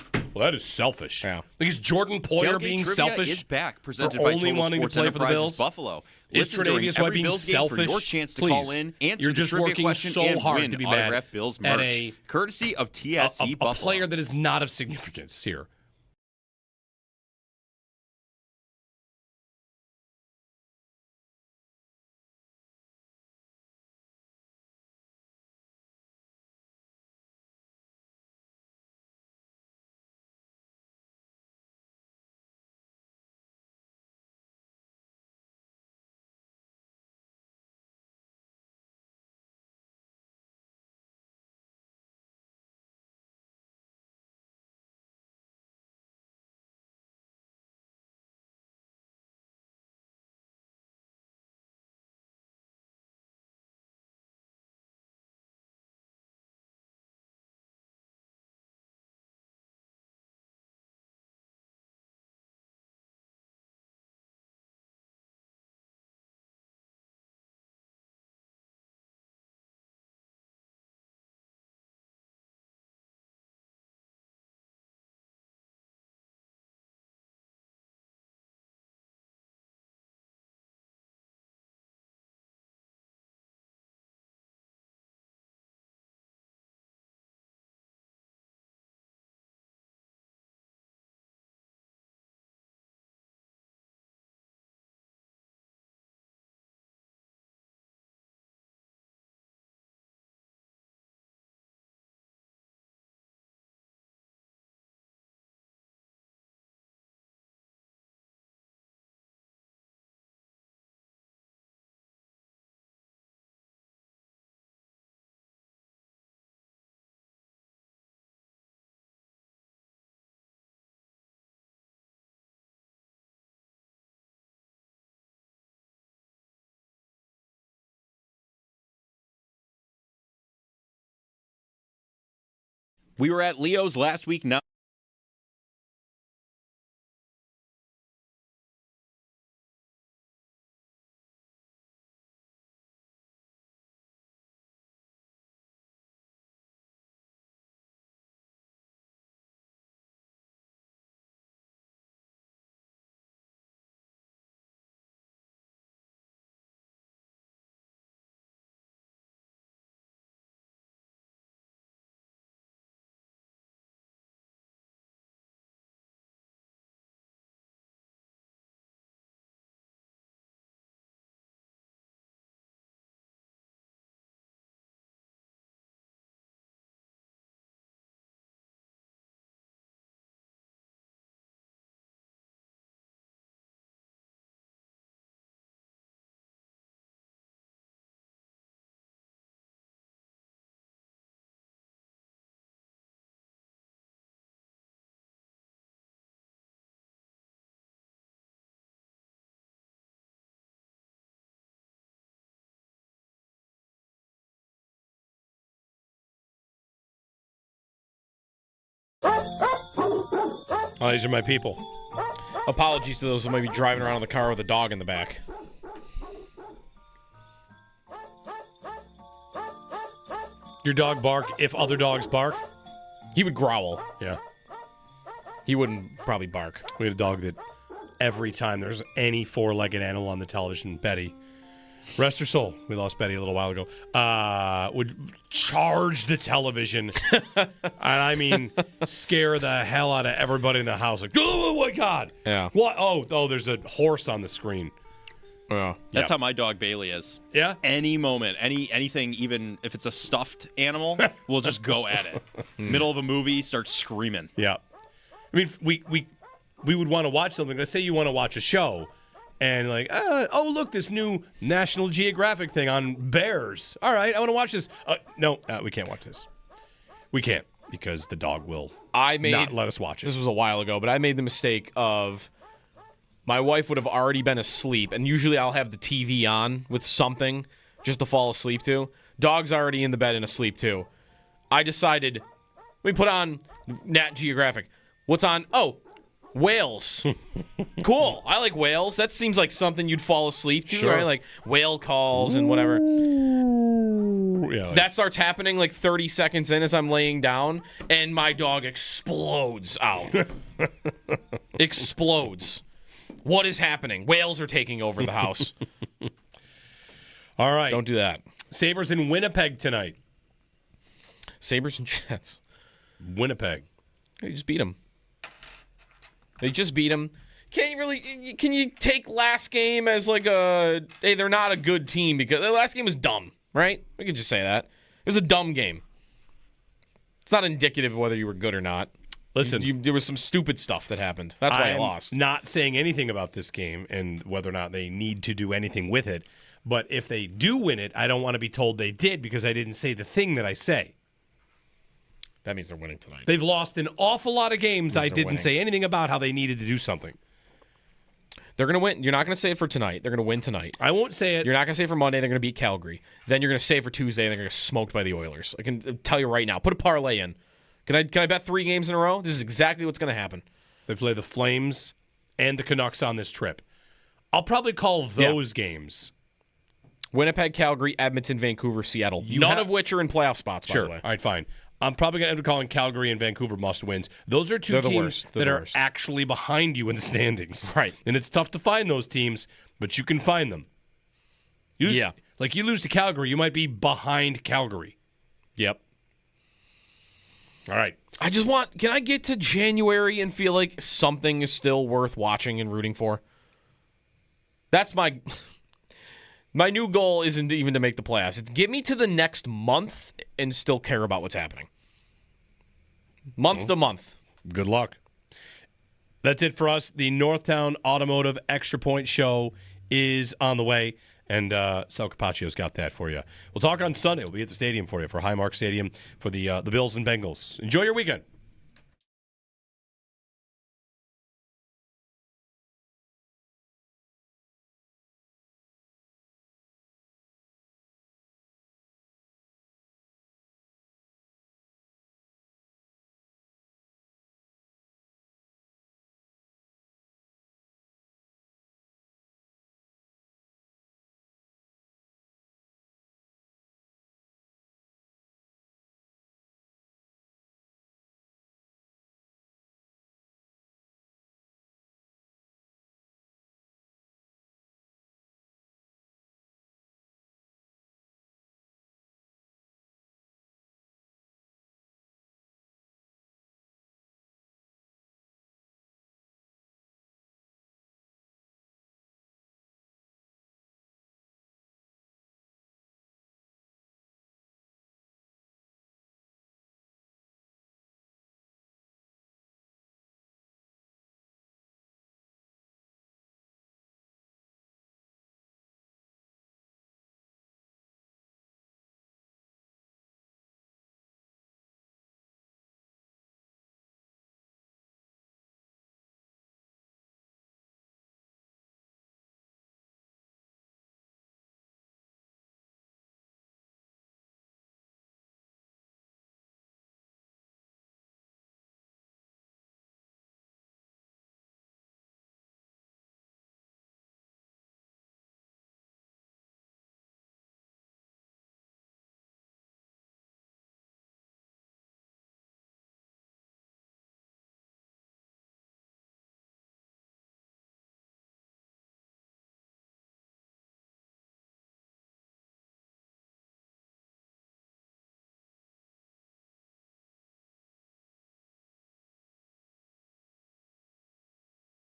G: selfish.
H: Yeah.
G: Like, is Jordan Poyer
A: Tailgate
G: being
A: Trivia
G: selfish
A: is back, presented
G: for
A: by
G: only
A: Total
G: wanting
A: Sports
G: to play for the
A: Enterprises
G: Bills?
A: Buffalo.
G: Is
A: Listen during
G: Tre'Davious
A: every
G: White being
A: Bills game
G: selfish?
A: for your chance to
G: Please.
A: call in, answer
G: You're
A: the
G: just
A: trivia
G: working
A: question,
G: so
A: and
G: hard
A: win
G: to be mad
A: autographed Bills
G: at
A: merch, courtesy of TSC
G: a
A: Buffalo.
G: player that is not of significance here.
A: We were at Leo's last week. Now.
P: Oh, these are my people.
H: Apologies to those who might be driving around in the car with a dog in the back.
P: Your dog bark if other dogs bark?
H: He would growl.
P: Yeah.
H: He wouldn't probably bark.
P: We had a dog that every time there's any four-legged animal on the television, Betty, rest her soul, we lost Betty a little while ago, would charge the television. And I mean, scare the hell out of everybody in the house. Like, oh my God.
H: Yeah.
P: What? Oh, there's a horse on the screen.
H: Yeah.
A: That's how my dog Bailey is.
P: Yeah?
A: Any moment, anything, even if it's a stuffed animal, we'll just go at it. Middle of a movie, start screaming.
P: Yeah. I mean, we would want to watch something. Let's say you want to watch a show, and like, oh, look, this new National Geographic thing on bears. All right, I want to watch this. No, we can't watch this. We can't because the dog will not let us watch it.
H: This was a while ago, but I made the mistake of my wife would have already been asleep, and usually I'll have the TV on with something just to fall asleep to. Dog's already in the bed and asleep too. I decided, we put on Nat Geographic. What's on? Oh, whales. Cool. I like whales. That seems like something you'd fall asleep to,
P: Sure.
H: right? Like whale calls and whatever.
P: Yeah,
H: That starts happening like 30 seconds in as I'm laying down, and my dog explodes out. Explodes. What is happening? Whales are taking over the house.
P: All right.
H: Don't do that.
P: Sabres in Winnipeg tonight.
H: Sabres and Jets.
P: Winnipeg.
H: They just beat them. They just beat them. Can you take last game as like hey, they're not a good team because the last game was dumb, right? We could just say that. It was a dumb game. It's not indicative of whether you were good or not.
P: Listen,
H: there was some stupid stuff that happened. That's why I lost.
P: Not saying anything about this game and whether or not they need to do anything with it. But if they do win it, I don't want to be told they did because I didn't say the thing that I say.
H: That means they're winning tonight.
P: They've lost an awful lot of games. I didn't
H: winning.
P: say anything about how they needed to do something.
H: They're going to win. You're not going to say it for tonight. They're going to win tonight.
P: I won't say it.
H: You're not going to say it for Monday. They're going to beat Calgary. Then you're going to say it for Tuesday. And they're going to get smoked by the Oilers. I can tell you right now. Put a parlay in. Can I bet 3 games in a row? This is exactly what's going to happen.
P: They play the Flames and the Canucks on this trip. I'll probably call those games.
H: Winnipeg, Calgary, Edmonton, Vancouver, Seattle. None of which are in playoff spots, by the way.
P: All right, fine. I'm probably going to end up calling Calgary and Vancouver must-wins. Those are two teams that are actually behind you in the standings.
H: Right.
P: And it's tough to find those teams, but you can find them. Like you lose to Calgary, you might be behind Calgary.
H: Yep.
P: All right.
H: Can I get to January and feel like something is still worth watching and rooting for? That's my new goal isn't even to make the playoffs. It's get me to the next month and still care about what's happening. Month to month.
P: Good luck. That's it for us. The Northtown Automotive Extra Point Show is on the way, and Sal Capaccio's got that for you. We'll talk on Sunday. We'll be at the stadium for you, for Highmark Stadium, for the Bills and Bengals. Enjoy your weekend.